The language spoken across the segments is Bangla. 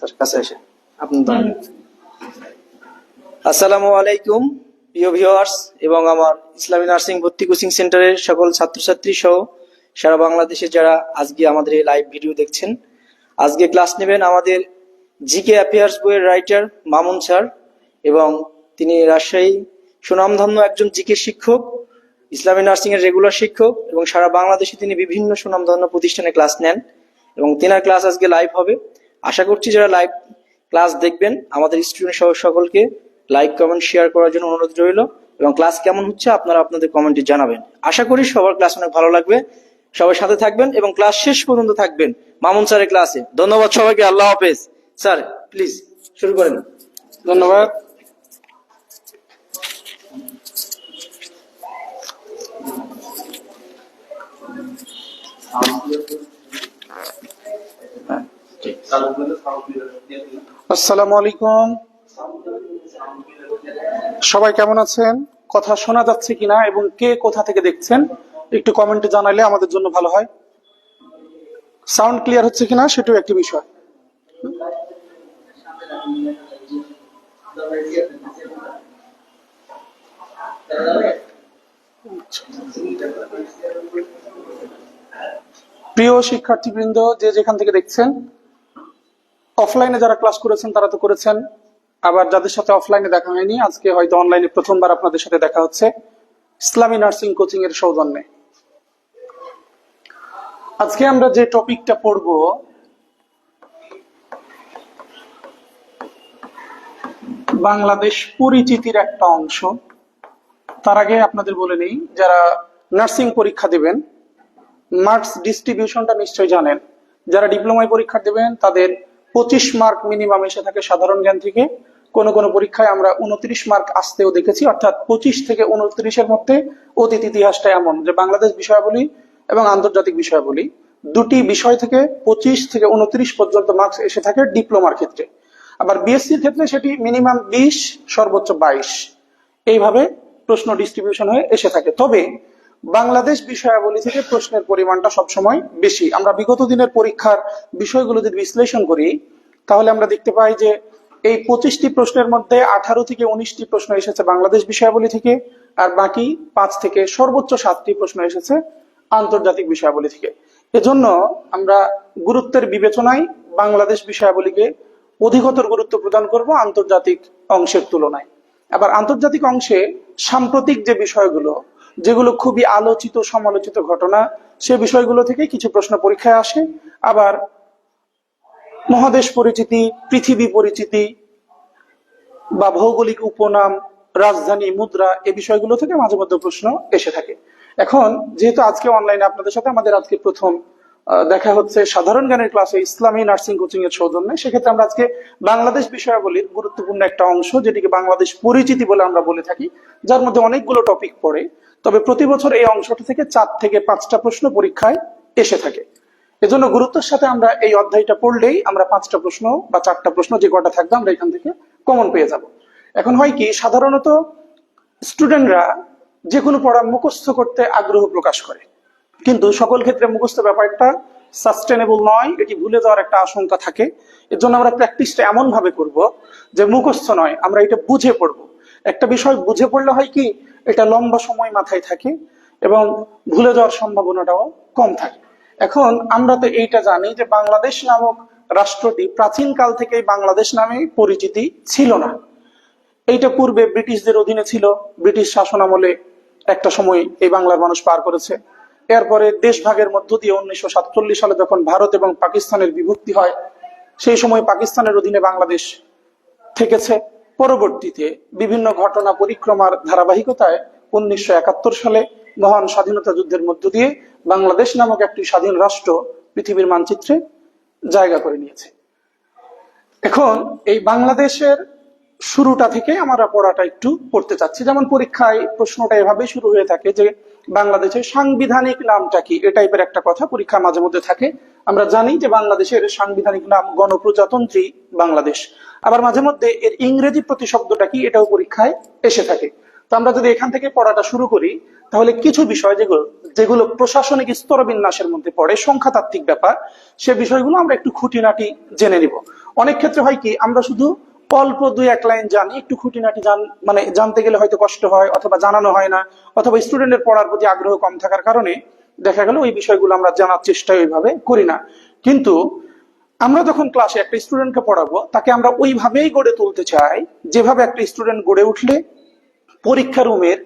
স্যার কাছে এসে আসসালামু আলাইকুম প্রিয় ভিউয়ার্স এবং আমার ইসলামী নার্সিং ভর্তি কোচিং সেন্টারের সকল ছাত্রছাত্রী সহ সারা বাংলাদেশে যারা আজকে আমাদের এই লাইভ ভিডিও দেখছেন। আজকে ক্লাস নেবেন আমাদের জিকে অ্যাফেয়ার্স বইয়ের রাইটার মামুন স্যার, এবং তিনি রাজশাহী সুনামধন্য একজন জিকে শিক্ষক, ইসলামী নার্সিং এর রেগুলার শিক্ষক, এবং সারা বাংলাদেশে তিনি বিভিন্ন সুনামধন্য প্রতিষ্ঠানে ক্লাস নেন এবং তেনার ক্লাস আজকে লাইভ হবে। আশা করছি যারা লাইভ ক্লাস দেখবেন আমাদের স্টুডেন্ট সহ সকলকে লাইক কমেন্ট শেয়ার করার জন্য অনুরোধ রইল, এবং ক্লাস কেমন হচ্ছে আপনারা আপনাদের কমেন্টে জানাবেন। আশা করি সবার ক্লাস অনেক ভালো লাগবে। সবাই সাথে থাকবেন এবং ক্লাস শেষ পর্যন্ত থাকবেন মামুন স্যারের ক্লাসে। ধন্যবাদ সবাইকে, আল্লাহ হাফেজ। স্যার প্লিজ শুরু করেন। ধন্যবাদ। আসসালামু আলাইকুম, সবাই কেমন আছেন? কথা শোনা যাচ্ছে কিনা এবং কে কোথা থেকে দেখছেন একটু কমেন্টে জানালে আমাদের জন্য ভালো হয়। সাউন্ড ক্লিয়ার হচ্ছে কিনা সেটাও একটি বিষয়। প্রিয় শিক্ষার্থীবৃন্দ, যে যেখান থেকে দেখছেন, অফলাইনে যারা ক্লাস করেছেন তারা তো করেছেন, আবার যাদের সাথে অফলাইনে দেখা হয়নি আজকে হয়তো অনলাইনে প্রথমবার আপনাদের সাথে দেখা হচ্ছে ইসলামী নার্সিং কোচিং এর সৌজন্যে। আজকে আমরা যে টপিকটা পড়ব বাংলাদেশ পরিচিতির একটা অংশ। তার আগে আপনাদের বলে নেই, যারা নার্সিং পরীক্ষা দেবেন মার্কস ডিস্ট্রিবিউশনটা নিশ্চয়ই জানেন। যারা ডিপ্লোমায় পরীক্ষা দেবেন তাদের 25 মার্ক মিনিমাম এসে থাকে সাধারণ জ্ঞান থেকে। কোন কোন পরীক্ষায় আমরা 29 মার্ক আসতেও দেখেছি, অর্থাৎ 25 থেকে 29-এর মধ্যে অতীত ইতিহাসটা এমন যে বাংলাদেশ বিষয়াবলী এবং আন্তর্জাতিক বিষয়াবলী দুটি বিষয় থেকে 25 থেকে 29 পর্যন্ত মার্কস এসে থাকে ডিপ্লোমার ক্ষেত্রে। আবার বিএসসির ক্ষেত্রে সেটি মিনিমাম 20 সর্বোচ্চ 22 এইভাবে প্রশ্ন ডিস্ট্রিবিউশন হয়ে এসে থাকে। তবে বাংলাদেশ বিষয়াবলী থেকে প্রশ্নের পরিমাণটা সবসময় বেশি। আমরা বিগত দিনের পরীক্ষার বিষয়গুলো যদি বিশ্লেষণ করি তাহলে আমরা দেখতে পাই যে এই 25টি প্রশ্নের মধ্যে 18 থেকে 19টি প্রশ্ন এসেছে বাংলাদেশ বিষয়াবলী থেকে, আর বাকি 5 থেকে সর্বোচ্চ 7টি প্রশ্ন এসেছে আন্তর্জাতিক বিষয়াবলী থেকে। এজন্য আমরা গুরুত্বের বিবেচনায় বাংলাদেশ বিষয়াবলীকে অধিকতর গুরুত্ব প্রদান করব আন্তর্জাতিক অংশের তুলনায়। আবার আন্তর্জাতিক অংশে সাম্প্রতিক যে বিষয়গুলো, যেগুলো খুবই আলোচিত সমালোচিত ঘটনা, সে বিষয়গুলো থেকে কিছু প্রশ্ন পরীক্ষায় আসে। আবার মহাদেশ পরিচিতি, পৃথিবী পরিচিতি বা ভৌগোলিক উপনাম, রাজধানী, মুদ্রা, এই বিষয়গুলো থেকে মাঝে মধ্যে প্রশ্ন এসে থাকে। এখন যেহেতু আজকে অনলাইনে আপনাদের সাথে আমাদের আজকে প্রথম দেখা হচ্ছে সাধারণ জ্ঞানের ক্লাসে ইসলামী নার্সিং কোচিং এর সৌজন্যে, সেক্ষেত্রে আমরা আজকে বাংলাদেশ বিষয়াবলীর গুরুত্বপূর্ণ একটা অংশ যেটিকে বাংলাদেশ পরিচিতি বলে আমরা বলে থাকি, যার মধ্যে অনেকগুলো টপিক পড়ে। তবে প্রতি বছর এই অংশটা থেকে 4 থেকে 5টা প্রশ্ন পরীক্ষায় এসে থাকে। এজন্য গুরুত্বের সাথে আমরা এই অধ্যায়টা পড়লেই আমরা 5টা প্রশ্ন বা 4টা প্রশ্ন যে কটা থাকবে আমরা এখান থেকে কমন পেয়ে যাব। এখন হয় কি, সাধারণত স্টুডেন্টরা যে কোনো পড়া মুখস্থ করতে আগ্রহ প্রকাশ করে, কিন্তু সকল ক্ষেত্রে মুখস্থ ব্যাপারটা সাস্টেনেবল নয়, এটি ভুলে যাওয়ার একটা আশঙ্কা থাকে। এর জন্য আমরা প্র্যাকটিসটা এমন ভাবে করব যে মুখস্থ নয়, আমরা এটা বুঝে পড়ব। একটা বিষয় বুঝে পড়লে হয় কি, এটা লম্বা সময় মাথায় থাকে এবং ভুলে যাওয়ার সম্ভাবনাটাও কম থাকে। এখন আমরা তো এইটা জানি যে বাংলাদেশ নামক রাষ্ট্রটি প্রাচীন কাল থেকেই বাংলাদেশ নামে পরিচিতি ছিল না। এইটা পূর্বে ব্রিটিশদের অধীনে ছিল, ব্রিটিশ শাসন আমলে একটা সময় এই বাংলার মানুষ পার করেছে। এরপরে দেশ ভাগের মধ্য দিয়ে 1947 সালে যখন ভারত এবং পাকিস্তানের বিভক্তি হয়, সেই সময় পাকিস্তানের অধীনে বাংলাদেশ থেকেছে। পরবর্তীতে বিভিন্ন ঘটনা পরিক্রমার ধারাবাহিকতায় 1971 সালে মহান স্বাধীনতা যুদ্ধের মধ্য দিয়ে বাংলাদেশ নামক একটি স্বাধীন রাষ্ট্র পৃথিবীর মানচিত্রে জায়গা করে নিয়েছে। এখন এই বাংলাদেশের শুরুটা থেকে আমরা পড়াটা একটু পড়তে চাচ্ছি। যেমন পরীক্ষায় প্রশ্নটা এভাবে শুরু হয়ে থাকে যে বাংলাদেশের সাংবিধানিক নামটা কি, এ টাইপের একটা কথা পরীক্ষা মাঝে মধ্যে থাকে। আমরা জানি যে বাংলাদেশের সাংবিধানিক নাম গণপ্রজাতন্ত্রী বাংলাদেশ। আবার মাঝে মধ্যে এর ইংরেজি প্রতিশব্দটা কি, এটাও পরীক্ষায় এসে থাকে। তো আমরা যদি এখান থেকে পড়াটা শুরু করি তাহলে কিছু বিষয় যেগুলো প্রশাসনিক স্তরবিন্যাসের মধ্যে পড়ে, সংখ্যাতাত্ত্বিক ব্যাপার, সে বিষয়গুলো আমরা একটু খুঁটিনাটি জেনে নিব। অনেক ক্ষেত্রে হয় কি, আমরা শুধু অল্প দুই এক লাইন জানি, একটু খুঁটিনাটি মানে জানতে গেলে হয়তো কষ্ট হয়, অথবা জানানো হয় না, অথবা স্টুডেন্টের পড়ার প্রতি আগ্রহ কম থাকার কারণে দেখা গেল ওই বিষয়গুলো আমরা জানার চেষ্টা ওইভাবে করি না। কিন্তু আমরা যখন ক্লাসে একটা স্টুডেন্টকে পড়াবো, তাকে আমরা ওইভাবেই গড়ে তুলতে চাই যেভাবে একটা স্টুডেন্ট গড়ে উঠলে পরীক্ষা রুমের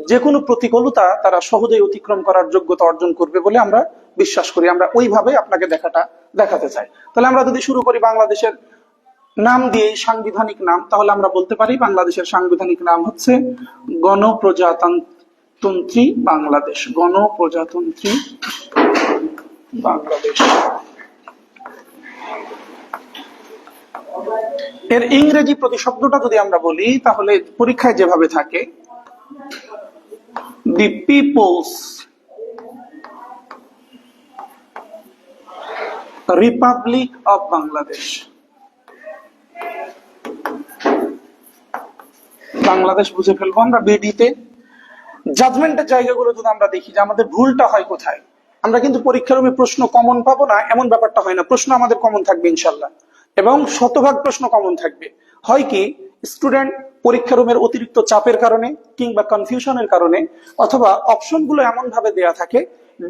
যে কোনো প্রতিকূলতা তারা সহজেই অতিক্রম করার যোগ্যতা অর্জন করবে বলে আমরা বিশ্বাস করি। আমরা ওইভাবে আপনাকে দেখাতে চাই। তাহলে আমরা যদি শুরু করি বাংলাদেশের নাম দিয়ে, সাংবিধানিক নাম, তাহলে আমরা বলতে পারি বাংলাদেশের সাংবিধানিক নাম হচ্ছে গণপ্রজাতন্ত্রী বাংলাদেশ। গণপ্রজাতন্ত্রী বাংলাদেশ। এর ইংরেজি প্রতিশব্দটা যদি আমরা বলি, তাহলে পরীক্ষায় যেভাবে থাকে, the people's Republic of Bangladesh. Bangladesh বুঝে ফেলবো আমরা বেডিতে। জাজমেন্টের জায়গাগুলো যদি আমরা দেখি যে আমাদের ভুলটা হয় কোথায়, আমরা কিন্তু পরীক্ষার রুমে প্রশ্ন কমন পাবো না এমন ব্যাপারটা হয় না। প্রশ্ন আমাদের কমন থাকবে ইনশাল্লাহ, এবং শতভাগ প্রশ্ন কমন থাকবে। হয় কি, স্টুডেন্ট পরীক্ষা রুমের অতিরিক্ত চাপের কারণে কিংবা কনফিউশনের কারণে, অথবা অপশনগুলো এমন ভাবে দেয়া থাকে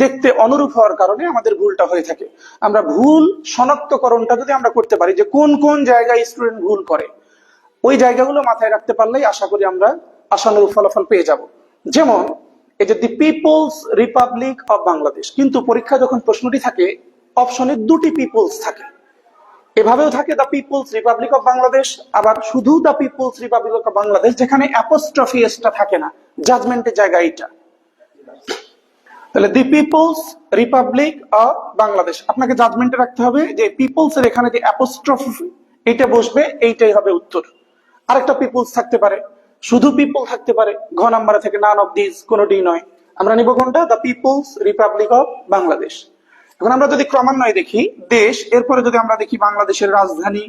দেখতে অনুরূপ হওয়ার কারণে আমাদের ভুলটা হয়ে থাকে। আমরা ভুল শনাক্তকরণটা যদি আমরা করতে পারি যে কোন কোন জায়গায় স্টুডেন্ট ভুল করে, ওই জায়গাগুলো মাথায় রাখতে পারলেই আশা করি আমরা আশানুরূপ ফলাফল পেয়ে যাব। যেমন এই যে দি পিপলস রিপাবলিক অফ বাংলাদেশ, কিন্তু পরীক্ষা যখন প্রশ্নটি থাকে অপশনে দুটি পিপলস থাকে। এভাবেও থাকে the people's Republic of Bangladesh, আবার শুধু the people's Republic of Bangladesh, যেখানে অ্যাপোস্ট্রফি এসটা থাকে না, জাজমেন্টের জায়গা এইটা। তাহলে the people's Republic of Bangladesh, আপনাকে জাজমেন্টে রাখতে হবে যে পিপলস এর এখানে যে অ্যাপোস্ট্রফি এটা বসবে, এইটাই হবে উত্তর। আরেকটা পিপলস থাকতে পারে, শুধু পিপল থাকতে পারে, ঘ নাম্বারে থেকে নান অফ দিস, কোনোটি নয়। আমরা নিব কোনটা? The people's Republic of Bangladesh. এখন আমরা যদি ক্রমান্বয়ে দেখি দেশ, এরপরে যদি আমরা দেখি বাংলাদেশের রাজধানী,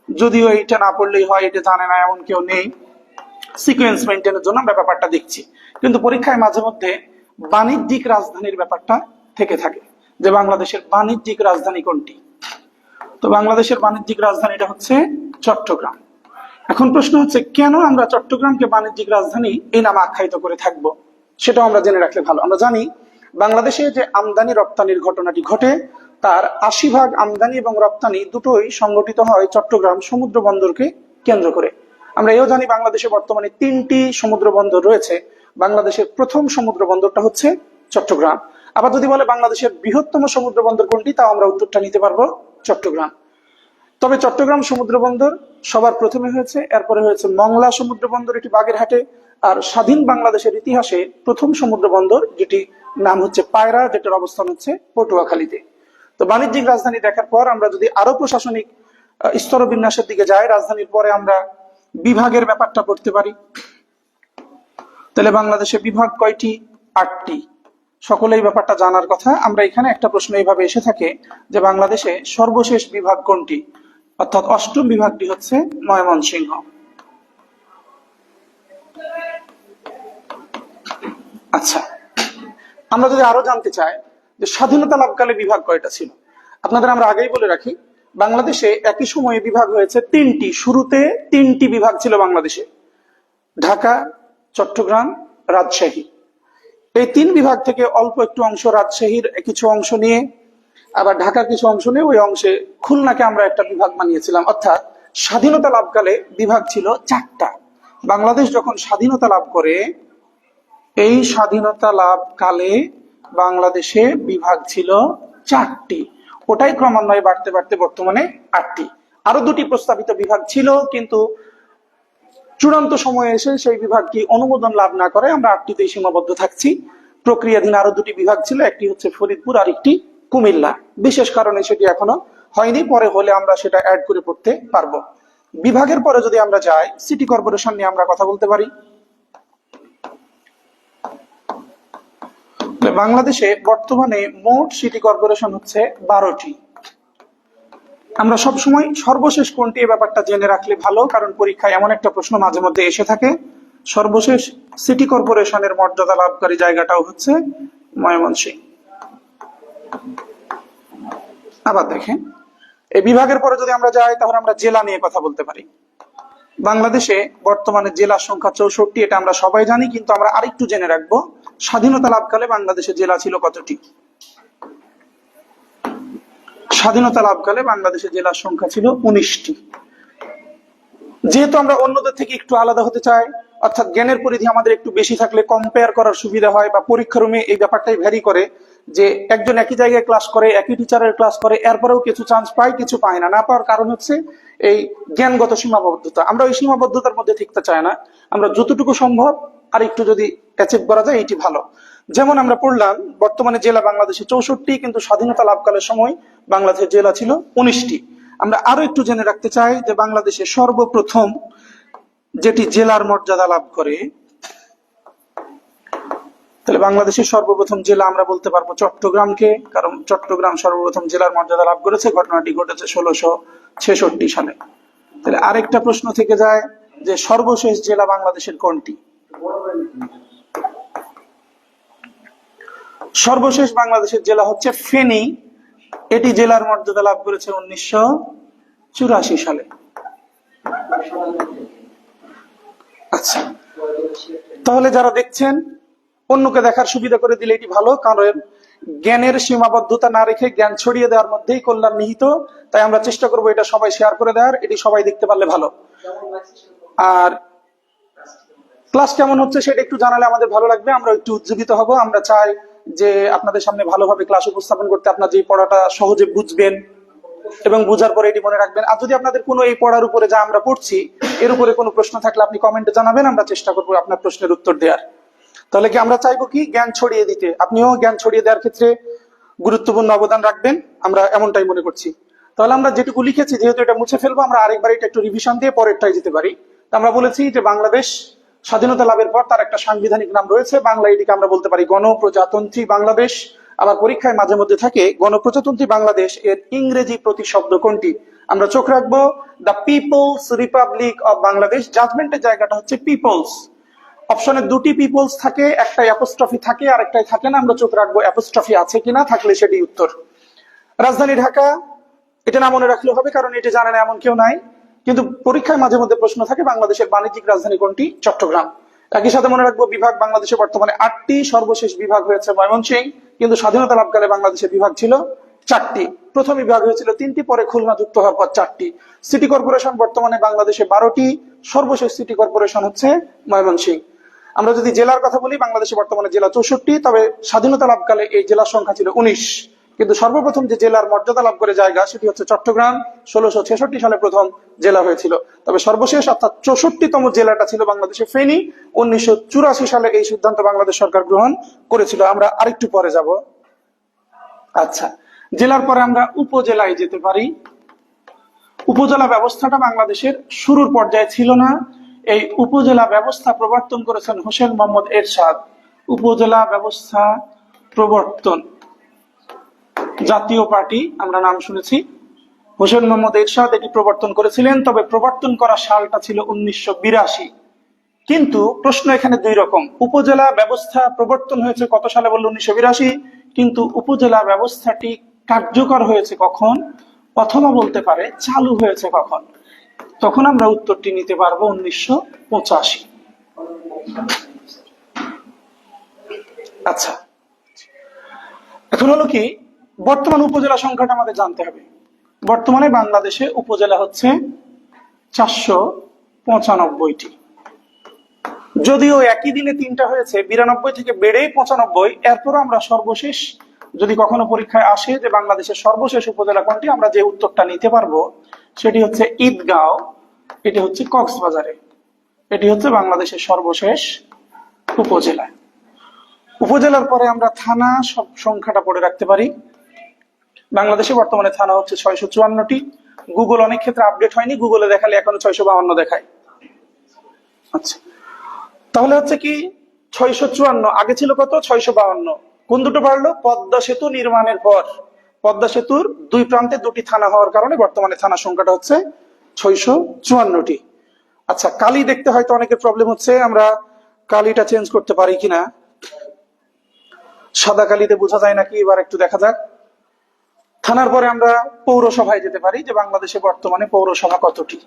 যদিও এইটা না পড়লেই হয়, এটা জানে না এমন কেউ নেই, সিকোয়েন্স মেনটেনের জন্য আমরা ব্যাপারটা দেখছি। কিন্তু পরীক্ষায় মাঝে মধ্যে বাণিজ্যিক রাজধানীর ব্যাপারটা থেকে থাকে, যে বাংলাদেশের বাণিজ্যিক রাজধানী কোনটি। তো বাংলাদেশের বাণিজ্যিক রাজধানীটা হচ্ছে চট্টগ্রাম। এখন প্রশ্ন হচ্ছে, কেন আমরা চট্টগ্রামকে বাণিজ্যিক রাজধানী এই নামে আখ্যায়িত করে থাকবো, সেটাও আমরা জেনে রাখলে ভালো। আমরা জানি বাংলাদেশে যে আমদানি রপ্তানির ঘটনাটি ঘটে, তার ৮০% আমদানি এবং রপ্তানি দুটোই সংগঠিত হয় চট্টগ্রাম সমুদ্র বন্দরকে কেন্দ্র করে। আমরা এও জানি বাংলাদেশে বর্তমানে ৩টি সমুদ্র বন্দর রয়েছে। বাংলাদেশের প্রথম সমুদ্র বন্দরটা হচ্ছে চট্টগ্রাম। আবার যদি বলে বাংলাদেশের বৃহত্তম সমুদ্র বন্দর কোনটি, তাও আমরা উত্তরটা নিতে পারবো চট্টগ্রাম। তবে চট্টগ্রাম সমুদ্র বন্দর সবার প্রথমে হয়েছে, এরপরে হয়েছে মংলা সমুদ্র বন্দর, এটি বাগেরহাটে। আর স্বাধীন বাংলাদেশের ইতিহাসে প্রথম সমুদ্র বন্দর যেটি নাম হচ্ছে পায়রা, যেটার অবস্থান হচ্ছে পটুয়াখালীতে। তো বাণিজ্যিক রাজধানী দেখার পর আমরা যদি আরো প্রশাসনিক স্তরবিন্যাসের দিকে যাই, রাজধানীর পরে আমরা বিভাগের ব্যাপারটা পড়তে পারি। তাহলে বাংলাদেশে বিভাগ কয়টি? ৮টি। সকলেই ব্যাপারটা জানার কথা। আমরা এখানে একটা প্রশ্ন এইভাবে এসে থাকে যে বাংলাদেশে সর্বশেষ বিভাগ কোনটি, অর্থাৎ ৮ম বিভাগটি হচ্ছে ময়মনসিংহ। আচ্ছা, আমরা যদি আরো জানতে চাই যে স্বাধীনতা লাভকালে বিভাগ কয়টা ছিল, আপনাদের আমরা আগেই বলে রাখি বাংলাদেশে একই সময়ে বিভাগ হয়েছে ৩টি। শুরুতে ৩টি বিভাগ ছিল বাংলাদেশে, ঢাকা, চট্টগ্রাম, রাজশাহী। এই ৩ বিভাগ থেকে অল্প একটু অংশ রাজশাহীর কিছু অংশ নিয়ে, আবার ঢাকার কিছু অংশ নিয়ে ওই অংশে খুলনাকে আমরা একটা বিভাগ বানিয়েছিলাম। অর্থাৎ স্বাধীনতা লাভকালে বিভাগ ছিল 4টা। বাংলাদেশ যখন স্বাধীনতা লাভ করে, এই স্বাধীনতা লাভকালে বাংলাদেশে বিভাগ ছিল 4টি। ওটাই ক্রমান্বয়ে বাড়তে বাড়তে বর্তমানে 8টি। আরো 2টি প্রস্তাবিত বিভাগ ছিল, কিন্তু চূড়ান্ত সময়ে এসে সেই বিভাগটি অনুমোদন লাভ না করে আমরা 8টিতেই সীমাবদ্ধ থাকছি। প্রক্রিয়াধীন আরো 2টি বিভাগ ছিল, একটি হচ্ছে ফরিদপুর আর একটি কুমিল্লা। বিশেষ কারণে সেটি এখনো হয়নি, পরে হলে আমরা সেটা অ্যাড করে পড়তে পারবো। বিভাগের পরে যদি আমরা যাই, সিটি কর্পোরেশন নিয়ে আমরা কথা বলতে পারি। বাংলাদেশে বর্তমানে মোট সিটি কর্পোরেশন হচ্ছে 12টি। আমরা সবসময় সর্বশেষ কোনটি এই ব্যাপারটা জেনে রাখলে ভালো, কারণ পরীক্ষায় এমন একটা প্রশ্ন মাঝে মধ্যে এসে থাকে। সর্বশেষ সিটি কর্পোরেশনের মর্যাদা লাভকারী জায়গাটাও হচ্ছে ময়মনসিংহ। আবার দেখেন, এই বিভাগের পরে যদি আমরা যাই তাহলে আমরা জেলা নিয়ে কথা বলতে পারি। বাংলাদেশে বর্তমানে জেলার সংখ্যা 64, এটা আমরা সবাই জানি, কিন্তু আমরা আরেকটু জেনে রাখবো স্বাধীনতা লাভকালে বাংলাদেশে জেলা ছিল কতটি। স্বাধীনতা লাভকালে বাংলাদেশে জেলার সংখ্যা ছিল 19টি। যেহেতু আমরা অন্যদের থেকে একটু আলাদা হতে চাই, অর্থাৎ জ্ঞানের পরিধি আমাদের একটু বেশি থাকলে কম্পেয়ার করার সুবিধা হয়, বা পরীক্ষা রুমে এই ব্যাপারটাই ভ্যারি করে যে একজন একই জায়গায় ক্লাস করে, একই টিচারের ক্লাস করে, এরপরেও কিছু চান্স পায়, কিছু পায় না। না পাওয়ার কারণ হচ্ছে এই জ্ঞানগত সীমাবদ্ধতা। আমরা ওই সীমাবদ্ধতার মধ্যে থাকতে চাই না, আমরা যতটুকু সম্ভব আর একটু যদি অ্যাচিভ করা যায় এটি ভালো। যেমন আমরা পড়লাম বর্তমানে জেলা বাংলাদেশে 64, কিন্তু স্বাধীনতা লাভকালের সময় বাংলাদেশের জেলা ছিল 19টি। আমরা আরো একটু জেনে রাখতে চাই যে বাংলাদেশে সর্বপ্রথম যেটি জেলার মর্যাদা লাভ করে, তাহলে বাংলাদেশের সর্বপ্রথম জেলা আমরা বলতে পারবো চট্টগ্রামকে, কারণ চট্টগ্রাম সর্বপ্রথম জেলার মর্যাদা লাভ করেছে। ঘটনাটি ঘটেছে 1666 সালে। তাহলে আরেকটা প্রশ্ন থেকে যায় যে সর্বশেষ জেলা বাংলাদেশের কোনটি? সর্বশেষ বাংলাদেশের জেলা হচ্ছে ফেনী। এটি জেলার মর্যাদা লাভ করেছে 1984 সালে। আচ্ছা, তাহলে যারা দেখছেন অন্যকে দেখার সুবিধা করে দিলে এটি ভালো, কারণ জ্ঞানের সীমাবদ্ধতা না রেখে জ্ঞান ছড়িয়ে দেওয়ার মধ্যেই কল্যাণ নিহিত। তাই আমরা চেষ্টা করবো এটা সবাই শেয়ার করে দেওয়ার, এটি সবাই দেখতে পারলে ভালো। আর ক্লাস কেমন হচ্ছে সেটা একটু জানালে আমাদের ভালো লাগবে, আমরা একটু উজ্জীবিত হব। আমরা চাই যে আপনাদের সামনে ভালোভাবে ক্লাস উপস্থাপন করতে, আপনার যে পড়াটা সহজে বুঝবেন এবং বুঝার পরে এটি মনে রাখবেন। আর যদি আপনাদের কোনো এই পড়ার উপরে যা আমরা পড়ছি এর উপরে কোনো প্রশ্ন থাকলে আপনি কমেন্টে জানাবেন, আমরা চেষ্টা করবো আপনার প্রশ্নের উত্তর দেওয়ার। তাহলে কি আমরা চাইবো কি জ্ঞান ছড়িয়ে দিতে, আপনিও জ্ঞান ছড়িয়ে দেওয়ার ক্ষেত্রে গুরুত্বপূর্ণ অবদান রাখবেন, আমরা এমনটাই মনে করছি। তাহলে আমরা যেটুকু লিখেছি যেহেতু এটা মুছে ফেলবো, আমরা আরেকবার এটা একটু রিভিশন দিয়ে পরেরটাই যেতে পারি। আমরা বলেছি যে বাংলাদেশ স্বাধীনতা লাভের পর তার একটা সাংবিধানিক নাম রয়েছে, বাংলা এটিকে আমরা বলতে পারি গণপ্রজাতন্ত্রী বাংলাদেশ। আবার পরীক্ষায় মাঝে মধ্যে থাকে গণপ্রজাতন্ত্রী বাংলাদেশ এর ইংরেজি প্রতিশব্দ কোনটি? আমরা চোখ রাখবো the people's Republic of Bangladesh. জাজমেন্টের জায়গাটা হচ্ছে পিপলস। অপশনে দুটি পিপলস থাকে, একটাই অ্যাপোস্ট্রফি থাকে আর একটাই থাকে না। আমরা চোখ রাখবো অ্যাপোস্ট্রফি আছে কিনা, থাকলে সেটি উত্তর। রাজধানী ঢাকা, এটা না মনে রাখলেও হবে কারণ এটি জানে না এমন কেউ নাই, কিন্তু পরীক্ষায় মাঝে মধ্যে প্রশ্ন থাকে বাংলাদেশের বাণিজ্যিক রাজধানী কোনটি? চট্টগ্রাম। একই সাথে মনে রাখবো বিভাগ বাংলাদেশে বর্তমানে 8টি, সর্বশেষ বিভাগ হয়েছে ময়মনসিংহ, কিন্তু স্বাধীনতা লাভকালে বাংলাদেশের বিভাগ ছিল 4টি। প্রথম বিভাগ হয়েছিল 3টি, পরে খুলনা যুক্ত হওয়ার পর 4টি। সিটি কর্পোরেশন বর্তমানে বাংলাদেশে 12টি, সর্বশেষ সিটি কর্পোরেশন হচ্ছে ময়মনসিংহ। আমরা যদি জেলার কথা বলি, বাংলাদেশে বর্তমানে জেলা 64, তবে স্বাধীনতা লাভকালে এই জেলার সংখ্যা ছিল 19। কিন্তু সর্বপ্রথম যে জেলার মর্যাদা লাভ করে জায়গা সেটি হচ্ছে চট্টগ্রাম, 1666 সালে প্রথম জেলা হয়েছিল। তবে সর্বশেষ অর্থাৎ 64তম জেলাটা ছিল বাংলাদেশে ফেনী। 1984 সালে এই সিদ্ধান্ত বাংলাদেশ সরকার গ্রহণ করেছিল। আমরা আরেকটু পরে যাব। আচ্ছা, জেলার পরে আমরা উপজেলায় যেতে পারি। উপজেলা ব্যবস্থাটা বাংলাদেশের শুরুর পর্যায়ে ছিল না। এই উপজেলা ব্যবস্থা প্রবর্তন করেছেন হোসেন মোহাম্মদ এরশাদ। উপজেলা ব্যবস্থা প্রবর্তন, জাতীয় পার্টি আমরা নাম শুনেছি, হোসেন মোহাম্মদ এরশাদ এটি প্রবর্তন করেছিলেন। তবে প্রবর্তন করা সালটা ছিল 1982। কিন্তু প্রশ্ন এখানে দুই রকম। উপজেলা ব্যবস্থা প্রবর্তন হয়েছে কত সালে বলল? 1982। কিন্তু উপজেলা ব্যবস্থাটি কার্যকর হয়েছে কখন, অথবা বলতে পারে চালু হয়েছে কখন? তখন আমরা উত্তরটি নিতে পারবো 1985। আচ্ছা, এখন হলো কি বর্তমান উপজেলা সংখ্যাটা আমাদের জানতে হবে। বর্তমানে বাংলাদেশে উপজেলা হচ্ছে 495টি। যদিও একই দিনে 3টা হয়েছে, 92 থেকে বেড়ে 95, এরপরও আমরা সর্বশেষ যদি কখনো পরীক্ষায় আসে যে বাংলাদেশের সর্বশেষ উপজেলা কোনটি, আমরা যে উত্তরটা নিতে পারবো সেটি হচ্ছে ঈদগাঁও। এটি হচ্ছে কক্সবাজারে। এটি হচ্ছে বাংলাদেশের সর্বশেষ উপজেলা। উপজেলার পরে আমরা থানা সব সংখ্যাটা পড়ে রাখতে পারি। বাংলাদেশে বর্তমানে থানা হচ্ছে 654টি। গুগল অনেক ক্ষেত্রে আপডেট হয়নি, গুগলে দেখালে এখন 652 দেখায়। আচ্ছা, তাহলে হচ্ছে কি 654, আগে ছিল কত? 652। কোন দুটো বাড়লো? পদ্মা সেতু নির্মাণের পর পদ্মা সেতুর দুই প্রান্তে দুটি থানা হওয়ার কারণে বর্তমানে থানা সংখ্যাটা হচ্ছে 654টি। আচ্ছা, কালি দেখতে হয়তো অনেকের প্রবলেম হচ্ছে, আমরা কালিটা চেঞ্জ করতে পারি কিনা। সাদা কালিতে বোঝা যায় নাকি, এবার একটু দেখা যাক। থানার পরে আমরা পৌরসভায় যেতে পারি, যে বাংলাদেশে বর্তমানে পৌরসভা কতটি।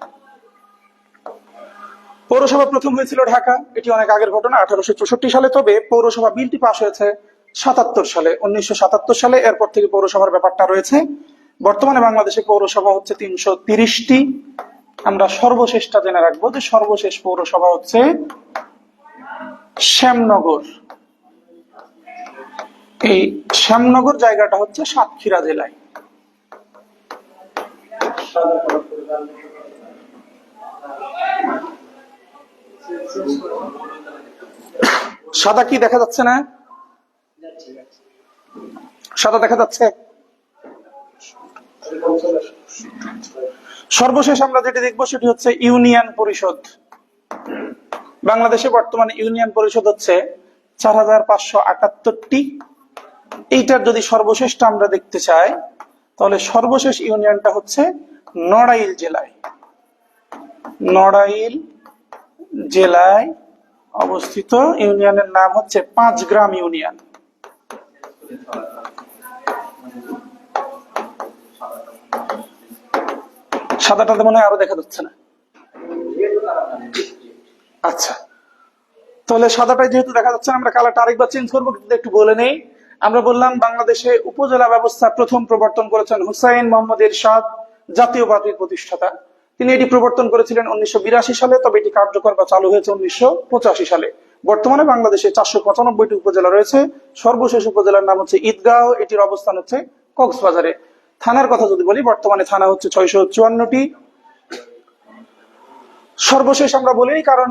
পৌরসভা প্রথম হয়েছিল ঢাকা, এটি অনেক আগের ঘটনা, 1864 সালে। তবে পৌরসভা বিলটি পাশ হয়েছে 77 সালে, 1977 সালে। এরপর থেকে পৌরসভার ব্যাপারটা রয়েছে। বর্তমানে বাংলাদেশে পৌরসভা হচ্ছে 330টি। আমরা সর্বশেষটা জেনে রাখবো, যে সর্বশেষ পৌরসভা হচ্ছে শ্যামনগর। এই শ্যামনগর জায়গাটা হচ্ছে সাতক্ষীরা জেলায়। সাদা কি দেখা যাচ্ছে না? সাদা দেখা যাচ্ছে? সর্বশেষ আমরা যেটি দেখবো সেটি হচ্ছে ইউনিয়ন পরিষদ। বাংলাদেশে বর্তমানে ইউনিয়ন পরিষদ হচ্ছে 4578টি। এইটার যদি সর্বশেষটা আমরা দেখতে চাই, তাহলে সর্বশেষ ইউনিয়নটা হচ্ছে নড়াইল জেলায়। নড়াইল জেলায় অবস্থিত ইউনিয়নের নাম হচ্ছে পাঁচগ্রাম ইউনিয়ন। সাদাটাতে মনে হয় আরো দেখা যাচ্ছে না। আচ্ছা, তাহলে সাদাটাই যেহেতু দেখা যাচ্ছে না, আমরা কালারটা আরেকবার চেঞ্জ করবো, কিন্তু একটু বলে নেই। আমরা বললাম বাংলাদেশে উপজেলা ব্যবস্থা প্রথম প্রবর্তন করেছেন হুসাইন মোহাম্মদ এরশাদ, জাতীয় পার্টির প্রতিষ্ঠাতা। তিনি এটি প্রবর্তন করেছিলেন 1982 সালে, তবে এটি কার্যকর বা চালু হয়েছে 1985 সালে। বর্তমানে বাংলাদেশে 495টি উপজেলা রয়েছে। সর্বশেষ উপজেলার নাম হচ্ছে ঈদগাঁও, এটির অবস্থান হচ্ছে কক্সবাজারে। থানার কথা যদি বলি, বর্তমানে থানা হচ্ছে 654টি। সর্বশেষ আমরা বলি, কারণ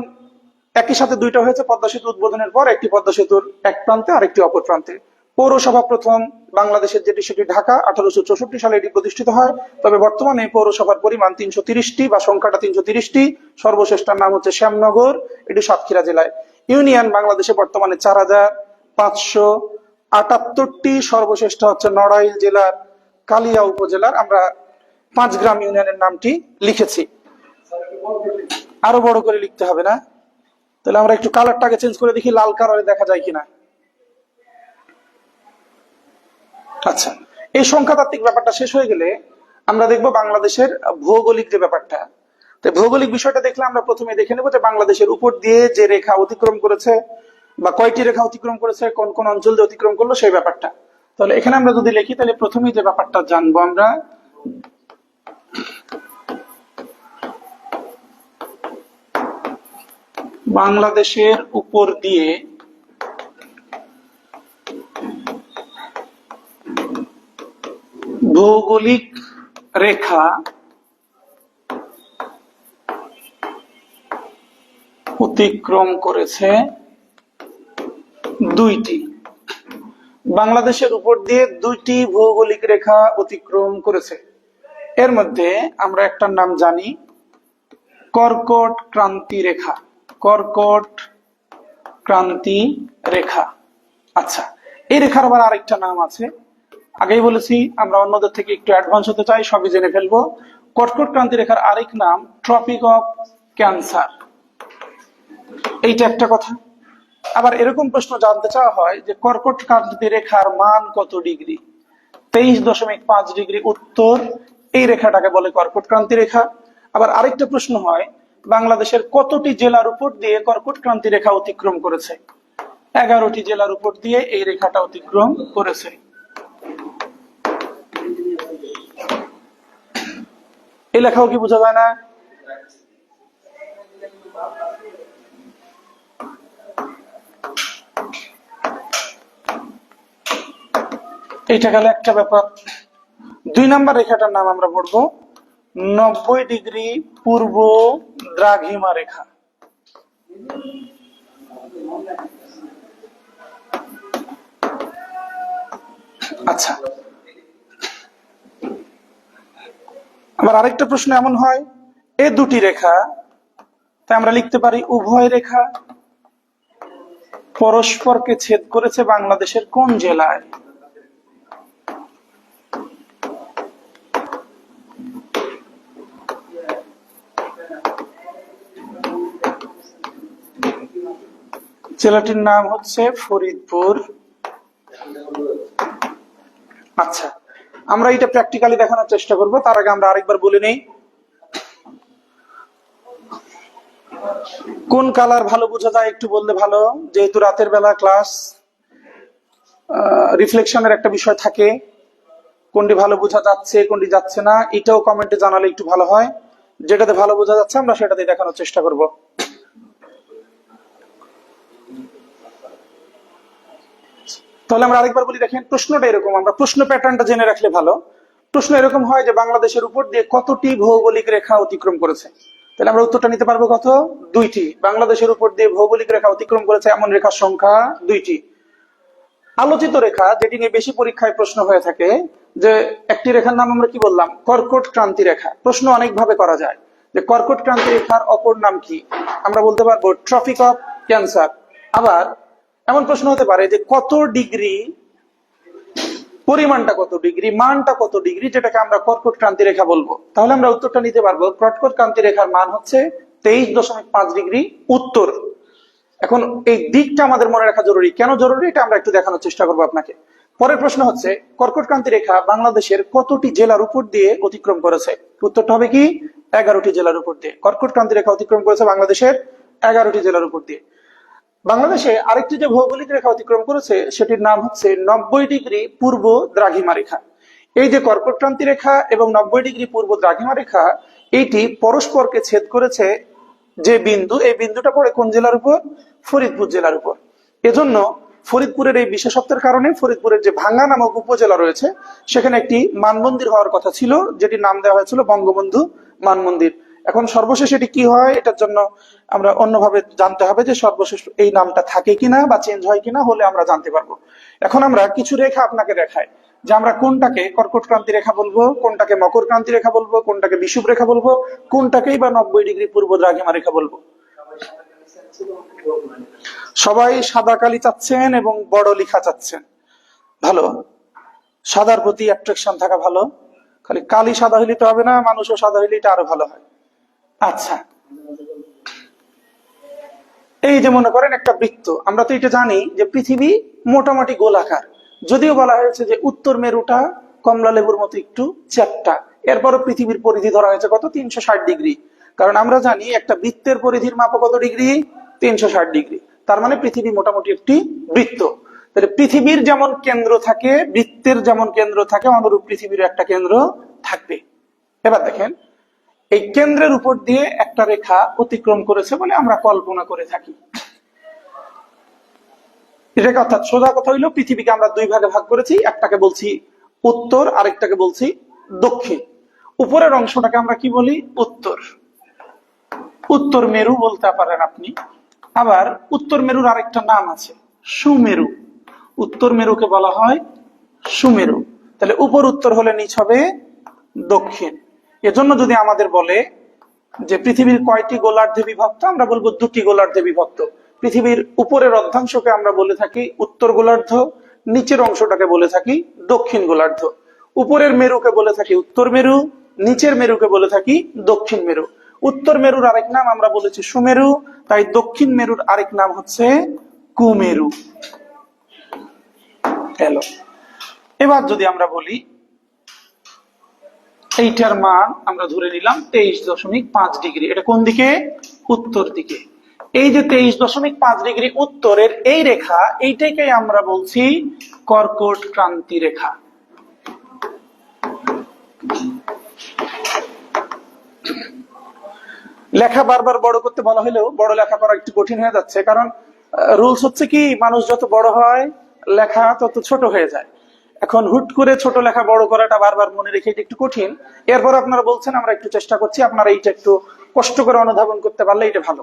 একই সাথে দুইটা হয়েছে পদ্মা সেতু উদ্বোধনের পর, একটি পদ্মা সেতুর এক প্রান্তে আর একটি অপর প্রান্তে। পৌরসভা প্রথম বাংলাদেশের যেটি সেটি ঢাকা, 1864 সালে এটি প্রতিষ্ঠিত হয়। তবে বর্তমানে পৌরসভার পরিমাণ 330টি বা সংখ্যাটা 330টি। সর্বশেষটার নাম হচ্ছে শ্যামনগর, এটি সাতক্ষীরা জেলায়। ইউনিয়ন বাংলাদেশে বর্তমানে 4578টি। সর্বশেষটা হচ্ছে নড়াইল জেলার কালিয়া উপজেলার আমরা পাঁচগ্রাম ইউনিয়নের নামটি লিখেছি। আরো বড় করে লিখতে হবে না? তাহলে আমরা একটু কালারটাকে চেঞ্জ করে দেখি, লাল কালারে দেখা যায় কিনা। আচ্ছা, এই সংখ্যাতাত্ত্বিক ব্যাপারটা শেষ হয়ে গেলে আমরা দেখবো বাংলাদেশের ভৌগোলিক যে ব্যাপারটা। তো ভৌগোলিক বিষয়টা দেখলে আমরা প্রথমে দেখে নেবো যে বাংলাদেশের উপর দিয়ে যে রেখা অতিক্রম করেছে বা কয়টি রেখা অতিক্রম করেছে, কোন কোন অঞ্চল দিয়ে অতিক্রম করলো, সেই ব্যাপারটা। তাহলে এখানে আমরা যদি লিখি, তাহলে প্রথমেই যে ব্যাপারটা জানবো আমরা, বাংলাদেশের উপর দিয়ে ভৌগোলিক রেখা অতিক্রম করেছে দুইটি। বাংলাদেশের উপর দিয়ে দুইটি ভৌগোলিক রেখা অতিক্রম করেছে। এর মধ্যে আমরা একটা নাম জানি, কর্কট ক্রান্তি রেখা। কর্কট ক্রান্তি রেখা। আচ্ছা, এই রেখার আবার আরেকটা নাম আছে, আগেই বলেছি আমরা অন্যদের থেকে একটু অ্যাডভান্স হতে চাই, সবই জেনে ফেলবো। কর্কট ক্রান্তি রেখার আরেক নাম ট্রপিক অফ ক্যান্সার, এইটা একটা কথা। আবার এরকম প্রশ্ন জানতে চাওয়া হয় যে কর্কট ক্রান্তি রেখার মান কত ডিগ্রি? 23.5 ডিগ্রি উত্তর। এই রেখাটাকে বলে কর্কট ক্রান্তি রেখা। আবার আরেকটা প্রশ্ন হয়, বাংলাদেশের কতটি জেলার উপর দিয়ে কর্কট ক্রান্তি রেখা অতিক্রম করেছে? 11টি জেলার উপর দিয়ে এই রেখাটা অতিক্রম করেছে। এই লেখাও কি বোঝা যায় না? এইটা গেল একটা ব্যাপার। 2 নাম্বার রেখাটার নাম আমরা পড়বো 90 ডিগ্রি পূর্ব দ্রাঘিমা রেখা। আচ্ছা, আবার আরেকটা প্রশ্ন এমন হয়, এই দুটি রেখা, তাই আমরা লিখতে পারি উভয় রেখা পরস্পরকে ছেদ করেছে বাংলাদেশের কোন জেলায়? জেলাটির নাম হচ্ছে ফরিদপুর। আচ্ছা, আমরা এটা প্র্যাকটিক্যালি দেখানোর চেষ্টা করব। তার আগে আমরা আরেকবার বলে নেই, কোন কালার ভালো বোঝা যায় একটু বললে ভালো, যেহেতু রাতের বেলা ক্লাস, রিফ্লেকশনের একটা বিষয় থাকে, কোনটি ভালো বোঝা যাচ্ছে কোনটি যাচ্ছে না এটাও কমেন্টে জানালে একটু ভালো হয়। যেটাতে ভালো বোঝা যাচ্ছে আমরা সেটাতে দেখানোর চেষ্টা করব। তাহলে আমরা আরেকবার বলি, দেখেন প্রশ্নটা এরকম, আমরা প্রশ্ন প্যাটার্নটা জেনে রাখলে ভালো। প্রশ্ন এরকম হয় যে বাংলাদেশের উপর দিয়ে কতটি ভৌগোলিক রেখা অতিক্রম করেছে। তাহলে আমরা উত্তরটা নিতে পারবো কত? 2টি। বাংলাদেশের উপর দিয়ে ভৌগোলিক রেখা অতিক্রম করেছে এমন রেখার সংখ্যা 2টি। আলোচিত রেখা, যেটি নিয়ে বেশি পরীক্ষায় প্রশ্ন হয়ে থাকে, যে একটি রেখার নাম আমরা কি বললাম? কর্কট ক্রান্তি রেখা। প্রশ্ন অনেক ভাবে করা যায় যে কর্কট ক্রান্তি রেখার অপর নাম কি। আমরা বলতে পারবো ট্রপিক অফ ক্যান্সার। আবার এমন প্রশ্ন হতে পারে যে কত ডিগ্রি, পরিমাণটা কত ডিগ্রি, মানটা কত ডিগ্রি, যেটাকে আমরা কর্কট ক্রান্তি রেখা বলবো। তাহলে আমরা উত্তরটা নিতে পারবো কর্কট ক্রান্তি রেখার মান হচ্ছে 23.5 ডিগ্রি উত্তর। এখন এই দিকটা আমাদের মনে রাখা জরুরি। কেন জরুরি এটা আমরা একটু দেখানোর চেষ্টা করবো আপনাকে। পরের প্রশ্ন হচ্ছে কর্কট ক্রান্তি রেখা বাংলাদেশের কতটি জেলার উপর দিয়ে অতিক্রম করেছে? উত্তরটা হবে কি? 11টি জেলার উপর দিয়ে কর্কট ক্রান্তি রেখা অতিক্রম করেছে বাংলাদেশের 11টি জেলার উপর দিয়ে। বাংলাদেশে আরেকটি যে ভৌগোলিক রেখা অতিক্রম করেছে সেটির নাম হচ্ছে 90 ডিগ্রি পূর্ব দ্রাঘিমা রেখা। এই যে কর্কট ক্রান্তি রেখা এবং 90 ডিগ্রি পূর্ব দ্রাঘিমা রেখা, এইটি পরস্পরকে ছেদ করেছে যে বিন্দু, এই বিন্দুটা পড়ে কোন জেলার উপর? ফরিদপুর জেলার উপর। এজন্য ফরিদপুরের এই বিশেষত্বের কারণে ফরিদপুরের যে ভাঙ্গা নামক উপজেলা রয়েছে সেখানে একটি মানমন্দির হওয়ার কথা ছিল, যেটির নাম দেওয়া হয়েছিল বঙ্গবন্ধু মানমন্দির। এখন সর্বশেষ এটি কি হয় এটার জন্য আমরা অন্যভাবে জানতে হবে যে সর্বশেষ এই নামটা থাকে কিনা বা চেঞ্জ হয় কিনা, হলে আমরা জানতে পারবো। এখন আমরা কিছু রেখা আপনাকে দেখাই যে আমরা কোনটাকে কর্কট ক্রান্তি রেখা বলবো, কোনটাকে মকর ক্রান্তি রেখা বলবো, কোনটাকে বিষুব রেখা বলবো, কোনটাকেই বা 90 ডিগ্রি পূর্ব দ্রাঘিমা রেখা বলবো। সবাই সাদা কালি চাচ্ছেন এবং বড় লেখা চাচ্ছেন, ভালো। সাদার প্রতি অ্যাট্রাকশন থাকা ভালো, খালি কালি সাদা হইলে তো হবে না, মানুষও সাদা হইলে এটা আরো ভালো হয়। আচ্ছা, এই যে মনে করেন একটা বৃত্ত, আমরা তো এটা জানি যে পৃথিবী মোটামুটি গোলাকার, যদিও বলা হয়েছে যে উত্তর মেরুটা কমলা লেবুর মতো একটু চ্যাপ্টা। এরপরও পৃথিবীর পরিধি ধরা হয়েছে কত? 360 ডিগ্রি। কারণ আমরা জানি একটা বৃত্তের পরিধির মাপ কত ডিগ্রি? 360 ডিগ্রি। তার মানে পৃথিবী মোটামুটি একটি বৃত্ত। তাহলে পৃথিবীর যেমন কেন্দ্র থাকে, বৃত্তের যেমন কেন্দ্র থাকে, অনুরূপ পৃথিবীর একটা কেন্দ্র থাকবে। এবার দেখেন, এই কেন্দ্রের উপর দিয়ে একটা রেখা অতিক্রম করেছে বলে আমরা কল্পনা করে থাকি। রেখা অর্থাৎ সোজা কথা হইলো পৃথিবীকে আমরা দুই ভাগে ভাগ করেছি, একটাকে বলছি উত্তর, আরেকটাকে বলছি দক্ষিণ। উপরের অংশটাকে আমরা কি বলি? উত্তর। উত্তর মেরু বলতে পারেন আপনি। আবার উত্তর মেরুর আরেকটা নাম আছে সুমেরু। উত্তর মেরুকে বলা হয় সুমেরু। তাহলে উপর উত্তর হলে নিচ হবে দক্ষিণ। এজন্য যদি আমাদের বলে যে পৃথিবীর কয়টি গোলার্ধে বিভক্ত, আমরা বলবো 2টি গোলার্ধে বিভক্ত। পৃথিবীর উপরের অর্ধাংশকে আমরা বলে থাকি উত্তর গোলার্ধ, নিচের অংশটাকে বলে থাকি দক্ষিণ গোলার্ধ। উপরের মেরুকে বলে থাকি উত্তর মেরু, নিচের মেরুকে বলে থাকি দক্ষিণ মেরু। উত্তর মেরুর আরেক নাম আমরা বলেছি সুমেরু, তাই দক্ষিণ মেরুর আরেক নাম হচ্ছে কুমেরু। হ্যালো, এবার যদি আমরা বলি এইটার মান আমরা ধরে নিলাম 23.5 ডিগ্রি, এটা কোন দিকে? উত্তর দিকে। এই যে 23.5 ডিগ্রি উত্তরের এই রেখা, এইটাকে আমরা বলছি কর্কট ক্রান্তি রেখা। লেখা বারবার বড় করতে বলা হলেও বড় লেখা করা একটু কঠিন হয়ে যাচ্ছে, কারণ রুলস হচ্ছে কি, মানুষ যত বড় হয় লেখা তত ছোট হয়ে যায়। এখন হুট করে ছোট লেখা বড় করাটা বারবার মনে রেখে এটা একটু কঠিন। এরপর আপনারা বলছেন আমরা একটু চেষ্টা করছি, আপনারা এইটা একটু কষ্ট করে অনুধাবন করতে পারলে এটা ভালো।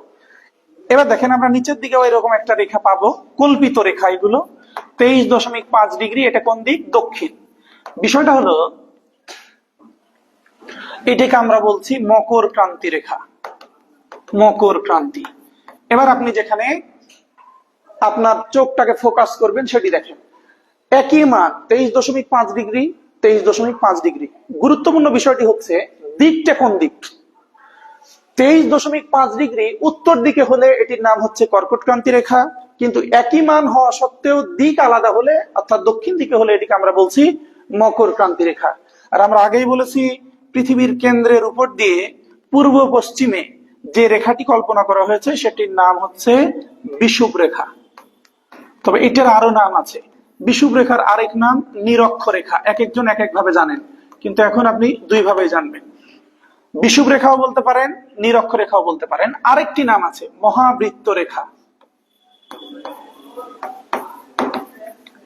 এবার দেখেন, আমরা নিচের দিকেও এরকম একটা রেখা পাবো, কল্পিত রেখা এগুলো। 23.5 ডিগ্রি, এটা কোন দিক? দক্ষিণ। বিষয়টা হলো এটাকে আমরা বলছি মকর ক্রান্তি রেখা। মকর ক্রান্তি। এবার আপনি যেখানে আপনার চোখটাকে ফোকাস করবেন সেটি দেখেন, একই মান 23.5 ডিগ্রি, 23.5 ডিগ্রি। গুরুত্বপূর্ণ বিষয়টি হচ্ছে দিকটা কোন দিক। 23.5 ডিগ্রি উত্তর দিকে হলে এটির নাম হচ্ছে কর্কট ক্রান্তি রেখা, কিন্তু একই মান হওয়া সত্ত্বেও দিক আলাদা হলে, অর্থাৎ দক্ষিণ দিকে হলে এটিকে আমরা বলছি মকর ক্রান্তি রেখা। আর আমরা আগেই বলেছি পৃথিবীর কেন্দ্রের উপর দিয়ে পূর্ব পশ্চিমে যে রেখাটি কল্পনা করা হয়েছে সেটির নাম হচ্ছে বিষুব রেখা। তবে এটার আরো নাম আছে। বিষুব রেখার আরেক নাম নিরক্ষরেখা। এক একজন এক এক ভাবে জানেন, কিন্তু এখন আপনি দুই ভাবে জানবেন। বিষুব রেখাও বলতে পারেন, নিরক্ষরেখাও বলতে পারেন। আরেকটি নাম আছে মহাবৃত্ত রেখা।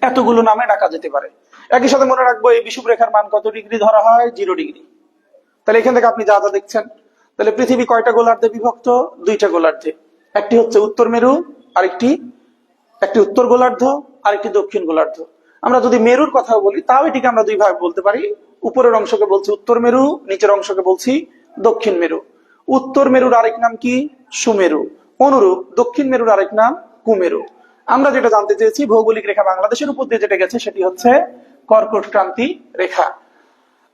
এতগুলো নামে ডাকা যেতে পারে। একই সাথে মনে রাখবো এই বিষুব রেখার মান কত ডিগ্রি ধরা হয়? 0 ডিগ্রি। তাহলে এখান থেকে আপনি যা যা দেখছেন, তাহলে পৃথিবী কয়টা গোলার্ধে বিভক্ত? 2টা গোলার্ধে। একটি হচ্ছে উত্তর মেরু, আরেকটি উত্তর গোলার্ধ, আরেকটি দক্ষিণ গোলার্ধ। আমরা যদি মেরুর কথা বলি তাও এটিকে আমরা দুই ভাবে বলতে পারি। উপরের অংশকে বলছি উত্তর মেরু, নিচের অংশকে বলছি দক্ষিণ মেরু। উত্তর মেরুর আরেক নাম কি? সুমেরু। অনুরূপ দক্ষিণ মেরুর আরেক নাম কুমেরু। আমরা যেটা জানতে চেয়েছি, ভৌগোলিক রেখা বাংলাদেশের উপর দিয়ে যেটা গেছে সেটি হচ্ছে কর্কট ক্রান্তি রেখা।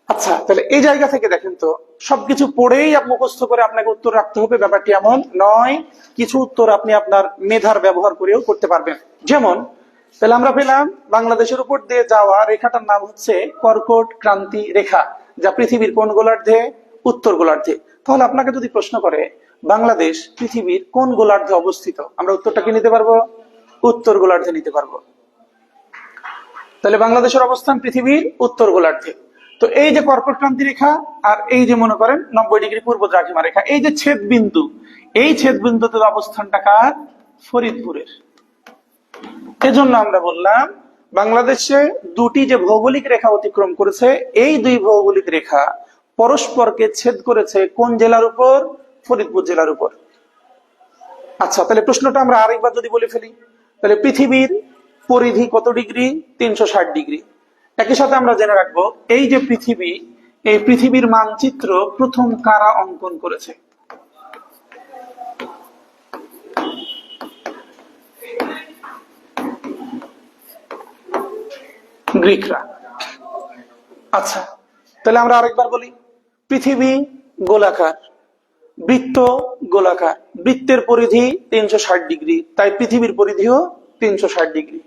আচ্ছা, তাহলে এই জায়গা থেকে দেখেন তো, সবকিছু পড়েই মুখস্থ করে আপনাকে উত্তর রাখতে হবে ব্যাপারটি এমন নয়। কিছু উত্তর আপনি আপনার মেধার ব্যবহার করেও করতে পারবেন। যেমন, তাহলে আমরা পেলাম বাংলাদেশের উপর দিয়ে যাওয়া রেখাটার নাম হচ্ছে কর্কট ক্রান্তি রেখা, যা পৃথিবীর কোন গোলার্ধে? উত্তর গোলার্ধে। তাহলে আপনাকে যদি প্রশ্ন করে বাংলাদেশ পৃথিবীর কোন গোলার্ধে অবস্থিত, আমরা উত্তরটা কি নিতে পারবো? উত্তর গোলার্ধে নিতে পারবো। তাহলে বাংলাদেশের অবস্থান পৃথিবীর উত্তর গোলার্ধে। তো এই যে কর্কট ক্রান্তি রেখা আর এই যে মনে করেন 90 ডিগ্রি পূর্ব দ্রাঘিমা রেখা, এই যে ছেদ বিন্দু, এই ছেদ বিন্দুতে অবস্থানটা কার? ফরিদপুরের। এজন্য আমরা বললাম বাংলাদেশে দুটি যে ভৌগোলিক রেখা অতিক্রম করেছে, এই দুই ভৌগোলিক রেখা পরস্পরকে ছেদ করেছে কোন জেলার উপর? ফরিদপুর জেলার উপর। আচ্ছা, তাহলে প্রশ্নটা আমরা আরেকবার যদি বলে ফেলি, তাহলে পৃথিবীর পরিধি কত ডিগ্রি? 360 ডিগ্রি। একই সাথে আমরা জেনে রাখবো এই যে পৃথিবী, এই পৃথিবীর মানচিত্র প্রথম কারা অঙ্কন করেছে? গ্রিকরা। আচ্ছা, তাহলে আমরা আরেকবার বলি, পৃথিবী গোলাকার, বৃত্ত গোলাকার, বৃত্তের পরিধি 360 ডিগ্রি, তাই পৃথিবীর পরিধিও 360 ডিগ্রি।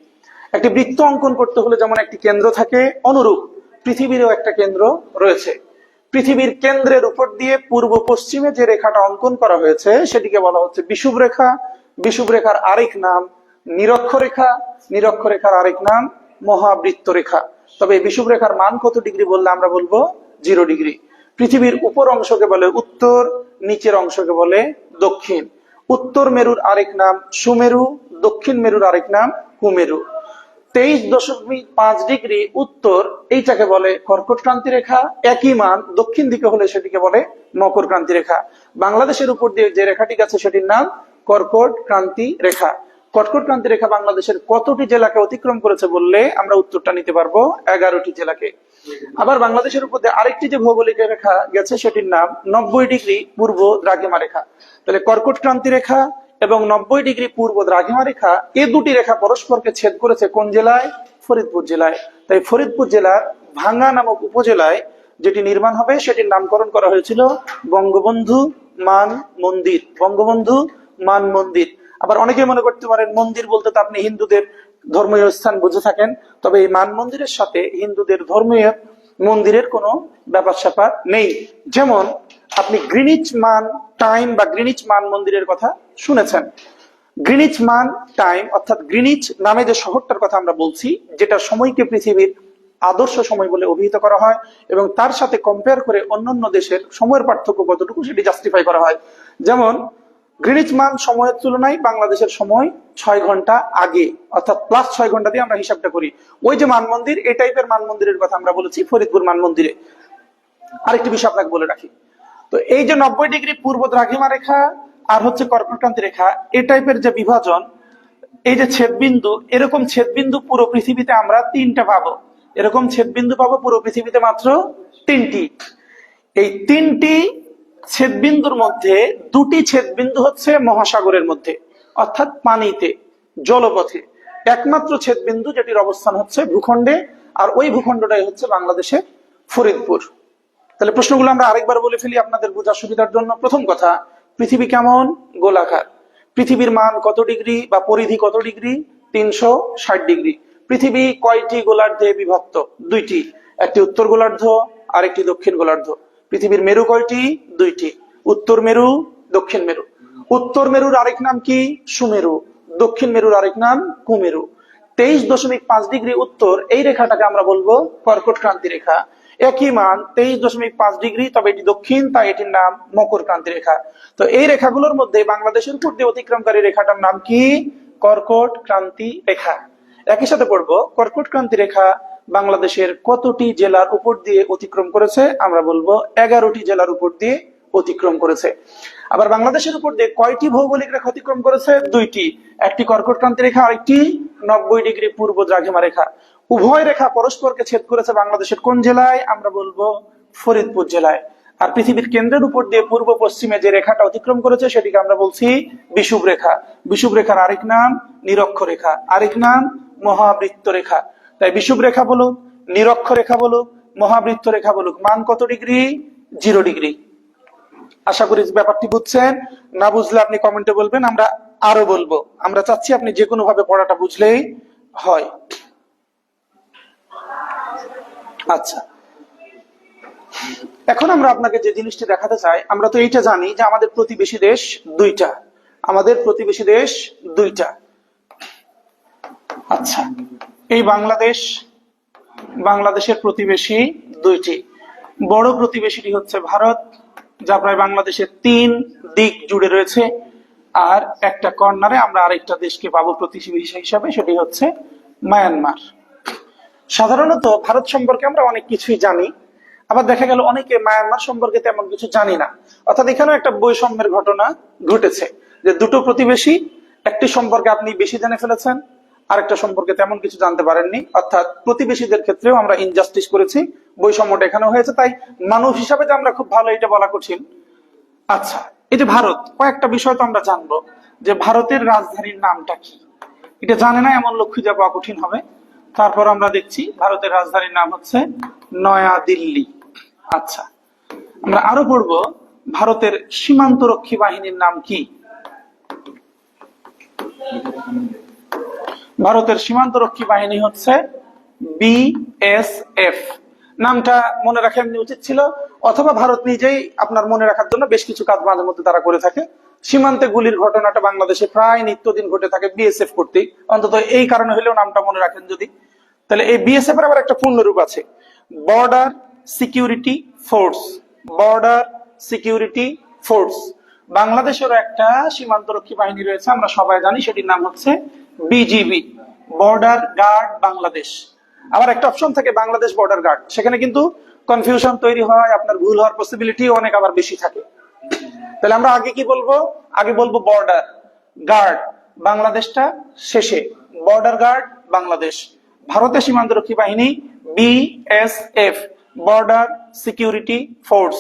একটি বৃত্ত অঙ্কন করতে হলে যেমন একটি কেন্দ্র থাকে, অনুরূপ পৃথিবীরও একটা কেন্দ্র রয়েছে। পৃথিবীর কেন্দ্রের উপর দিয়ে পূর্ব পশ্চিমে যে রেখাটা অঙ্কন করা হয়েছে সেটিকে বলা হচ্ছে বিষুব রেখা। বিষুব রেখার আরেক নাম নিরক্ষরেখা, নিরক্ষরেখার আরেক নাম মহাবৃত্ত রেখা। তবে এই বিষুব রেখার মান কত ডিগ্রি বললে আমরা বলবো 0 ডিগ্রি। পৃথিবীর উপর অংশকে বলে উত্তর, নিচের অংশকে বলে দক্ষিণ। উত্তর মেরুর আরেক নাম সুমেরু, দক্ষিণ মেরুর আরেক নাম কুমেরু। 23.5 ডিগ্রি উত্তর, এইটাকে বলে কর্কট ক্রান্তি রেখা। একই মান দক্ষিণ দিকে হলে সেটিকে বলে মকর ক্রান্তি রেখা। বাংলাদেশের উপর দিয়ে যে রেখাটি গেছে সেটির নাম কর্কট ক্রান্তি রেখা। কর্কট ক্রান্তি রেখা বাংলাদেশের কতটি জেলাকে অতিক্রম করেছে বললে আমরা উত্তরটা নিতে পারবো? 11টি জেলাকে। আবার বাংলাদেশের উপর দিয়ে আরেকটি যে ভৌগোলিক রেখা গেছে সেটির নাম 90 ডিগ্রি পূর্ব দ্রাঘিমা রেখা। তাহলে কর্কট ক্রান্তি রেখা এবং 90 ডিগ্রি পূর্ব দ্রাঘিমা রেখা, এই দুটি রেখা পরস্পরকে ছেদ করেছে কোন জেলায়? ফরিদপুর জেলায়। তাই ফরিদপুর জেলার ভাঙ্গা নামক উপজেলায় যেটি নির্মাণ হবে সেটির নামকরণ করা হয়েছিল বঙ্গবন্ধু মান মন্দির। বঙ্গবন্ধু মান মন্দির। আবার অনেকে মনে করতে পারেন মন্দির বলতে তো আপনি হিন্দুদের ধর্মীয় স্থান বুঝে থাকেন, তবে এই মান মন্দিরের সাথে হিন্দুদের ধর্মীয় মন্দিরের কোনো ব্যাপার স্যাপার নেই। যেমন আপনি গ্রিনিচ মান টাইম বা গ্রিনিচ মান মন্দিরের কথা শুনেছেন। গ্রিনিচ মান টাইম অর্থাৎ গ্রিনিচ নামে যে শহরটার কথা আমরা বলছি, যেটা সময়কে পৃথিবীর আদর্শ সময় বলে অভিহিত করা হয় এবং তার সাথে কম্পেয়ার করে অন্যান্য দেশের সময়ের পার্থক্য কতটুকু সেটি জাস্টিফাই করা হয়। যেমন গ্রিনিচ মান সময়ের তুলনায় বাংলাদেশের সময় 6 ঘন্টা আগে, অর্থাৎ প্লাস 6 ঘন্টা দিয়ে আমরা হিসাবটা করি। ওই যে মান মন্দির, এই টাইপের মান মন্দিরের কথা আমরা বলেছি ফরিদপুর মান মন্দিরে। আরেকটি বিষয় আপনাকে বলে রাখি, তো এই যে 90 ডিগ্রি পূর্ব দ্রাঘিমা রেখা আর হচ্ছে কর্কট ক্রান্তি রেখা, এই টাইপের যে বিভাজন, এই যে ছেদবিন্দু, এরকম ছেদবিন্দু পুরো পৃথিবীতে আমরা 3টা পাবো। এরকম ছেদবিন্দু পাবো পুরো পৃথিবীতে মাত্র 3টি। এই 3টি ছেদবিন্দুর মধ্যে 2টি ছেদবিন্দু হচ্ছে মহাসাগরের মধ্যে, অর্থাৎ পানিতে, জলপথে। একমাত্র ছেদবিন্দু যেটির অবস্থান হচ্ছে ভূখণ্ডে, আর ওই ভূখণ্ডটাই হচ্ছে বাংলাদেশের ফরিদপুর। তাহলে প্রশ্নগুলো আমরা আরেকবার বলে ফেলি আপনাদের বোঝার সুবিধার জন্য। প্রথম কথা, পৃথিবী কেমন? গোলাকার। পৃথিবীর মান কত ডিগ্রি বা পরিধি কত ডিগ্রি? 360 ডিগ্রি। পৃথিবী কয়টি গোলার্ধে বিভক্ত? 2টি। একটি উত্তর গোলার্ধ আর একটি দক্ষিণ গোলার্ধ। পৃথিবীর মেরু কয়টি? দুইটি, উত্তর মেরু, দক্ষিণ মেরু। উত্তর মেরুর আরেক নাম কি? সুমেরু। দক্ষিণ মেরুর আরেক নাম কুমেরু। 23.5 ডিগ্রি উত্তর, এই রেখাটাকে আমরা বলবো কর্কট ক্রান্তি রেখা। একই মান 23.5 ডিগ্রি, তবে এটি দক্ষিণ, তাই এটির নাম মকর ক্রান্তি রেখা। তো এই রেখাগুলোর মধ্যে বাংলাদেশের উপর দিয়ে অতিক্রমকারী রেখাটার নাম কি? কর্কট ক্রান্তি রেখা। একই সাথে পড়বো, কর্কট ক্রান্তি রেখা বাংলাদেশের কতটি জেলার উপর দিয়ে অতিক্রম করেছে? আমরা বলবো 11টি জেলার উপর দিয়ে অতিক্রম করেছে। আবার বাংলাদেশের উপর দিয়ে কয়টি ভৌগোলিক রেখা অতিক্রম করেছে? দুইটি, একটি কর্কট ক্রান্তি রেখা, আরেকটি 90 ডিগ্রি পূর্ব দ্রাঘিমা রেখা। উভয় রেখা পরস্পরকে ছেদ করেছে বাংলাদেশের কোন জেলায়? আমরা বলবো ফরিদপুর জেলায়। আর পৃথিবীর কেন্দ্রের উপর দিয়ে পূর্ব পশ্চিমে যে রেখাটা অতিক্রম করেছে সেটিকে আমরা বলছি বিষুব রেখা। বিষুব রেখার আরেক নাম নিরক্ষ রেখা, আরেক নাম মহাবৃত্ত রেখা। তাই বিষুব রেখা বলুক, নিরক্ষ রেখা বলুক, মহাবৃত্ত রেখা বলুক, মান কত ডিগ্রি? 0 ডিগ্রি। আশা করি ব্যাপারটি বুঝছেন। না বুঝলে আপনি কমেন্টে বলবেন, আমরা আরো বলবো। আমরা চাচ্ছি আপনি যে কোনো ভাবে পড়াটা বুঝলেই হয়। আচ্ছা, এখন আমরা আপনাকে যে জিনিসটি দেখাতে চাই, আমরা তো এইটা জানি যে আমাদের প্রতিবেশী দেশ দুইটা, আমাদের প্রতিবেশী দেশ দুইটা। আচ্ছা, এই বাংলাদেশের প্রতিবেশী দুইটি। বড় প্রতিবেশীটি হচ্ছে ভারত, যা প্রায় বাংলাদেশের 3 দিক জুড়ে রয়েছে। আর একটা কর্নারে আমরা আরেকটা দেশকে পাবো প্রতিবেশী হিসাবে, সেটি হচ্ছে মায়ানমার। সাধারণত ভারত সম্পর্কে আমরা অনেক কিছুই জানি, আবার দেখা গেল অনেকে মায়ানমার সম্পর্কে তেমন কিছু জানি না। অর্থাৎ এখানেও একটা বৈষম্যের ঘটনা ঘটেছে, যে দুটো প্রতিবেশী, একটি সম্পর্কে আপনি বেশি জেনে ফেলেছেন, আরেকটা সম্পর্কে তেমন কিছু জানতে পারেননি। অর্থাৎ প্রতিবেশীদের ক্ষেত্রেও আমরা ইনজাস্টিস করেছি, বৈষম্যটা এখানেও হয়েছে। তাই মানুষ হিসাবে যে আমরা খুব ভালো, এটা বলা কঠিন। আচ্ছা, এই যে ভারত, কয়েকটা বিষয় তো আমরা জানবো, যে ভারতের রাজধানীর নামটা কি। এটা জানে না এমন লোক খুঁজে পাওয়া কঠিন হবে। তারপর আমরা দেখছি ভারতের রাজধানীর নাম হচ্ছে নয়া দিল্লি। আচ্ছা, আমরা আরো পড়বো ভারতের সীমান্তরক্ষী বাহিনীর নাম কি। ভারতের সীমান্তরক্ষী বাহিনী হচ্ছে BSF। নামটা মনে রাখা এমনি উচিত ছিল, অথবা ভারত নিজেই আপনার মনে রাখার জন্য বেশ কিছু কাজ মাঝে মধ্যে তারা করে থাকে। সীমান্তে গুলির ঘটনাটা বাংলাদেশে প্রায় নিত্যদিন ঘটে থাকে BSF কর্তৃক, অন্তত এই কারণে হলেও নামটা মনে রাখেন যদি। তাহলে এই BSF এর আবার একটা পূর্ণরূপ আছে, border security force. Border security force. বাংলাদেশেরও একটা সীমান্তরক্ষী বাহিনী রয়েছে, আমরা সবাই জানি, সেটির নাম হচ্ছে BGB, বর্ডার গার্ড বাংলাদেশ। আবার একটা অপশন থাকে বাংলাদেশ বর্ডার গার্ড, সেখানে কিন্তু কনফিউশন তৈরি হয়, আপনার ভুল হওয়ার পসিবিলিটি অনেক আবার বেশি থাকে। তাহলে আমরা আগে কি বলবো? আগে বলবো বর্ডার গার্ড, বাংলাদেশটা শেষে, বর্ডার গার্ড বাংলাদেশ। ভারতের সীমান্তরক্ষী বাহিনী BSF, border security force,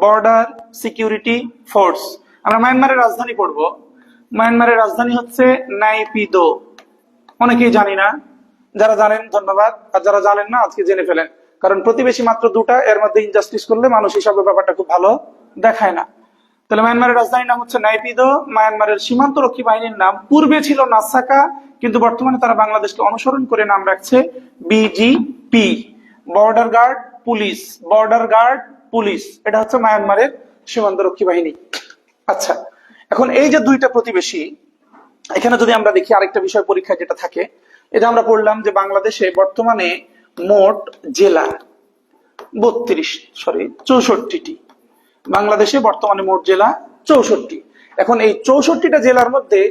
border security force. আমরা মায়ানমারের রাজধানী পড়বো। মায়ানমারের রাজধানী হচ্ছে নাইপিদো। অনেকেই জানি না, যারা জানেন ধন্যবাদ, আর যারা জানেন না আজকে জেনে ফেলেন, কারণ প্রতিবেশী মাত্র দুটা, এর মধ্যে ইনজাস্টিস করলে মানুষ হিসাবে ব্যাপারটা খুব ভালো দেখায় না। তাহলে মায়ানমারের রাজধানীর নাম হচ্ছে নাইপিদো। মায়ানমারের সীমান্তরক্ষী বাহিনীর নাম পূর্বে ছিল নাসাকা, কিন্তু বর্তমানে তারা বাংলাদেশকে অনুসরণ করে নাম রাখছে BGP, border guard police. Border guard police, এটা হচ্ছে মায়ানমারের সীমান্তরক্ষী বাহিনী। আচ্ছা, এখন এই যে দুইটা প্রতিবেশী, এখানে যদি আমরা দেখি আরেকটা বিষয় পরীক্ষায় যেটা থাকে, এটা আমরা পড়লাম যে বাংলাদেশে বর্তমানে মোট জেলা 64টি। বাংলাদেশে বর্তমানে মোট জেলা 64। এখন এই 64টা জেলার মধ্যে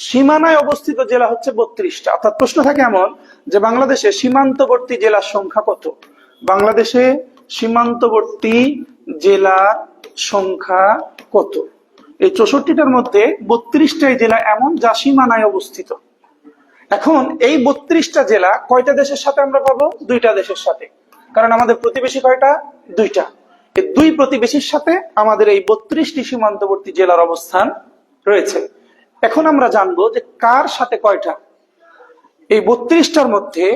সীমানায় অবস্থিত জেলা হচ্ছে 32টা। অর্থাৎ প্রশ্ন থাকে এমন যে বাংলাদেশে সীমান্তবর্তী জেলার সংখ্যা কত? বাংলাদেশে সীমান্তবর্তী জেলার সংখ্যা কত? এই 64টার মধ্যে 32টাই জেলা এমন যা সীমানায় অবস্থিত। এখন এই 32টা জেলা কয়টা দেশের সাথে আমরা পাবো? 2টা দেশের সাথে, কারণ আমাদের প্রতিবেশী কয়টা? 2টা। এই 2 প্রতিবেশীর সাথে আমাদের এই 32টি সীমান্তবর্তী জেলার অবস্থান রয়েছে। এখন আমরা জানবো যে কার সাথে কয়টা। এই 32টার মধ্যে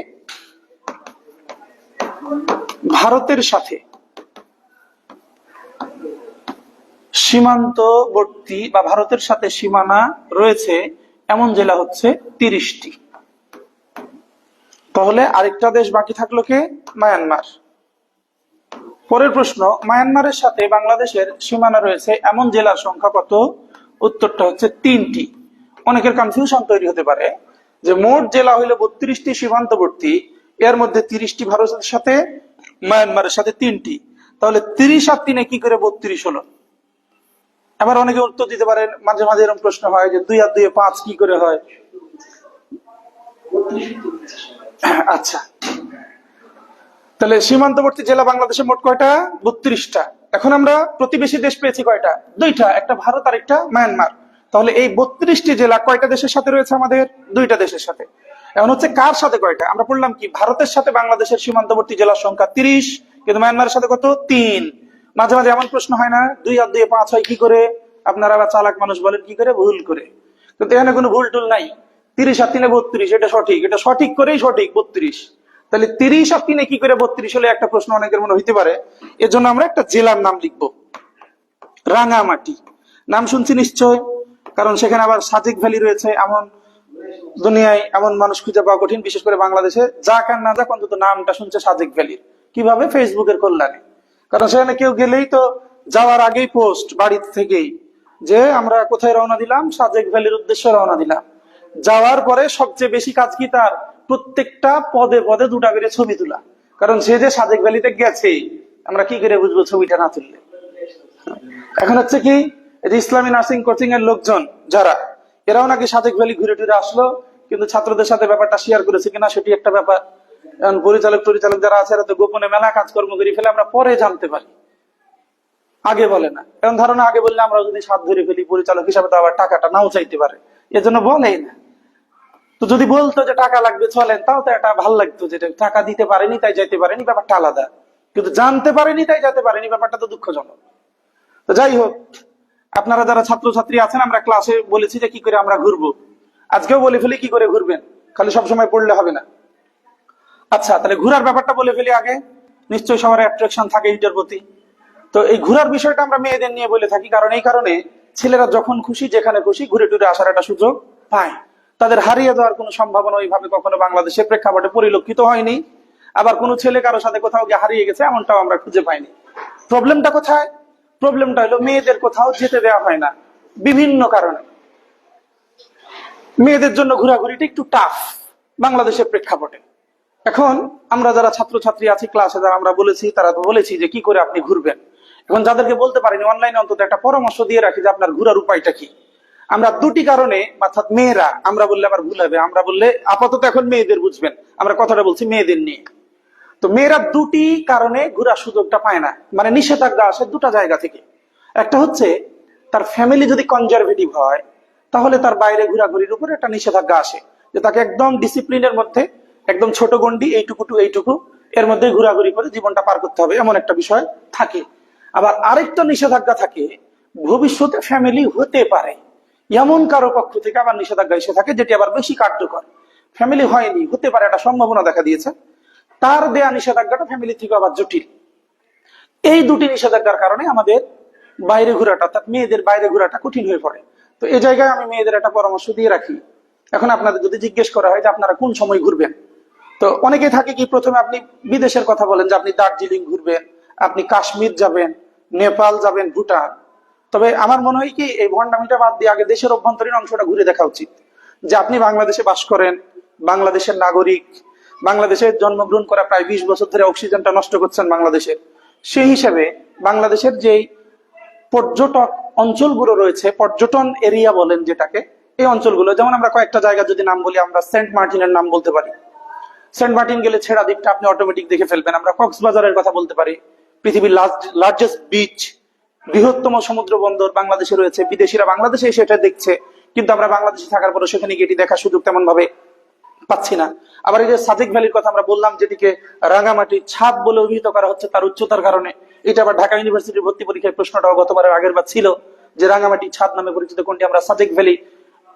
ভারতের সাথে সীমান্তবর্তী বা ভারতের সাথে সীমানা রয়েছে এমন জেলা হচ্ছে 30টি। তাহলে আরেকটা দেশ বাকি থাকলো কে? মায়ানমার। পরের প্রশ্ন, মায়ানমারের সাথে বাংলাদেশের সীমানা রয়েছে এমন জেলার সংখ্যা কত? উত্তরটা হচ্ছে 3টি। অনেকের কনফিউশন তৈরি হতে পারে যে মোট জেলা হইল 32টি সীমান্তবর্তী, এর মধ্যে 30টি ভারতের সাথে, মায়ানমারের সাথে 3টি, তাহলে 30 আর 3 কি করে 32 হলো? আবার অনেকে উত্তর দিতে পারেন, মাঝে মাঝে এরকম প্রশ্ন হয় যে 2 আর 2 5 কি করে হয়? আচ্ছা, তাহলে সীমান্তবর্তী জেলা বাংলাদেশে মোট কয়টা? 32টা। এখন আমরা প্রতিবেশী দেশ পেয়েছি কয়টা? 2টা, একটা ভারত আর একটা মায়ানমার। তাহলে এই 32টি জেলা কয়টা দেশের সাথে রয়েছে? আমাদের 2টা দেশের সাথে। এখন হচ্ছে কার সাথে কয়টা? আমরা বললাম কি, ভারতের সাথে বাংলাদেশের সীমান্তবর্তী জেলার সংখ্যা 30, কিন্তু মায়ানমারের সাথে কত? 3। মাঝে মাঝে এমন প্রশ্ন হয় না, 2 আর 2 5 হয় কি করে? আপনারা আবার চালাক মানুষ বলেন কি করে? ভুল করে। কিন্তু এখানে কোনো ভুল টুল নাই। 30 আর 3 32, এটা সঠিক, এটা সঠিক করেই সঠিক 32। তাহলে 30 আর 3 কি করে 32 হলে? একটা প্রশ্ন অনেকের মনে হইতে পারে। এর জন্য আমরা একটা জেলার নাম লিখবো, রাঙামাটি। নাম শুনছি নিশ্চয়, কারণ সেখানে আবার সাজেক ভ্যালি রয়েছে। এমন দুনিয়ায় এমন মানুষ খুঁজে পাওয়া কঠিন, বিশেষ করে বাংলাদেশে, যাক আর না যাক অন্তত নামটা শুনছে সাজেক ভ্যালির। কিভাবে? ফেসবুকের কল্যাণে। কারণ সেখানে কেউ গেলেই তো যাওয়ার আগেই পোস্ট বাড়ি থেকেই যে আমরা কোথায় রওনা দিলাম, সাজেক ভ্যালির উদ্দেশ্যে রওনা দিলাম। যাওয়ার পরে সবচেয়ে বেশি কাজ কি তার? প্রত্যেকটা পদে পদে 2টা করে ছবি তোলা। কারণ সে যে সাজেক ভ্যালিতে গেছে, আমরা কি করে বুঝবো ছবিটা না তুললে? এখন হচ্ছে কি, এই যে ইসলামী নার্সিং কোচিং এর লোকজন যারা, এরাও নাকি সাজেক ভ্যালি ঘুরে টুরে আসলো, কিন্তু ছাত্রদের সাথে ব্যাপারটা শেয়ার করেছে কিনা সেটি একটা ব্যাপার। এখন পরিচালক যারা আছে এরা তো গোপনে মেলা কাজকর্ম করে ফেলে, আমরা পরে জানতে পারি, আগে বলে না। এখন ধারণা আগে বললে আমরা যদি সাথ ধরে ফেলি, পরিচালক হিসাবে তো আবার টাকাটা নাও চাইতে পারে, এজন্য বলেই না। তো যদি বলতো যে টাকা লাগবে চলেন, তাও তো এটা ভালো লাগতো, যে টাকা দিতে পারেনি তাই যাইতে পারেনি, ব্যাপারটা আলাদা। কিন্তু জানতে পারেনি তাই যেতে পারেনি, ব্যাপারটা তো দুঃখজনক। তো যাই হোক, আপনারা যারা ছাত্রছাত্রী আছেন, আমরা ক্লাসে বলেছি যে কি করে আমরা ঘুরবো। আজকেও বলে ফেলি কি করে ঘুরবেন, খালি সবসময় পড়লে হবে না। আচ্ছা, তাহলে ঘোরার ব্যাপারটা বলে ফেলি আগে। নিশ্চয়ই সবার অ্যাট্রাকশন থাকে এটার প্রতি। তো এই ঘোরার বিষয়টা আমরা মেয়েদের নিয়ে বলে থাকি, কারণ এই কারণে ছেলেরা যখন খুশি যেখানে খুশি ঘুরে টুরে আসার একটা সুযোগ পায়। তাদের হারিয়ে যাওয়ার কোনো সম্ভাবনা ওইভাবে কখনো বাংলাদেশের প্রেক্ষাপটে পরিলক্ষিত হয়নি। আবার কোনো ছেলে কারোর সাথে কোথাও গিয়ে হারিয়ে গেছে এমনটাও আমরা খুঁজে পাইনি। প্রবলেমটা কোথায়? প্রবলেমটা হলো মেয়েদের কোথাও যেতে দেওয়া হয় না বিভিন্ন কারণে। মেয়েদের জন্য ঘোরাঘুরিটা একটু টাফ বাংলাদেশের প্রেক্ষাপটে। এখন আমরা যারা ছাত্রছাত্রী আছি ক্লাসে, যারা আমরা বলেছি, তারা তো বলেছি যে কি করে আপনি ঘুরবেন। এখন যাদেরকে বলতে পারিনি, অনলাইনে অন্তত একটা পরামর্শ দিয়ে রাখি যে আপনার ঘোরার উপায়টা কি। আমরা 2টি কারণে, অর্থাৎ মেয়েরা, আমরা বললে আবার ভুল হবে, আমরা বললে আপাতত এখন মেয়েদের বুঝবেন, আমরা কথাটা বলছি মেয়েদের নিয়ে। তো মেয়েরা 2টি কারণে ঘোরার সুযোগটা পায় না, মানে নিষেধাজ্ঞা আসে 2টা জায়গা থেকে। একটা হচ্ছে তার ফ্যামিলি যদি কনজারভেটিভ হয়, তাহলে তার বাইরে ঘোরাঘুরির উপরে একটা নিষেধাজ্ঞা আসে, যে তাকে একদম ডিসিপ্লিনের মধ্যে, একদম ছোট গন্ডি, এইটুকু টু এইটুকু, এর মধ্যে ঘোরাঘুরি করে জীবনটা পার করতে হবে, এমন একটা বিষয় থাকে। আবার আরেকটা নিষেধাজ্ঞা থাকে, ভবিষ্যতে ফ্যামিলি হতে পারে এমন কারো পক্ষ থেকে আবার নিষেধাজ্ঞা এসে থাকে, যেটি আবার বেশি কার্যকর। ফ্যামিলি হয়নি, হতে পারে, একটা সম্ভাবনা দেখা দিয়েছে, তার দেয়া নিষেধাজ্ঞাটা ফ্যামিলি থেকে আবার জটিল। এই 2টি নিষেধাজ্ঞার কারণে আমাদের বাইরে ঘোরাটা, অর্থাৎ মেয়েদের বাইরে ঘোরাটা কঠিন হয়ে পড়ে। তো এই জায়গায় আমি মেয়েদের একটা পরামর্শ দিয়ে রাখি। এখন আপনাদের যদি জিজ্ঞেস করা হয় যে আপনারা কোন সময় ঘুরবেন, তো অনেকে থাকে কি, প্রথমে আপনি বিদেশের কথা বলেন যে আপনি দার্জিলিং ঘুরবেন, আপনি কাশ্মীর যাবেন, নেপাল যাবেন, ভুটান। তবে আমার মনে হয় কি, এই ভণ্ডামিটা বাদ দিয়ে আগে দেশের অভ্যন্তরীণ অংশটা ঘুরে দেখা উচিত। যে আপনি বাংলাদেশে বাস করেন, বাংলাদেশের নাগরিক, বাংলাদেশে জন্মগ্রহণ করা প্রায় 20 বছর ধরে অক্সিজেনটা নষ্ট করছেন বাংলাদেশের। সেই হিসেবে বাংলাদেশের যেই পর্যটক অঞ্চলগুলো রয়েছে, পর্যটন এরিয়া বলেন যেটাকে, এই অঞ্চলগুলো, যেমন আমরা কয়েকটা জায়গা যদি নাম বলি, আমরা সেন্ট মার্টিনের নাম বলতে পারি। সেন্ট মার্টিন গেলে ছেড়া দ্বীপটা আপনি অটোমেটিক দেখে ফেলবেন। আমরা কক্সবাজারের কথা বলতে পারি, পৃথিবীর লার্জেস্ট বিচ, বৃহত্তম সমুদ্র বন্দর বাংলাদেশে রয়েছে। বিদেশিরা বাংলাদেশে এসে এটা দেখছে, কিন্তু আমরা বাংলাদেশে থাকার পরে সেখানে গিয়ে এটি দেখার সুযোগ তেমন ভাবে পাচ্ছি না। আবার এই যে সাজেক ভ্যালির কথা আমরা বললাম, যেটিকে রাঙামাটির ছাদ বলে অভিহিত করা হচ্ছে তার উচ্চতার কারণে, এটা আবার ঢাকা ইউনিভার্সিটির ভর্তি পরীক্ষায় প্রশ্নটাও গতবারের আগের বার ছিল, যে রাঙামাটির ছাদ নামে পরিচিত কোনটি। আমরা সাজেক ভ্যালি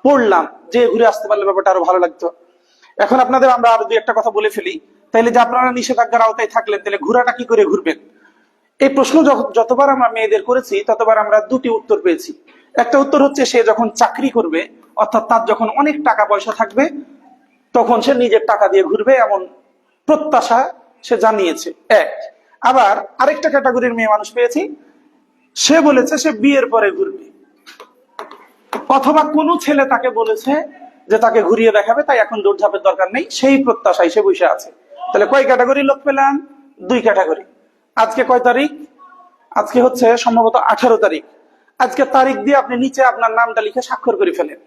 পড়লাম, যে ঘুরে আসতে পারলে ব্যাপারটা আরো ভালো লাগতো। এখন আপনাদের আমরা আরো 2-একটা কথা বলে ফেলি, তাইলে যে আপনারা নিষেধাজ্ঞার আওতায় থাকলেন, তাহলে ঘোরাটা কি করে ঘুরবেন? এই প্রশ্ন যতবার আমরা মেয়েদের করেছি, ততবার আমরা 2টি উত্তর পেয়েছি। একটা উত্তর হচ্ছে, সে যখন চাকরি করবে, অর্থাৎ তার যখন অনেক টাকা পয়সা থাকবে, তখন সে নিজের টাকা দিয়ে ঘুরবে, এমন প্রত্যাশা সে জানিয়েছে। এক। আবার আরেকটা ক্যাটাগরির মেয়ে মানুষ পেয়েছি, সে বলেছে সে বিয়ের পরে ঘুরবে, অথবা কোনো ছেলে তাকে বলেছে যে তাকে ঘুরিয়ে দেখাবে, তাই এখন দৌড়ঝাঁপের দরকার নেই, সেই প্রত্যাশায় সে বসে আছে। তাহলে কয় ক্যাটাগরি লোক পেলাম? 2 ক্যাটাগরি। আজকে কয় তারিখ? আজকে হচ্ছে সম্ভবত 18 তারিখ। আজকে তারিখ দিয়ে আপনি নিচে আপনার নামটা লিখে স্বাক্ষর করে ফেলেন।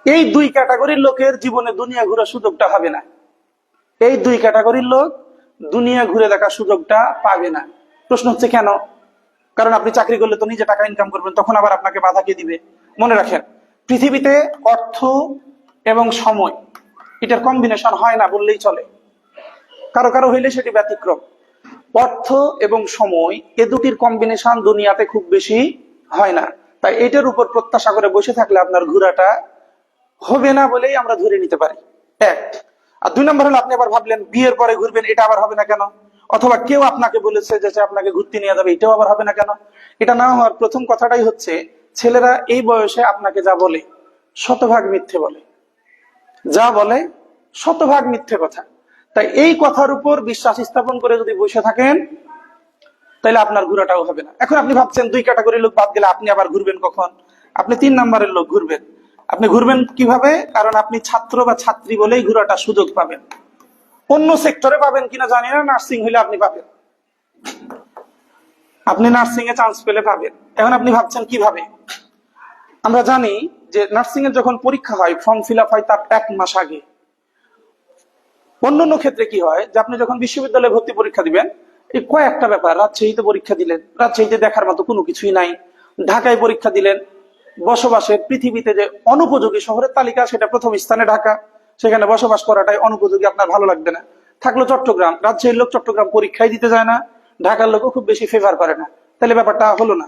এই 2 ক্যাটাগরির লোকের জীবনে দুনিয়া ঘোরার সুযোগটা হবে না। এই 2 ক্যাটাগরির লোক দুনিয়া ঘুরে দেখার সুযোগটা পাবে না। প্রশ্ন হচ্ছে কেন? কারণ আপনি চাকরি করলে তো নিজে টাকা ইনকাম করবেন, তখন আবার আপনাকে বাধা কে দিবে? মনে রাখেন, পৃথিবীতে অর্থ এবং সময় এটার কম্বিনেশন হয় না বললেই চলে। কারো কারো হইলে সেটি ব্যতিক্রম। অর্থ এবং সময় এ দুটির কম্বিনেশন দুনিয়াতে খুব বেশি হয় না। তাই এটার উপর প্রত্যাশা করে বসে থাকলে আপনার ঘোরাটা হবে না বলেই আমরা ধরে নিতে পারি। 1। আর 2 নম্বর হলো, আপনি আবার ভাবলেন বিয়ের পরে ঘুরবেন, এটা আবার হবে না কেন? অথবা কেউ আপনাকে বলেছে যে সে আপনাকে ঘুরতে নিয়ে যাবে, এটাও আবার হবে না কেন? এটা না হওয়ার প্রথম কথাটাই হচ্ছে, ছেলেরা এই বয়সে আপনাকে যা বলে শতভাগ মিথ্যে বলে, যা বলে শতভাগ মিথ্যে কথা। তাই এই কথার উপর বিশ্বাস স্থাপন করে যদি বসে থাকেন, তাহলে আপনার ঘোরাটাও হবে না। এখন আপনি ভাবছেন 2 ক্যাটাগরির লোক বাদ গেলে আপনি আবার ঘুরবেন কখন? আপনি 3 নম্বরের লোক ঘুরবেন। আপনি ঘুরবেন কিভাবে? কারণ আপনি ছাত্র বা ছাত্রী বলেই ঘোরাটা সুযোগ পাবেন। অন্য সেক্টরে পাবেন কিনা জানি না, নার্সিং হইলে আপনি পাবেন, আপনি নার্সিং এ চান্স পেলে পাবেন। এখন আপনি ভাবছেন কিভাবে? আমরা জানি যে নার্সিং এর যখন পরীক্ষা হয়, ফর্ম ফিল আপ হয় তার 1 মাস আগে। অন্যান্য ক্ষেত্রে কি হয় যে আপনি যখন বিশ্ববিদ্যালয়ে ভর্তি পরীক্ষা দিবেন, এই কয়েকটা ব্যাপার, রাজশাহীতে পরীক্ষা দিলেন, রাজশাহীতে দেখার মতো কোনো কিছুই নাই। ঢাকায় পরীক্ষা দিলেন, বসবাসের পৃথিবীতে যে অনুপযোগী শহরের তালিকা সেটা প্রথম স্থানে ঢাকা, সেখানে বসবাস করাটাই অনুপযোগী, আপনার ভালো লাগবে না। থাকলো চট্টগ্রাম, রাজশাহীর লোক চট্টগ্রাম পরীক্ষায় দিতে যায় না, ঢাকার লোকও খুব বেশি ফেভার করে না, তাহলে ব্যাপারটা হলো না।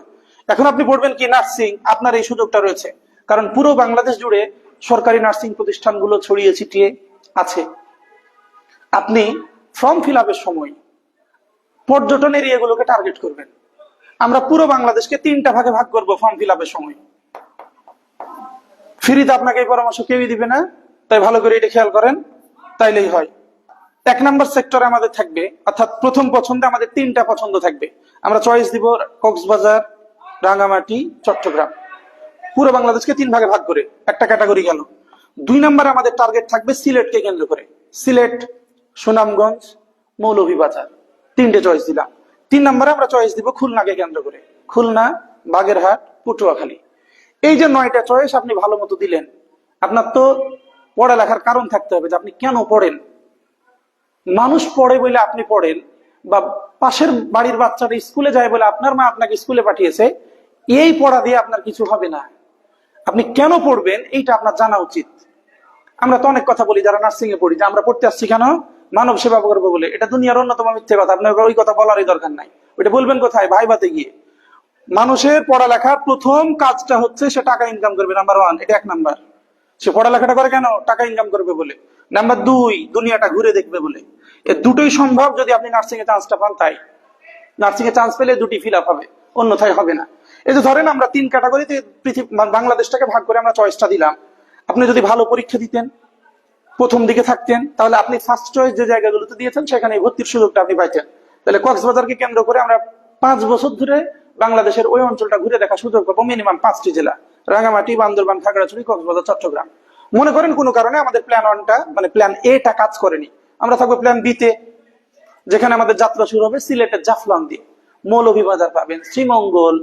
এখন আপনি পড়বেন কি নার্সিং, আপনার এই সুযোগটা রয়েছে, কারণ পুরো বাংলাদেশ জুড়ে সরকারি নার্সিং প্রতিষ্ঠানগুলো ছড়িয়ে ছিটিয়ে আছে। আপনি ফর্ম ফিল আপের সময় পর্যটন এরিয়াগুলোকে টার্গেট করবেন। আমরা পুরো বাংলাদেশকে 3টা ভাগে ভাগ করব ফর্ম ফিল আপের সময়। ফ্রিতে আপনাকে এই পরামর্শ কেউই দিবে না, তাই ভালো করে এটা খেয়াল করেন, তাইলেই হয়। 1 নম্বর সেক্টরে আমাদের থাকবে, অর্থাৎ প্রথম পছন্দে আমাদের 3টা পছন্দ থাকবে। আমরা চয়েস দিব কক্সবাজার, রাঙ্গামাটি, চট্টগ্রাম। পুরো বাংলাদেশকে 3 ভাগে ভাগ করে একটা ক্যাটাগরি গেল। 2 নম্বরে আমাদের টার্গেট থাকবে সিলেটকে কেন্দ্র করে, সিলেট, সুনামগঞ্জ, মৌলভীবাজার, 3টে চয়েস দিলাম। 3 নম্বরে আমরা চয়েস দিব খুলনাকে কেন্দ্র করে, খুলনা, বাগেরহাট, পটুয়াখালী। এই যে 9টা চয়েস আপনি ভালো মতো দিলেন। আপনার তো পড়ালেখার কারণ থাকতে হবে যে আপনি কেন পড়েন। মানুষ পড়ে বলে আপনি পড়েন, বা পাশের বাড়ির বাচ্চাটা স্কুলে যায় বলে আপনার মা আপনাকে স্কুলে পাঠিয়েছে, এই পড়া দিয়ে আপনার কিছু হবে না। আপনি কেন পড়বেন এইটা আপনার জানা উচিত। আমরা তো অনেক কথা বলি যারা নার্সিং এ পড়ি, যে আমরা পড়তে আসছি কেন? মানব সেবা করবো বলে। এটা দুনিয়ার অন্যতম মিথ্যে কথা, আপনার ওই কথা বলারই দরকার নাই। ওইটা বলবেন কোথায়? ভাইবাতে গিয়ে। মানুষের পড়ালেখার প্রথম কাজটা হচ্ছে সে টাকা ইনকাম করবে, নাম্বার 1, এটা 1 নাম্বার। সে পড়ালেখাটা করে কেন? টাকা ইনকাম করবে বলে। নাম্বার 2, দুনিয়াটা ঘুরে দেখবে বলে। এ দুটোই সম্ভব যদি আপনি নার্সিং এ চান্সটা পান। তাই নার্সিং এ চান্স পেলে 2টি ফিল আপ হবে, অন্যথায় হবে না। এই যে ধরেন আমরা 3 ক্যাটাগরিতে বাংলাদেশটাকে ভাগ করে আমরা চয়েসটা দিলাম। আপনি যদি ভালো পরীক্ষা দিতেন, প্রথম দিকে থাকতেন, তাহলে আপনি ফার্স্ট চয়েস যে জায়গাগুলোতে দিয়েছেন সেখানে ভর্তির সুযোগটা আপনি পাইতেন। তাহলে কক্সবাজারকে কেন্দ্র করে আমরা 5 বছর ধরে বাংলাদেশের ওই অঞ্চলটা ঘুরে দেখা সুযোগ পাবো। মিনিমাম 5টি জেলা, রাঙামাটি, বান্দরবান, খাগড়াছড়ি, কক্সবাজার, চট্টগ্রাম। মনে করেন কোনো কারণে আমাদের প্ল্যান 1টা মানে প্ল্যান এটা কাজ করেনি, আমরা থাকবো প্ল্যান বিতে, যেখানে আমাদের যাত্রা শুরু হবে সিলেটের জাফলং দিয়ে। মৌলভীবাজার পাবেন, শ্রীমঙ্গল,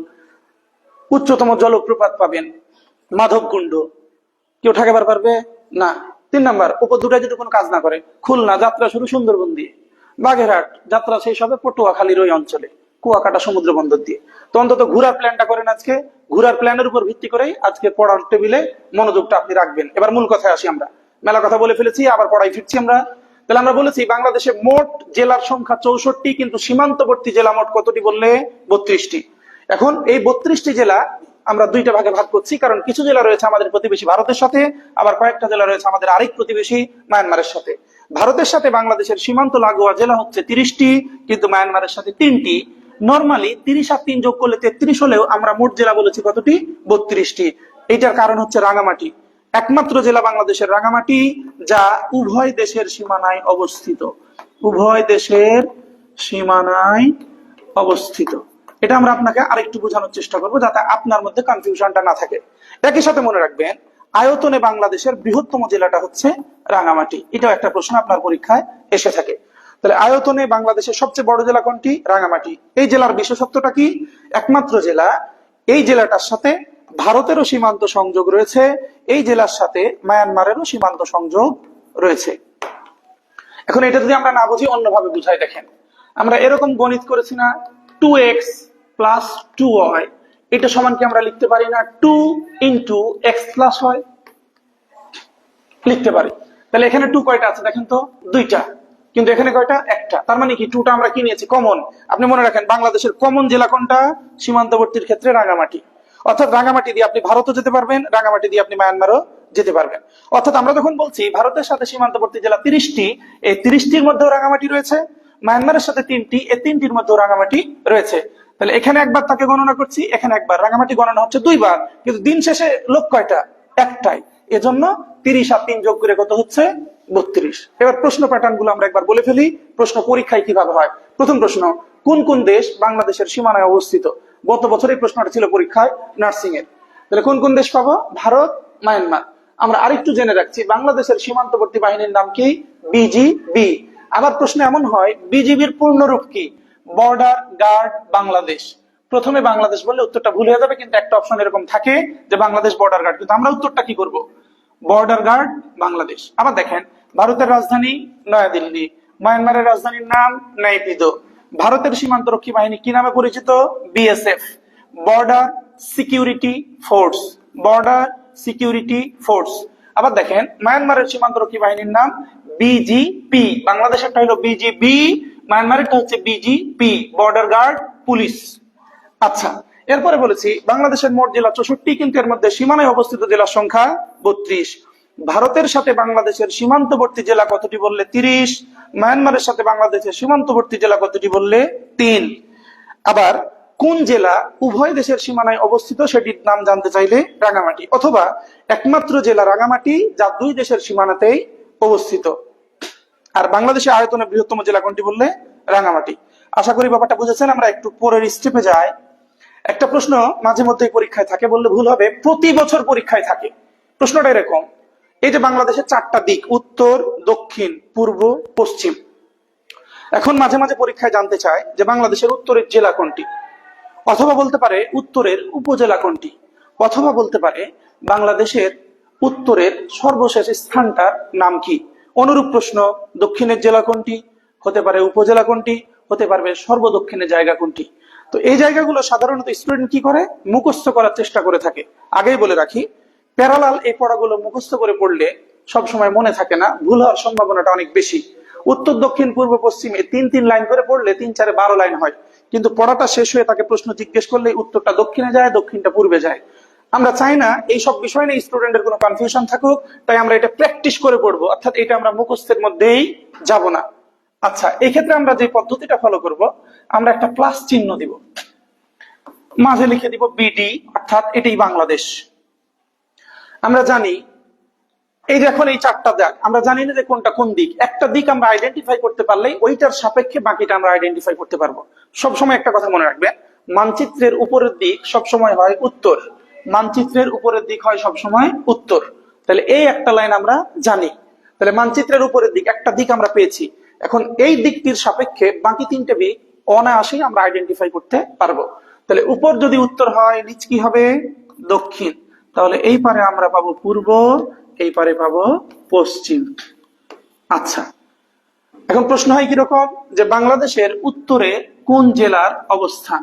উচ্চতম জলপ্রপাত পাবেন, মাধবকুণ্ড। কেউ ঠেকাবার পারবে না। 3 নাম্বার, উপর 2টা যদি কোনো কাজ না করে, খুলনা, যাত্রা শুরু সুন্দরবন দিয়ে, বাগেরহাট, যাত্রা শেষ হবে পটুয়াখালীর ওই অঞ্চলে, কুয়াকাটা সমুদ্র বন্দর দিয়ে। তো অন্তত ঘোরার প্ল্যানটা করেন আজকে। ঘোরার প্ল্যানের উপর ভিত্তি করেই আজকে পড়ার টেবিলে মনোযোগটা আপনি রাখবেন। এবার মূল কথায় আসি। আমরা মেলা কথা বলে ফেলেছি, আবার পড়াই ফিরছি আমরা। তাহলে আমরা বলেছি বাংলাদেশে মোট জেলার সংখ্যা 64, কিন্তু সীমান্তবর্তী জেলা মোট কতটি বললে? 32টি। এখন এই 32টি জেলা আমরা 2টা ভাগে ভাগ করছি, কারণ কিছু জেলা রয়েছে আমাদের প্রতিবেশী ভারতের সাথে, আবার কয়েকটা জেলা রয়েছে আমাদের আরেক প্রতিবেশী মায়ানমারের সাথে। ভারতের সাথে বাংলাদেশের সীমান্ত লাগোয়া জেলা হচ্ছে 30টি, কিন্তু মায়ানমারের সাথে 3টি। নর্মালি 30 আর 3 যোগ করলে 33 হলেও আমরা মোট জেলা বলেছি কতটি? 32টি। এটার কারণ হচ্ছে রাঙামাটি, একমাত্র জেলা বাংলাদেশের রাঙামাটি, যা উভয় দেশের সীমানায় অবস্থিত। উভয় দেশের সীমানায় অবস্থিত। এটা আমরা আপনাকে আরেকটু বোঝানোর চেষ্টা করবো যাতে আপনার মধ্যে কনফিউশনটা না থাকে। একই সাথে মনে রাখবেন, আয়তনে বাংলাদেশের বৃহত্তম জেলাটা হচ্ছে রাঙামাটি। এটাও একটা প্রশ্ন আপনার পরীক্ষায় এসে থাকে। তাহলে আয়তনে বাংলাদেশের সবচেয়ে বড় জেলা কোনটি? রাঙামাটি। এই জেলার বিশেষত্বটা কি? একমাত্র জেলা। এই জেলাটার সাথে ভারতেরও সীমান্ত সংযোগ রয়েছে, এই জেলার সাথে মায়ানমারেরও সীমান্ত সংযোগ রয়েছে। এখন এটা যদি আমরা না বুঝি, অন্যভাবে বুঝাই দেখেন। আমরা এরকম গণিত করেছি না, 2x প্লাস 2y, এটা সমান কি আমরা লিখতে পারি না 2 ইন্টু এক্স প্লাস হয়? লিখতে পারি। তাহলে এখানে 2 কয়টা আছে দেখেন তো? 2টা। কিন্তু এখানে কয়টা? একটা। তার মানে কি 2টা আমরা কি নিয়েছি? কমন। আপনি মনে রাখেন, বাংলাদেশের কমন জেলা কোনটা? সীমান্তবর্তীর ক্ষেত্রে রাঙামাটি। অর্থাৎ রাঙামাটি দিয়ে আপনি ভারতও যেতে পারবেন, রাঙামাটি দিয়ে আপনি মায়ানমারও যেতে পারবেন। অর্থাৎ আমরা যখন বলছি ভারতের সাথে সীমান্তবর্তী জেলা 30টি, এই 30টির মধ্যেও রাঙামাটি রয়েছে, মায়ানমারের সাথে 3টি, এই 3টির মধ্যেও রাঙামাটি রয়েছে। তাহলে এখানে একবার তাকে গণনা করছি, এখানে একবার। রাঙামাটি গণনা হচ্ছে 2বার, কিন্তু দিন শেষে লোক কয়টা? একটাই। এজন্য 30 আর 3 যোগ করে কত হচ্ছে? 32। এবার প্রশ্ন প্যাটার্ন গুলো আমরা একবার বলে ফেলি, প্রশ্ন পরীক্ষায় কিভাবে হয়। প্রথম প্রশ্ন, কোন কোন দেশ বাংলাদেশের সীমানায় অবস্থিত? গত বছর এই প্রশ্নটা ছিল পরীক্ষায় নার্সিং এর। তাহলে কোন কোন দেশ পাবো? ভারত, মায়ানমার। আমরা আরেকটু জেনে রাখছি, বাংলাদেশের সীমান্তবর্তী বাহিনীর নাম কি? বিজিবি। আবার প্রশ্ন এমন হয়, বিজিবির পূর্ণরূপ কি? Border guard Bangladesh. প্রথমে বাংলাদেশ বললে উত্তরটা ভুল হয়ে যাবে, কিন্তু একটা অপশন এরকম থাকে যে বাংলাদেশ বর্ডার গার্ড, কিন্তু আমরা উত্তরটা কি করব? Border guard Bangladesh. আবার দেখেন, ভারতের রাজধানী নয়াদিল্লি, মায়ানমারের রাজধানীর নাম নাইপিদো। ভারতের সীমান্তরক্ষী বাহিনী কি নামে পরিচিত? BSF, border security force, border security force. আবার দেখেন, মায়ানমারের সীমান্তরক্ষী বাহিনীর নাম বিজিপি। বাংলাদেশেরটা হলো বিজিবি, মায়ানমারেরটা হচ্ছে বিজিপি, বর্ডার গার্ড পুলিশ। আচ্ছা, এরপরে বলেছি বাংলাদেশের মোট জেলা 64, কিন্তু এর মধ্যে সীমানায় অবস্থিত জেলার সংখ্যা 32। ভারতের সাথে বাংলাদেশের সীমান্তবর্তী জেলা কতটি বললে? 30। মায়ানমারের সাথে বাংলাদেশের সীমান্তবর্তী জেলা কতটি বললে? 3। আবার কোন জেলা উভয় দেশের সীমানায় অবস্থিত সেটির নাম জানতে চাইলে রাঙামাটি, অথবা একমাত্র জেলা রাঙামাটি যা 2 দেশের সীমানাতেই অবস্থিত। আর বাংলাদেশের আয়তনে বৃহত্তম জেলা কোনটি বললে? রাঙামাটি। আশা করি ব্যাপারটা বুঝেছেন। আমরা একটু পরের স্টেপে যাই। একটা প্রশ্ন মাঝে মধ্যেই পরীক্ষায় থাকে, বললে ভুল হবে, প্রতি বছর পরীক্ষায় থাকে। প্রশ্নটা এরকম, এই যে বাংলাদেশের 4টা দিক, উত্তর, দক্ষিণ, পূর্ব, পশ্চিম। এখন মাঝে মাঝে পরীক্ষায় জানতে চায় যে বাংলাদেশের উত্তরের জেলা কোনটি, অথবা বলতে পারে উত্তরের উপজেলা কোনটি, অথবা বলতে পারে বাংলাদেশের উত্তরের সর্বশেষ স্থানটার নাম কি। অনুরূপ প্রশ্ন, দক্ষিণের জেলা কোনটি, হতে পারে উপজেলা কোনটি, হতে পারবে সর্বদক্ষিণের জায়গা কোনটি। তো এই জায়গাগুলো সাধারণত স্টুডেন্ট কি করে? মুখস্থ করার চেষ্টা করে থাকে। আগেই বলে রাখি, প্যারালাল এই পড়াগুলো মুখস্থ করে পড়লে সবসময় মনে থাকে না, ভুল হওয়ার সম্ভাবনাটা অনেক বেশি। উত্তর, দক্ষিণ, পূর্ব, পশ্চিমে 3 লাইন করে পড়লে 3 4 12 লাইন হয়, কিন্তু পড়াটা শেষ হয়ে তাকে প্রশ্ন জিজ্ঞেস করলে উত্তরটা দক্ষিণে যায়, দক্ষিণটা পূর্বে যায়। আমরা চাই না এই সব বিষয় নিয়ে স্টুডেন্টের কোনো কনফিউশন থাকুক, তাই আমরা এটা প্র্যাকটিস করে পড়বো, অর্থাৎ এটা আমরা মুখস্থের মধ্যেই যাব না। আচ্ছা, এই ক্ষেত্রে আমরা যে পদ্ধতিটা ফলো করব, আমরা একটা প্লাস চিহ্ন দিব, মাঝে লিখে দিব বিডি, অর্থাৎ এটাই বাংলাদেশ। আমরা জানি এই দেখুন, এই 4টা দাগ আমরা জানি না যে কোনটা কোন দিক। একটা দিক আমরা আইডেন্টিফাই করতে পারলেই ওইটার সাপেক্ষে বাকিটা আমরা আইডেন্টিফাই করতে পারবো। সবসময় একটা কথা মনে রাখবেন, মানচিত্রের উপরের দিক সবসময় হয় উত্তর, মানচিত্রের উপরের দিক হয় সবসময় উত্তর। তাহলে এই একটা লাইন আমরা জানি। তাহলে মানচিত্রের উপরের দিক, একটা দিক আমরা পেয়েছি। এখন এই দিকটির সাপেক্ষে বাকি 3টে দিক অনায়াসেই আমরা আইডেন্টিফাই করতে পারবো। তাহলে উপর যদি উত্তর হয়, নিচ কি হবে? দক্ষিণ। তাহলে এই পারে আমরা পাবো পূর্ব, এই পারে পাবো পশ্চিম। আচ্ছা, এখন প্রশ্ন হয় কিরকম, যে বাংলাদেশের উত্তরে কোন জেলার অবস্থান?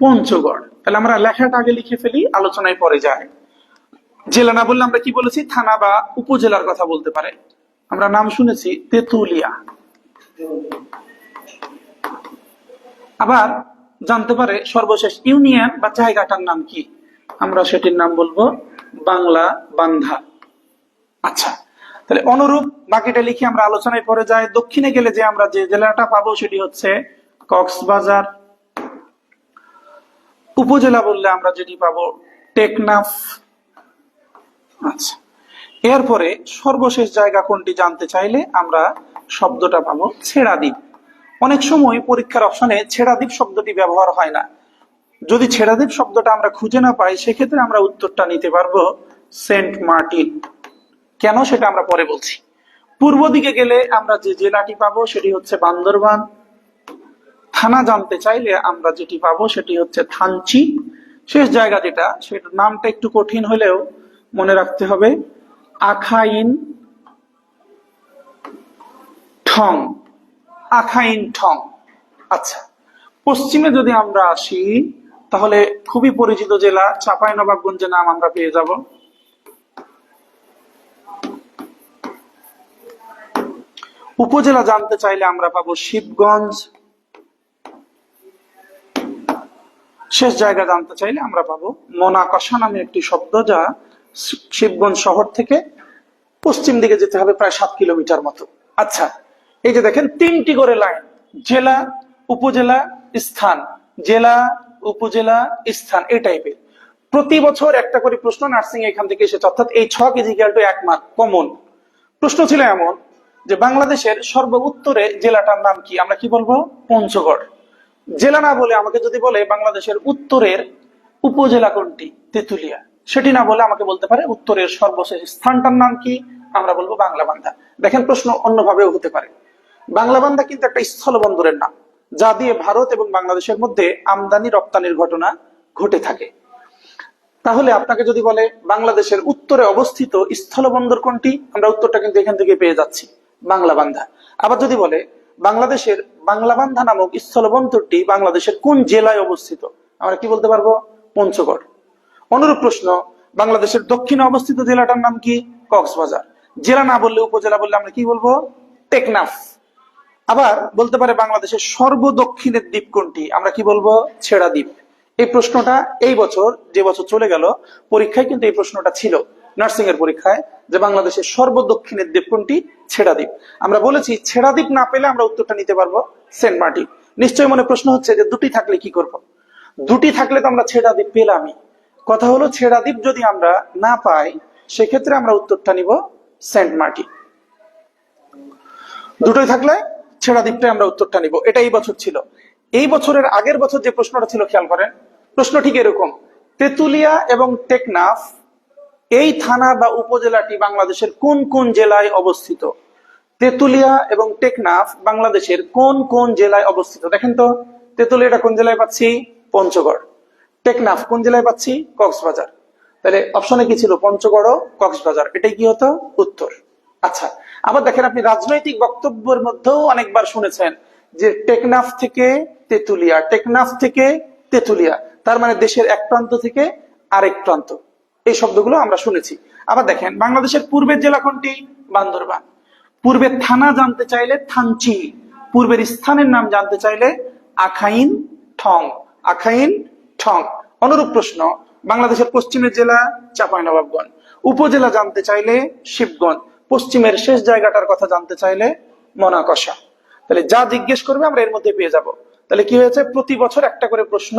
পঞ্চগড়। তাহলে আমরা লেখাটা আগে লিখে ফেলি, আলোচনায় পরে যায়। জেলা না বললে আমরা কি বলেছি? থানা বা উপজেলার কথা বলতে পারে। আমরা নাম শুনেছি তেতুলিয়া। আবার জানতে পারে সর্বশেষ ইউনিয়ন বা জায়গাটার নাম কি, আমরা সেটির নাম বলবো বাংলা বান্ধা। আচ্ছা, তাহলে অনুরূপ বাকিটা লিখে আমরা আলোচনায় পরে যাই। দক্ষিণে গেলে যে আমরা যে জেলাটা পাবো সেটি হচ্ছে কক্সবাজার। উপজেলা বললে আমরা যেটি পাবো টেকনাফ। আচ্ছা, এরপরে সর্বশেষ জায়গা কোনটি জানতে চাইলে আমরা শব্দটা পাবো ছেড়াদ্বীপ, অনেক সময় পরীক্ষার অপশনে ছেড়াদ্বীপ শব্দটি ব্যবহার হয় না। যদি ছেড়াদ্বীপ শব্দটা আমরা খুঁজে না পাই, সেক্ষেত্রে আমরা উত্তরটা নিতে পারবো সেন্ট মার্টিন। কেন সেটা আমরা পরে বলছি। পূর্ব দিকে গেলে আমরা যে জেলাটি পাবো সেটি হচ্ছে বান্দরবান। থানা জানতে চাইলে আমরা যেটি পাবো সেটি হচ্ছে থানচি। শেষ জায়গা যেটা, সেটার নামটা একটু কঠিন হলেও মনে রাখতে হবে, আখাইন ঠং। আখাইন ঠং। আচ্ছা, পশ্চিমে যদি আমরা আসি তাহলে খুবই পরিচিত জেলা চাঁপাইনবাবগঞ্জের নাম আমরা পেয়ে যাব। উপজেলা জানতে চাইলে আমরা পাবো শিবগঞ্জ। শেষ জায়গা জানতে চাইলে আমরা পাবো মোনাকষা নামে একটি শব্দ, যা শিবগঞ্জ শহর থেকে পশ্চিম দিকে যেতে হবে প্রায় 7 কিলোমিটার মতো। আচ্ছা, এই যে দেখেন 3টি করে লাইন, জেলা, উপজেলা, স্থান, জেলা, উপজেলা, স্থান, এই টাইপের। প্রতি বছর একটা করে প্রশ্ন নার্সিং এখান থেকে এসেছে, অর্থাৎ এই 6 ইজিক্যাল টু 1 মার্ক কমন। প্রশ্ন ছিল এমন যে বাংলাদেশের সর্ব উত্তরে জেলাটার নাম কি? আমরা কি বলবো? পঞ্চগড়। জেলা না বলে আমাকে যদি বলে বাংলাদেশের উত্তরের উপজেলা কোনটি, তেঁতুলিয়া, সেটি না বলে আমাকে বলতে পারে উত্তরের সর্বশেষ স্থানটার নাম কি, আমরা বলবো বাংলাবান্ধা। দেখেন প্রশ্ন অন্যভাবেও হতে পারে। বাংলাবান্ধা কিন্তু একটা স্থলবন্দরের নাম, যা দিয়ে ভারত এবং বাংলাদেশের মধ্যে আমদানি রপ্তানির ঘটনা ঘটে থাকে। তাহলে আপনাকে যদি বলে বাংলাদেশের উত্তরে অবস্থিত স্থলবন্দর কোনটি, আমরা উত্তরটা কিন্তু এখান থেকে পেয়ে যাচ্ছি, বাংলাবান্ধা। আবার যদি বলে বাংলাদেশের বাংলাবান্ধা নামক স্থলবন্দরটি বাংলাদেশের কোন জেলায় অবস্থিত, আমরা কি বলতে পারবো? পঞ্চগড়। অনুরূপ প্রশ্ন, বাংলাদেশের দক্ষিণে অবস্থিত জেলাটার নাম কি? কক্সবাজার। জেলা না বললে, উপজেলা বললে আমরা কি বলবো? টেকনাফ। আবার বলতে পারে বাংলাদেশের সর্বদক্ষিণের দ্বীপ কোনটি, আমরা কি বলবো? ছেড়া দ্বীপ। এই প্রশ্নটা এই বছর, যে বছর চলে গেল, পরীক্ষায় কিন্তু এই প্রশ্নটা ছিল, নার্সিং এর পরীক্ষায়, যে বাংলাদেশের সর্বদক্ষিণের দ্বীপ কোনটি? ছেড়া দ্বীপ। আমরা বলেছি ছেড়া দ্বীপ না পেলে আমরা উত্তরটা নিতে পারবো সেন্ট মার্টিন। নিশ্চয়ই মনে প্রশ্ন হচ্ছে যে দুটি থাকলে কি করব? দুটি থাকলে তো আমরা ছেড়া দ্বীপ পেলামই। কথা হলো ছেড়া দ্বীপ যদি আমরা না পাই, সেক্ষেত্রে আমরা উত্তরটা নিব সেন্ট মার্টিন। দুটোই থাকলে ছেড়া দ্বীপটাই আমরা উত্তরটা নিব। এটা এই বছর ছিল। এই বছরের আগের বছর যে প্রশ্নটা ছিল, খেয়াল করেন, প্রশ্ন ঠিক এরকম, তেঁতুলিয়া এবং টেকনাফ এই থানা বা উপজেলাটি বাংলাদেশের কোন কোন জেলায় অবস্থিত? তেঁতুলিয়া এবং টেকনাফ বাংলাদেশের কোন কোন জেলায় অবস্থিত? দেখেন তো, তেঁতুলিয়াটা কোন জেলায় পাচ্ছি? পঞ্চগড়। টেকনাফ কোন জেলায় পাচ্ছি? কক্সবাজার। তাহলে অপশনে কি ছিল? পঞ্চগড় ও কক্সবাজার। এটাই কি হতো? উত্তর। আচ্ছা, আবার দেখেন, আপনি রাজনৈতিক বক্তব্যের মধ্যেও অনেকবার শুনেছেন যে টেকনাফ থেকে তেঁতুলিয়া, টেকনাফ থেকে তেঁতুলিয়া, তার মানে দেশের এক প্রান্ত থেকে আরেক প্রান্ত। এই শব্দগুলো আমরা শুনেছি। আবার দেখেন, বাংলাদেশের পূর্বের জেলা কোনটি? বান্দরবান। পূর্বের থানা জানতে চাইলে থানচি, পূর্বের স্থানের নাম জানতে চাইলে আখাইন ঠং। আখাইন ঠং। অনুরূপ প্রশ্ন, বাংলাদেশের পশ্চিমের জেলা চাঁপাইনবাবগঞ্জ। উপজেলা জানতে চাইলে শিবগঞ্জ। পশ্চিমের শেষ জায়গাটার কথা জানতে চাইলে মোনাকষা। তাহলে যা জিজ্ঞেস করবে আমরা এর মধ্যে পেয়ে যাব। তাহলে কি হয়েছে? প্রতি বছর একটা করে প্রশ্ন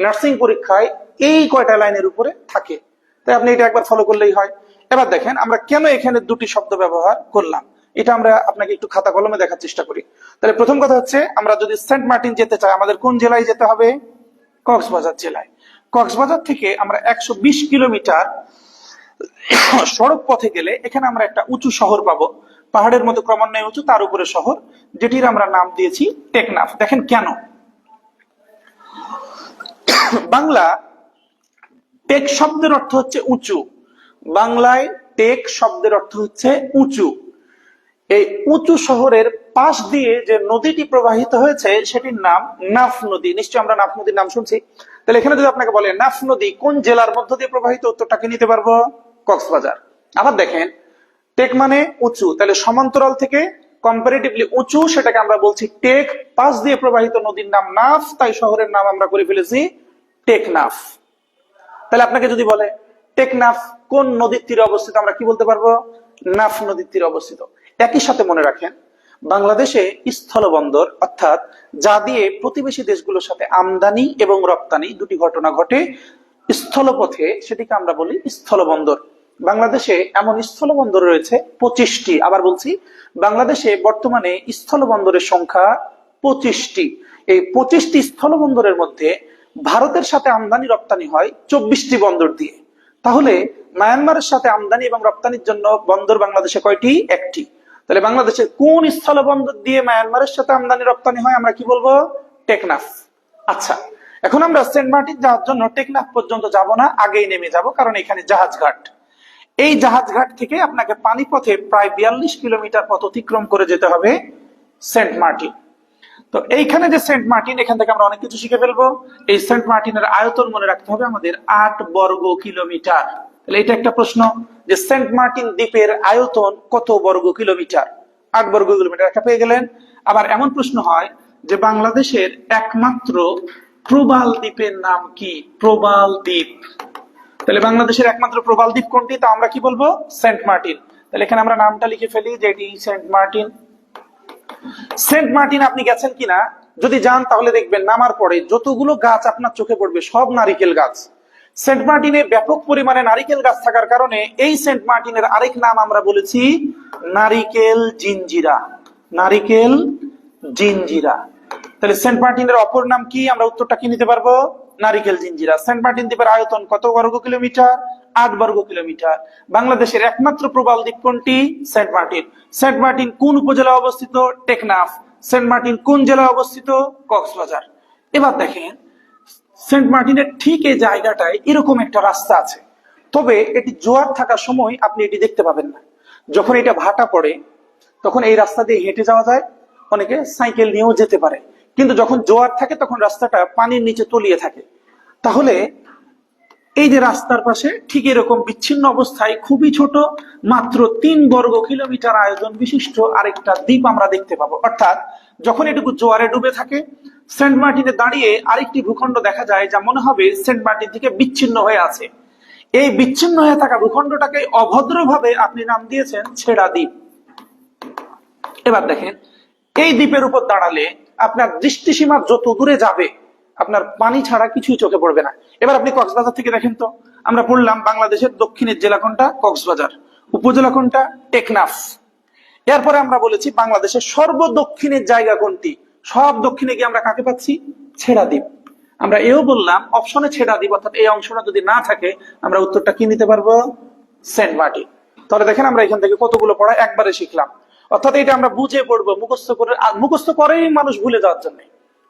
নার্সিং পরীক্ষায় এই কয়টা লাইনের উপরে থাকে। তাই আপনি এটা একবার ফলো করলেই হয়। এবার দেখেন আমরা কেন এখানে দুটি শব্দ ব্যবহার করলাম, এটা আমরা আপনাকে একটু খাতা কলমে দেখার চেষ্টা করি। তাহলে প্রথম কথা হচ্ছে, আমরা যদি সেন্ট মার্টিন যেতে চাই, আমাদের কোন জেলায় যেতে হবে? কক্সবাজার জেলায়। কক্সবাজার থেকে আমরা 120 কিলোমিটার সড়ক পথে গেলে এখানে আমরা একটা উঁচু শহর পাবো, পাহাড়ের মতো ক্রমান্বয়ে উঁচু, তার উপরে শহর, যেটির আমরা নাম দিয়েছি টেকনাফ। দেখেন কেন। বাংলা টেক শব্দের অর্থ হচ্ছে উঁচু। বাংলায় টেক শব্দের অর্থ হচ্ছে উঁচু। এই উঁচু শহরের পাশ দিয়ে যে নদীটি প্রবাহিত হয়েছে সেটির নাম নাফ নদী। নিশ্চয়ই আমরা নাফ নদীর নাম শুনছি। তাহলে এখানে যদি আপনাকে বলে নাফ নদী কোন জেলার মধ্য দিয়ে প্রবাহিত, উত্তরটাকে নিতে পারবো কক্সবাজার। আবার দেখেন, টেক মানে উঁচু, তাহলে সমান্তরাল থেকে কম্পারেটিভলি উঁচু, সেটাকে আমরা বলছি টেক। পাশ দিয়ে প্রবাহিত নদীর নাম নাফ, তাই শহরের নাম আমরা করে ফেলেছি টেকনাফ। তাহলে আপনাকে যদি বলে টেকনাফ কোন নদীর তীরে অবস্থিত, আমরা কি বলতে পারবো? নাফ নদীর তীরে অবস্থিত। একই সাথে মনে রাখেন, বাংলাদেশে স্থলবন্দর, অর্থাৎ যা দিয়ে প্রতিবেশী দেশগুলোর সাথে আমদানি এবং রপ্তানি দুটি ঘটনা ঘটে স্থলপথে, সেটিকে আমরা বলি স্থলবন্দর। বাংলাদেশে এমন স্থলবন্দর রয়েছে 25টি। আবার বলছি, বাংলাদেশে বর্তমানে স্থলবন্দরের সংখ্যা 25টি। এই 25টি স্থলবন্দরের মধ্যে ভারতের সাথে আমদানি রপ্তানি হয় 24টি বন্দর দিয়ে। তাহলে মায়ানমারের সাথে আমদানি এবং রপ্তানির জন্য বন্দর বাংলাদেশে কয়টি? একটি। তাহলে বাংলাদেশের কোন স্থলবন্দর দিয়ে মায়ানমারের সাথে আমদানি রপ্তানি হয়? আমরা কি বলবো? টেকনাফ। আচ্ছা, এখন আমরা সেন্ট মার্টিন যাওয়ার জন্য টেকনাফ পর্যন্ত যাব না, আগেই নেমে যাব, কারণ এখানে জাহাজ ঘাট। এই জাহাজ ঘাট থেকে আপনাকে পানিপথে প্রায় 42 কিলোমিটার পথ অতিক্রম করে যেতে হবে সেন্ট মার্টিন। তো এইখানে যে সেন্ট মার্টিন, এখান থেকে আমরা অনেক কিছু শিখে ফেলবো। এই সেন্ট মার্টিনের আয়তন মনে রাখতে হবে আমাদের 8 বর্গ কিলোমিটার। তাহলে এটা একটা প্রশ্ন যে সেন্ট মার্টিন দ্বীপের আয়তন কত বর্গ কিলোমিটার? 8 বর্গ কিলোমিটার, একটা পেয়ে গেলেন। আবার এমন প্রশ্ন হয় যে বাংলাদেশের একমাত্র প্রবাল দ্বীপের নাম কি? প্রবাল দ্বীপ। তাহলে বাংলাদেশের একমাত্র প্রবাল দ্বীপ কোনটি? তা আমরা কি বলবো? Saint Martin. তাহলে এখানে আমরা নামটা লিখে ফেলি যে এটি সেন্ট মার্টিন। সেন্ট মার্টিন আপনি গেছেন কিনা, যদি যান তাহলে দেখবেন নামার পরে যতগুলো গাছ আপনার চোখে পড়বে সব নারিকেল গাছ। সেন্ট মার্টিনে ব্যাপক পরিমাণে নারিকেল গাছ থাকার কারণে এই সেন্ট মার্টিনের আরেক নাম আমরা বলেছি নারিকেল জিঞ্জিরা। নারিকেল জিঞ্জিরা। তাহলে সেন্ট মার্টিনের অপর নাম কি? আমরা উত্তরটা কি নিতে পারবো? নারিকেল জিঞ্জিরা। সেন্ট মার্টিন দ্বীপের আয়তন কত বর্গ কিলোমিটার? 8 বর্গ কিলোমিটার। বাংলাদেশের একমাত্র প্রবাল দ্বীপ কোনটি? Saint Martin. সেন্ট মার্টিন কোন উপজেলায় অবস্থিত? টেকনাফ। সেন্ট মার্টিন কোন জেলায় অবস্থিত? কক্সবাজার। এবার দেখেন সেন্ট মার্টিনের ঠিক এই জায়গাটায় এরকম একটা রাস্তা আছে, তবে এটি জোয়ার থাকার সময় আপনি এটি দেখতে পাবেন না। যখন এটা ভাটা পড়ে তখন এই রাস্তা দিয়ে হেঁটে যাওয়া যায়, অনেকে সাইকেল নিয়েও যেতে পারে, কিন্তু যখন জোয়ার থাকে তখন রাস্তাটা পানির নিচে তলিয়ে থাকে। তাহলে এই যে রাস্তার পাশে ঠিক এরকম বিচ্ছিন্ন অবস্থায় খুবই ছোট, মাত্র 3 বর্গ কিলোমিটার আয়তন বিশিষ্ট আরেকটা দ্বীপ আমরা দেখতে পাবো। অর্থাৎ যখন এটুকু জোয়ারে ডুবে থাকে, সেন্ট মার্টিনে দাঁড়িয়ে আরেকটি ভূখণ্ড দেখা যায় যা মনে হবে সেন্ট মার্টিন থেকে বিচ্ছিন্ন হয়ে আছে। এই বিচ্ছিন্ন হয়ে থাকা ভূখণ্ডটাকে অভদ্রভাবে আপনি নাম দিয়েছেন ছেড়া দ্বীপ। এবার দেখেন এই দ্বীপের উপর দাঁড়ালে আপনার দৃষ্টিসীমা যত দূরে যাবে আপনার পানি ছাড়া কিছুই চোখে পড়বে না। এবার আপনি কক্সবাজার থেকে দেখেন তো, আমরা পড়লাম বাংলাদেশের দক্ষিণের জেলা কোনটা? কক্সবাজার। উপজেলা কোনটা? টেকনাফ। এরপরে আমরা বলেছি বাংলাদেশের সর্বদক্ষিণের জায়গা কোনটি? সব দক্ষিণে গিয়ে আমরা কাকে পাচ্ছি? ছেড়া দ্বীপ। আমরা এও বললাম অপশনে ছেড়া দ্বীপ, অর্থাৎ এই অংশটা যদি না থাকে আমরা উত্তরটা কি নিতে পারবো? Saint Martin. তাহলে দেখেন আমরা এখান থেকে কতগুলো পড়া একবারে শিখলাম। অর্থাৎ এটা আমরা বুঝে পড়বো, মুখস্থ করে। মুখস্থ করেই মানুষ ভুলে যাওয়ার জন্য,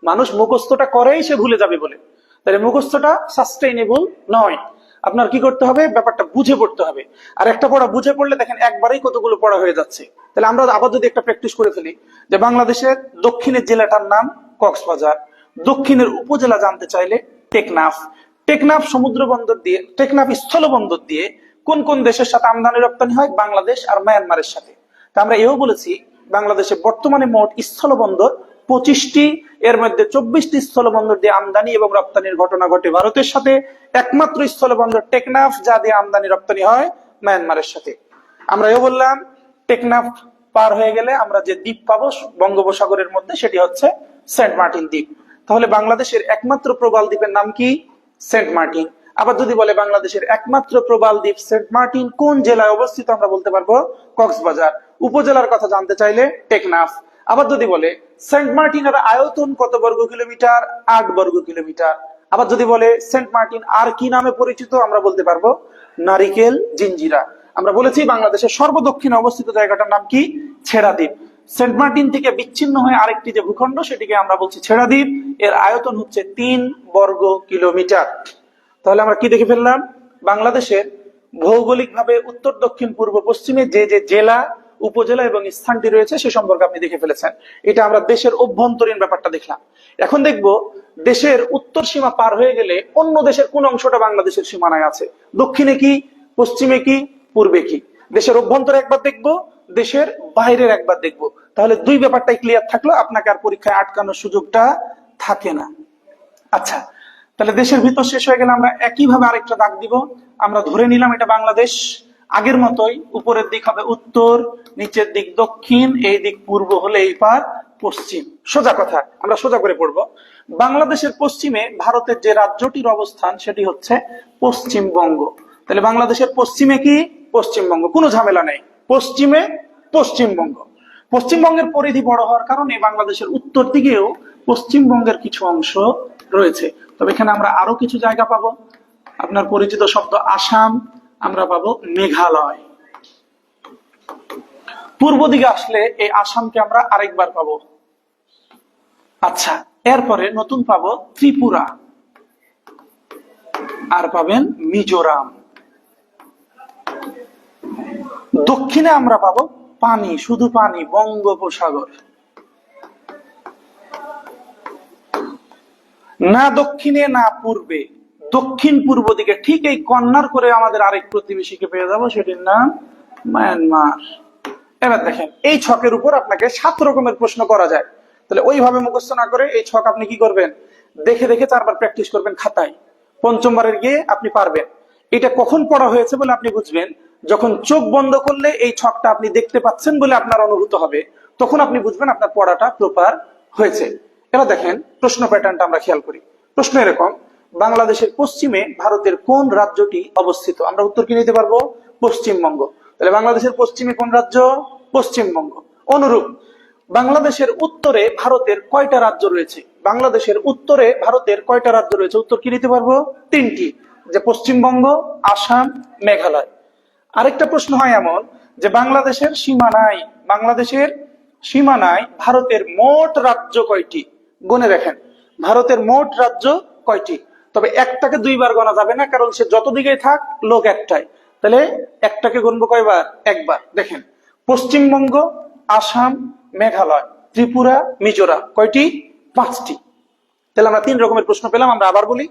মানুষ মুখস্থটা করেই সে ভুলে যাবে বলে। তাহলে মুখস্থটা সাস্টেইনেবল নয়। আপনার কি করতে হবে? ব্যাপারটা বুঝে পড়তে হবে। আর একটা পড়া বুঝে পড়লে দেখেন একবারেই কতগুলো পড়া হয়ে যাচ্ছে। তাহলে আমরা আবার যদি একটা প্র্যাকটিস করে ফেলি যে বাংলাদেশের দক্ষিণের জেলাটার নাম কক্সবাজার, দক্ষিণের উপজেলা জানতে চাইলে টেকনাফ। টেকনাফ সমুদ্র বন্দর দিয়ে, টেকনাফ স্থল বন্দর দিয়ে কোন কোন দেশের সাথে আমদানি রপ্তানি হয়? বাংলাদেশ আর মায়ানমারের সাথে। তা আমরা এও বলেছি বাংলাদেশে বর্তমানে মোট স্থলবন্দর 25টি, এর মধ্যে 24টি স্থলবন্দর দিয়ে আমদানি এবং রপ্তানির ঘটনা ঘটে ভারতের সাথে। একমাত্র স্থলবন্দর টেকনাফ যা দিয়ে আমদানি রপ্তানি হয় মায়ানমারের সাথে। আমরা এও বললাম টেকনাফ পার হয়ে গেলে আমরা যে দ্বীপ পাবো বঙ্গোপসাগরের মধ্যে সেটি হচ্ছে সেন্ট মার্টিন দ্বীপ। তাহলে বাংলাদেশের একমাত্র প্রবাল দ্বীপের নাম কি? Saint Martin. আবার যদি বলে বাংলাদেশের একমাত্র প্রবাল দ্বীপ সেন্ট মার্টিন কোন জেলায় অবস্থিত, আমরা বলতে পারবো কক্সবাজার। উপজেলার কথা জানতে চাইলে টেকনাফ। আবার যদি বলে সেন্ট মার্টিনের আয়তন কত বর্গ কিলোমিটার? 8 বর্গ কিলোমিটার। আবার যদি বলে সেন্ট মার্টিন আর কি নামে পরিচিত, আমরা বলতে পারবো নারিকেল জিঞ্জিরা। আমরা বলেছি বাংলাদেশের সর্বদক্ষিণে অবস্থিত জায়গাটার নাম কি? ছেড়া দ্বীপ। সেন্ট মার্টিন থেকে বিচ্ছিন্ন হয়ে আরেকটি যে ভূখণ্ড সেটিকে আমরা বলছি ছেড়া দ্বীপ। এর আয়তন হচ্ছে 3 বর্গ কিলোমিটার। তাহলে আমরা কি দেখে ফেললাম? বাংলাদেশের ভৌগোলিকভাবে উত্তর, দক্ষিণ, পূর্ব, পশ্চিমে যে যে জেলা, উপজেলা এবং স্থানটি রয়েছে সে সম্পর্কে আপনি দেখে ফেলেছেন। এটা আমরা দেশের অভ্যন্তরীণ ব্যাপারটা দেখলাম। এখন দেখব দেশের উত্তর সীমা পার হয়ে গেলে অন্য দেশের কোন অংশটা বাংলাদেশের সীমানায় আছে। দক্ষিণে কি, পশ্চিমে কি, পূর্বে কি। দেশের অভ্যন্তরে একবার দেখব, দেশের বাইরের একবার দেখব। তাহলে দুই ব্যাপারটাই ক্লিয়ার থাকলো, আপনাকে আর পরীক্ষায় আটকানোর সুযোগটা থাকে না। আচ্ছা, তাহলে দেশের ভিতর শেষ হয়ে গেলে আমরা একইভাবে আরেকটা দাগ দিব। আমরা ধরে নিলাম এটা বাংলাদেশ। আগের মতোই উপরের দিক হবে উত্তর, নিচের দিক দক্ষিণ, এই দিক পূর্ব হলে এই পার পশ্চিম। সোজা কথা, আমরা সোজা করে পড়বো। বাংলাদেশের পশ্চিমে ভারতের যে রাজ্যটির অবস্থান সেটি হচ্ছে পশ্চিমবঙ্গ। তাহলে বাংলাদেশের পশ্চিমে কি? পশ্চিমবঙ্গ। কোনো ঝামেলা নেই, পশ্চিমে পশ্চিমবঙ্গ। পশ্চিমবঙ্গের পরিধি বড় হওয়ার কারণে বাংলাদেশের উত্তর দিকেও পশ্চিমবঙ্গের কিছু অংশ রয়েছে। তবে এখানে আমরা আরো কিছু জায়গা পাবো। আপনার পরিচিত শব্দ আসাম, আমরা পাবো মেঘালয়। পূর্ব দিকে আসলে এই আসামকে আমরা আরেকবার পাবো। আচ্ছা, এরপরে নতুন পাবো ত্রিপুরা, আর পাবেন মিজোরাম। দক্ষিণে আমরা পাবো পানি, শুধু পানি, বঙ্গোপসাগর। না দক্ষিণে না পূর্বে, দক্ষিণ পূর্ব দিকে ঠিক এই কর্নার করে আমাদের আরেক প্রতিবেশীকে পেয়ে যাবো, সেটির নাম মায়ানমার। এবার দেখেন, এই ছকের উপর আপনাকে 7 রকমের প্রশ্ন করা যায়। তাহলে ওইভাবে মুখস্থ না করে এই ছক আপনি কি করবেন, দেখে দেখে 4 বার প্র্যাকটিস করবেন খাতায়। 5ম বারের গিয়ে আপনি পারবেন। এটা কখন পড়া হয়েছে বলে আপনি বুঝবেন, যখন চোখ বন্ধ করলে এই ছকটা আপনি দেখতে পাচ্ছেন বলে আপনার অনুভূত হবে, তখন আপনি বুঝবেন আপনার পড়াটা প্রপার হয়েছে। এবার দেখেন প্রশ্ন প্যাটার্নটা আমরা খেয়াল করি। প্রশ্ন এরকম, বাংলাদেশের পশ্চিমে ভারতের কোন রাজ্যটি অবস্থিত? আমরা উত্তর কি নিতে পারবো? পশ্চিমবঙ্গ। তাহলে বাংলাদেশের পশ্চিমে কোন রাজ্য? পশ্চিমবঙ্গ। অনুরূপ বাংলাদেশের উত্তরে ভারতের কয়টা রাজ্য রয়েছে? বাংলাদেশের উত্তরে ভারতের কয়টা রাজ্য রয়েছে? উত্তর কি নিতে পারবো? 3টি, যে পশ্চিমবঙ্গ, আসাম, মেঘালয়। আরেকটা প্রশ্ন হয় এমন যে বাংলাদেশের সীমানায় ভারতের মোট রাজ্য কয়টি? গুনে দেখেন, ভারতের মোট রাজ্য কয়টি? তবে একটাকে 2 বার গোনা যাবে না, কারণ সে যত দিকেই থাক লোক একটাই। তাহলে একটাকে গুনবো কয়বার? 1বার। দেখেন, পশ্চিমবঙ্গ, আসাম, মেঘালয়, ত্রিপুরা, মিজোরাম, কয়টি? 5টি। তাহলে আমরা 3 রকমের প্রশ্ন পেলাম। আমরা আবার বলি,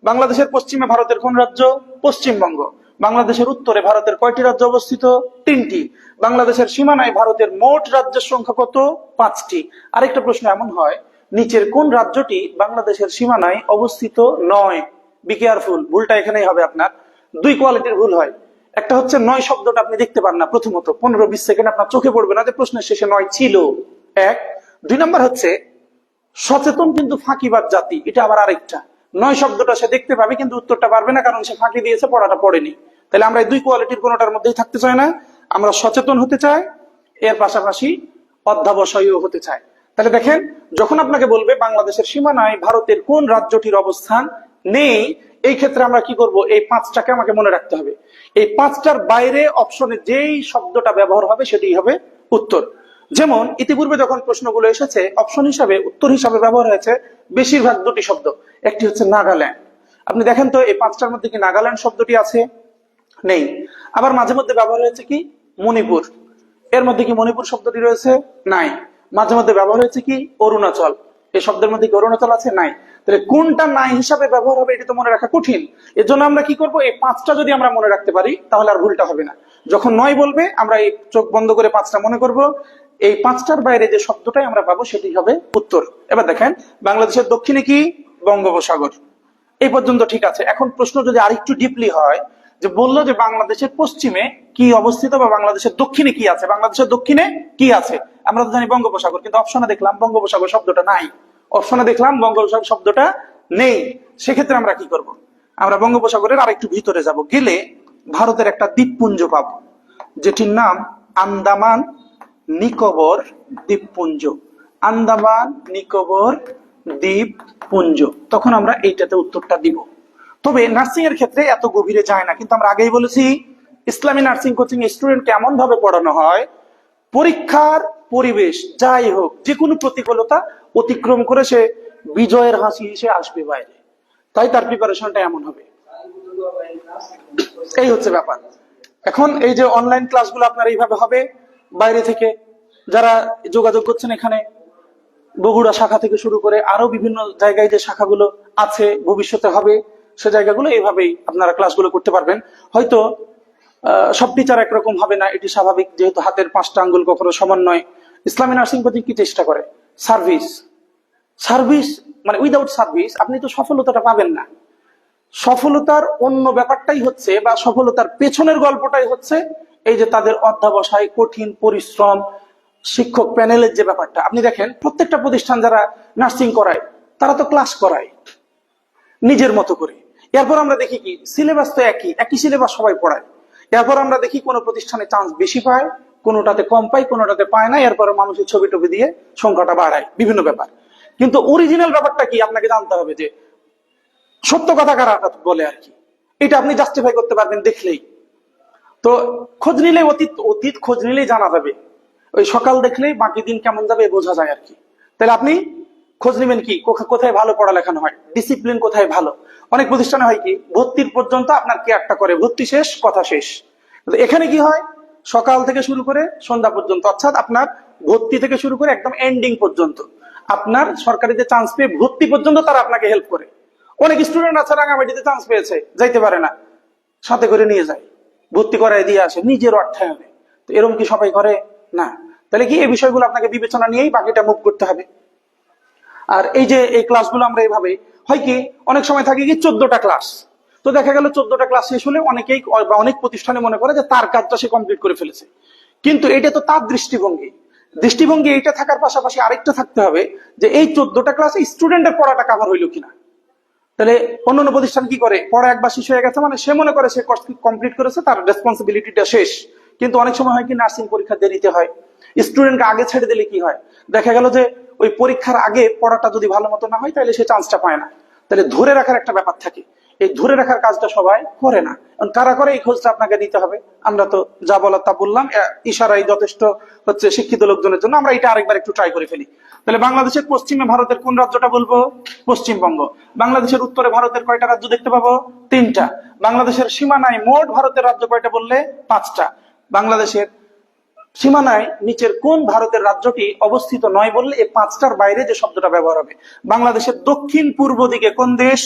বাংলাদেশের পশ্চিমে ভারতের কোন রাজ্য? পশ্চিমবঙ্গ। বাংলাদেশের উত্তরে ভারতের কয়টি রাজ্য অবস্থিত? 3টি। বাংলাদেশের সীমানায় ভারতের মোট রাজ্যের সংখ্যা কত? 5টি। আরেকটা প্রশ্ন এমন হয়, নিচের কোন রাজ্যটি বাংলাদেশের সীমানায় অবস্থিত নয়? বি কেয়ারফুল, ভুলটা এখানেই হবে আপনার। 2 কোয়ালিটির ভুল হয়। একটা হচ্ছে নয় শব্দটা আপনি দেখতে পান না, প্রথমত 15-20 সেকেন্ড আপনার চোখে পড়বে না যে প্রশ্নের শেষে নয় ছিল। 1। 2 নম্বর হচ্ছে সচেতন কিন্তু ফাঁকিবাজ জাতি, এটা আবার আরেকটা। নয় শব্দটা সে দেখতে পাবে কিন্তু উত্তরটা পারবে না, কারণ সে ফাঁকি দিয়েছে, পড়াটা পড়েনি। তাহলে আমরা এই 2 কোয়ালিটির কোনোটার মধ্যেই থাকতে চাই না। আমরা সচেতন হতে চাই, এর পাশাপাশি অধ্যাবসায়ীও হতে চাই। তাহলে দেখেন, যখন আপনাকে বলবে বাংলাদেশের সীমানায় ভারতের কোন রাজ্যটির অবস্থান নেই, এই ক্ষেত্রে আমরা কি করব? এই 5টাকে আমাকে মনে রাখতে হবে। এই 5টার বাইরে অপশনে যেই শব্দটা ব্যবহার হবে সেটাই হবে উত্তর। যেমন ইতিপূর্বে যখন প্রশ্নগুলো এসেছে, অপশন হিসাবে, উত্তর হিসাবে ব্যবহার হয়েছে বেশিরভাগ 2টি শব্দ। একটি হচ্ছে নাগাল্যান্ড। আপনি দেখেন তো এই 5টার মধ্যে কি নাগাল্যান্ড শব্দটি আছে? নেই। আবার মাঝে মধ্যে ব্যবহার হয়েছে কি মণিপুর, এর মধ্যে কি মণিপুর শব্দটি রয়েছে? নাই। মাঝে মধ্যে ব্যবহার হয়েছে কি অরুণাচল, এই শব্দের মধ্যে কি অরুণাচল আছে? নাই। তাহলে কোনটা নাই হিসাবে ব্যবহার হবে এটা তো মনে রাখা কঠিন। এর জন্য আমরা কি করব, এই 5টা যদি আমরা মনে রাখতে পারি তাহলে আর ভুলটা হবে না। যখন নয় বলবে আমরা এই চোখ বন্ধ করে 5টা মনে করব, এই 5টার বাইরে যে শব্দটাই আমরা পাবো সেটি হবে উত্তর। এবার দেখেন, বাংলাদেশের দক্ষিণে কি? বঙ্গোপসাগর। এই পর্যন্ত ঠিক আছে। এখন প্রশ্ন যদি আরেকটু ডিপলি হয়, যে বললো যে বাংলাদেশের পশ্চিমে কি অবস্থিত বা বাংলাদেশের দক্ষিণে কি আছে? বাংলাদেশের দক্ষিণে কি আছে? আমরা তো জানি বঙ্গোপসাগর, কিন্তু অপশনে দেখলাম বঙ্গোপসাগর শব্দটা নাই। অপশনে দেখলাম বঙ্গোপসাগর শব্দটা নেই। সেক্ষেত্রে আমরা কি করব? আমরা বঙ্গোপসাগরের আরেকটু ভিতরে যাব, গেলে ভারতের একটা দ্বীপপুঞ্জ পাবো, যেটির নাম আন্দামান নিকোবর দ্বীপপুঞ্জ। আন্দামান নিকোবর দ্বীপপুঞ্জ। তখন আমরা এইটাতে উত্তরটা দিব। তবে নার্সিং এর ক্ষেত্রে এত গভীরে যায় না, কিন্তু আমরা আগেই বলেছি ইসলামী নার্সিং কোচিং স্টুডেন্টকে এমন ভাবে পড়ানো হয়, পরীক্ষার পরিবেশ যাই হোক, যে কোনো প্রতিকূলতা অতিক্রম করে সে বিজয়ের হাসি এসে আসবে বাইরে। তাই তার প্রিপারেশনটা এমন হবে। এই হচ্ছে ব্যাপার। এখন এই যে অনলাইন ক্লাসগুলো আপনার এইভাবে হবে, বাইরে থেকে যারা যোগাযোগ করছেন, এখানে বগুড়া শাখা থেকে শুরু করে আরো বিভিন্ন জায়গায় যে শাখাগুলো আছে, ভবিষ্যতে হবে, সে জায়গাগুলো এইভাবেই আপনারা ক্লাসগুলো করতে পারবেন। হয়তো সব টিচার একরকম হবে না, এটি স্বাভাবিক, যেহেতু হাতের 5টা আঙ্গুল কখনো সমান নয়। ইসলামী নার্সিং কোচিং কি চেষ্টা করে? সার্ভিস মানে উইদাউট সার্ভিস আপনি তো সফলতাটা পাবেন না। সফলতার অন্য ব্যাপারটাই হচ্ছে, বা সফলতার পেছনের গল্পটাই হচ্ছে এই যে তাদের অধ্যাবসায়, কঠিন পরিশ্রম, শিক্ষক প্যানেলের যে ব্যাপারটা। আপনি দেখেন প্রত্যেকটা প্রতিষ্ঠান যারা নার্সিং করায় তারা তো ক্লাস করায় নিজের মতো করে। এরপর আমরা দেখি কি সিলেবাস তো একই সিলেবাস সবাই পড়ায়। এরপর আমরা দেখি কোন প্রতিষ্ঠানে চান্স বেশি পায়, কোনোটাতে কম পায়, কোনোটাতে পায় না, এরপরে মানুষের ছবি টবি দিয়ে সংখ্যাটা বাড়ায়, বিভিন্ন ব্যাপার। কিন্তু অরিজিনাল ব্যাপারটা কি আপনাকে জানতে হবে, যে সত্য কথা কারা বলে আর কি, এটা আপনি জাস্টিফাই করতে পারবেন দেখলেই। তো খোঁজ নিলে অতীত অতীত খোঁজ নিলেই জানা যাবে, ওই সকাল দেখলেই বাকি দিন কেমন যাবে বোঝা যায় আর কি। তাহলে আপনি খোঁজ নেবেন কি কোথায় ভালো পড়ালেখানো হয়, ডিসিপ্লিন কোথায় ভালো। অনেক প্রতিষ্ঠানে হয় কি ভর্তির পর্যন্ত আপনার কেয়ারটা করে, ভর্তি শেষ কথা শেষ। কিন্তু এখানে কি হয়, সকাল থেকে শুরু করে সন্ধ্যা পর্যন্ত, অর্থাৎ আপনার ভর্তি থেকে শুরু করে একদম এন্ডিং পর্যন্ত, আপনার সরকারিতে চান্স পেয়ে ভর্তি পর্যন্ত তারা আপনাকে হেল্প করে। অনেক স্টুডেন্ট আছে রাঙামাটিতে চান্স পেয়েছে, যাইতে পারে না, সাথে করে নিয়ে যায়, ভর্তি করায় দিয়ে আসে নিজের অর্থায়নে। তো এরকম কি সবাই করে? না। তাহলে কি এই বিষয়গুলো আপনাকে বিবেচনা নিয়েই বাকিটা মুভ করতে হবে। আর এই যে এই ক্লাসগুলো আমরা এইভাবে হয় কি, অনেক সময় থাকে কি 14টা ক্লাস, তো দেখা গেল 14টা ক্লাস শেষ হলে অনেকেই বা অনেক প্রতিষ্ঠানে মনে করে যে তার কাজটা সে কমপ্লিট করে ফেলেছে, কিন্তু এটা তো তার দৃষ্টিভঙ্গি। দৃষ্টিভঙ্গি এইটা থাকার পাশাপাশি আরেকটা থাকতে হবে, যে এই 14টা ক্লাসে স্টুডেন্টের পড়াটা কভার হইলো কিনা। তাহলে অন্যান্য প্রতিষ্ঠান কি করে, পড়া একবার শেষ হয়ে গেছে মানে সে মনে করে সে কোর্স কমপ্লিট করেছে, তার রেসপন্সিবিলিটিটা শেষ। কিন্তু অনেক সময় হয় কি নার্সিং পরীক্ষা দেরিতে হয়, স্টুডেন্টকে আগে ছেড়ে দিলে কি হয়, দেখা গেল যে ওই পরীক্ষার আগে পড়াটা যদি ভালো মতো না হয় তাহলে সে চান্সটা পায় না। তাহলে ধরে রাখার একটা ব্যাপার থাকে, এই ধরে রাখার কাজটা সবাই করে না। কারা করে এই খোঁজটা আপনাকে দিতে হবে। আমরা তো যা বলার তা বললাম, ইশারাই যথেষ্ট হচ্ছে শিক্ষিত লোকজনের জন্য। আমরা এটা আরেকবার একটু ট্রাই করে ফেলি। তাহলে বাংলাদেশের পশ্চিমে ভারতের কোন রাজ্যটা বলবো? পশ্চিমবঙ্গ। বাংলাদেশের উত্তরে ভারতের কয়টা রাজ্য দেখতে পাবো? 3টা। বাংলাদেশের সীমানায় মোট ভারতের রাজ্য কয়টা বললে? 5টা। বাংলাদেশের সীমানায় নিচের কোন ভারতের রাজ্যটি অবস্থিত নয় বললে এই 5টার বাইরে যে শব্দটা ব্যবহার হবে। বাংলাদেশের দক্ষিণ পূর্ব দিকে কোন দেশ?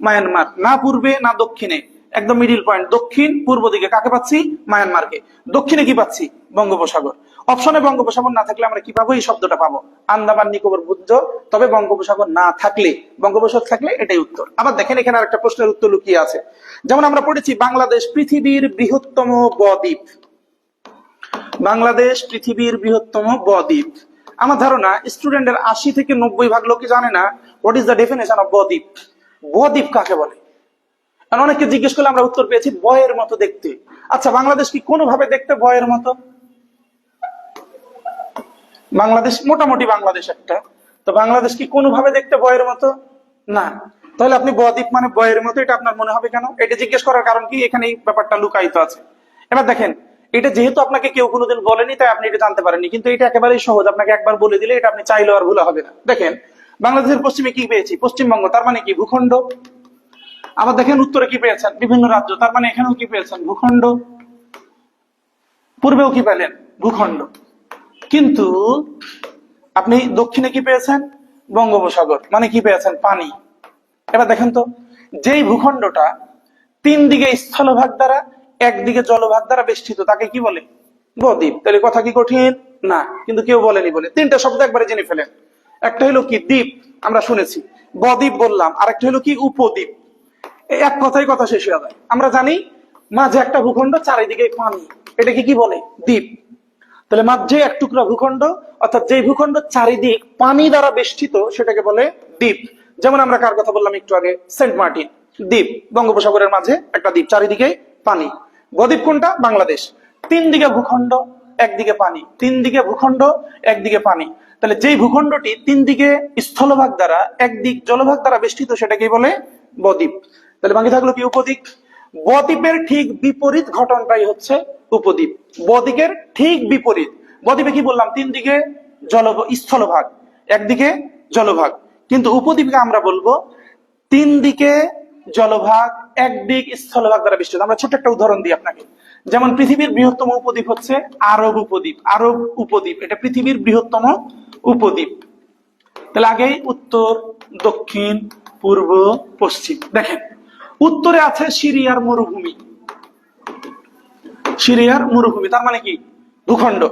মায়ানমার। না পূর্বে না দক্ষিণে, একদম মিডিল পয়েন্ট, দক্ষিণ পূর্ব দিকে কাকে পাচ্ছি? মায়ানমারকে। দক্ষিণে কি পাচ্ছি? বঙ্গোপসাগর। অপশনে বঙ্গোপসাগর না থাকলে আমরা কি পাবো? এই শব্দটা পাবো, আন্দামান নিকোবর ভুজ। তবে বঙ্গোপসাগর না থাকলে, বঙ্গোপসাগর থাকলে এটাই উত্তর। আবার দেখেন এখানে আরেকটা প্রশ্নের উত্তর লুকিয়ে আছে। যেমন আমরা পড়েছি বাংলাদেশ পৃথিবীর বৃহত্তম বদ্বীপ। বাংলাদেশ পৃথিবীর বৃহত্তম বদ্বীপ। আমার ধারণা স্টুডেন্টের 80 থেকে 90% লোকই জানে না what is the definition of বদ্বীপ। বদ্বীপ কাকে বলে? কারণ অনেককে জিজ্ঞেস করলে আমরা উত্তর পেয়েছি বয়ের মতো দেখতে। আচ্ছা, বাংলাদেশ কি কোনোভাবে দেখতে বয়ের মতো? বাংলাদেশ মোটামুটি বাংলাদেশ একটা, তো বাংলাদেশ কি কোনোভাবে দেখতে বয়ের মতো? না। তাহলে আপনি বদ্বীপ মানে বয়ের মতো, এটা আপনার মনে হবে কেন? এটা জিজ্ঞেস করার কারণ কি, এখানে এই ব্যাপারটা লুকায়িত আছে। এবার দেখেন, এটা যেহেতু আপনাকে কেউ কোনোদিন বলেনি তাই আপনি এটা জানতে পারেননি, কিন্তু এটা একেবারেই সহজ, আপনাকে একবার বলে দিলে এটা আপনি চাইলেও আর ভুলা হবে না। দেখেন বাংলাদেশের পশ্চিমে কি পেয়েছি? পশ্চিমবঙ্গ, তার মানে কি? ভূখণ্ড। আবার দেখেন উত্তরে কি পেয়েছেন? বিভিন্ন রাজ্য, তার মানে এখানেও কি পেয়েছেন? ভূখণ্ড। পূর্বেও কি পেলেন? ভূখণ্ড। কিন্তু আপনি দক্ষিণে কি পেয়েছেন? বঙ্গোপসাগর, মানে কি পেয়েছেন? পানি। এবার দেখেন তো, যেই ভূখণ্ডটা 3 দিকে স্থলভাগ দ্বারা, একদিকে জলভাগ দ্বারা বেষ্টিত, তাকে কি বলে? বদ্বীপ। তাহলে কথা কি কঠিন? না, কিন্তু কেউ বলেনি বলে 3টা শব্দ একবারে জেনে ফেলেন। একটা হলো কি? দ্বীপ, আমরা শুনেছি, বদ্বীপ বললাম। আরেকটা হলো কি? উপদ্বীপ। এই এক কথাই কথা শেষ হয়ে যায়। আমরা জানি মাঝে একটা ভূখণ্ড, চারিদিকে পানি, এটাকে কি বলে? দ্বীপ। তাহলে মাঝে এক টুকরা ভূখণ্ড, অর্থাৎ যে ভূখণ্ড চারিদিক পানি দ্বারা বেষ্টিত, সেটাকে বলে দ্বীপ। যেমন আমরা কার কথা বললাম একটু আগে? সেন্ট মার্টিন, দ্বীপ। বঙ্গোপসাগরের মাঝে একটা দ্বীপ, চারিদিকে পানি। বদ্বীপ কোনটা? বাংলাদেশ। 3 দিকে ভূখণ্ড, একদিকে পানি। 3 দিকে ভূখণ্ড, একদিকে পানি। তাহলে যেই ভূখণ্ডটি 3 দিকে স্থলভাগ দ্বারা, একদিক জলভাগ দ্বারা বেষ্টিত, সেটাকে বলে বদ্বীপ। তাহলে বাকি থাকলো কি? উপদ্বীপ। বদ্বীপের ঠিক বিপরীত ঘটনাটাই হচ্ছে উপদ্বীপ। বদ্বীপের ঠিক বিপরীত। বদ্বীপে কি বললাম? 3 দিকে স্থলভাগ, একদিকে জলভাগ। কিন্তু উপদ্বীপকে আমরা বলবো 3 দিকে জলভাগ, একদিক স্থলভাগ দ্বারা বেষ্টিত। আমরা ছোট একটা উদাহরণ দিই আপনাকে। যেমন পৃথিবীর বৃহত্তম উপদ্বীপ হচ্ছে আরব উপদ্বীপ। আরব উপদ্বীপ এটা পৃথিবীর বৃহত্তম উপদ্বীপ। তাহলে আগেই উত্তর, দক্ষিণ, পূর্ব, পশ্চিম। দেখেন উত্তরে আছে সিরিয়ার মরুভূমি। সিরিয়ার মরুভূমি তার মানে কি? ভূখণ্ড।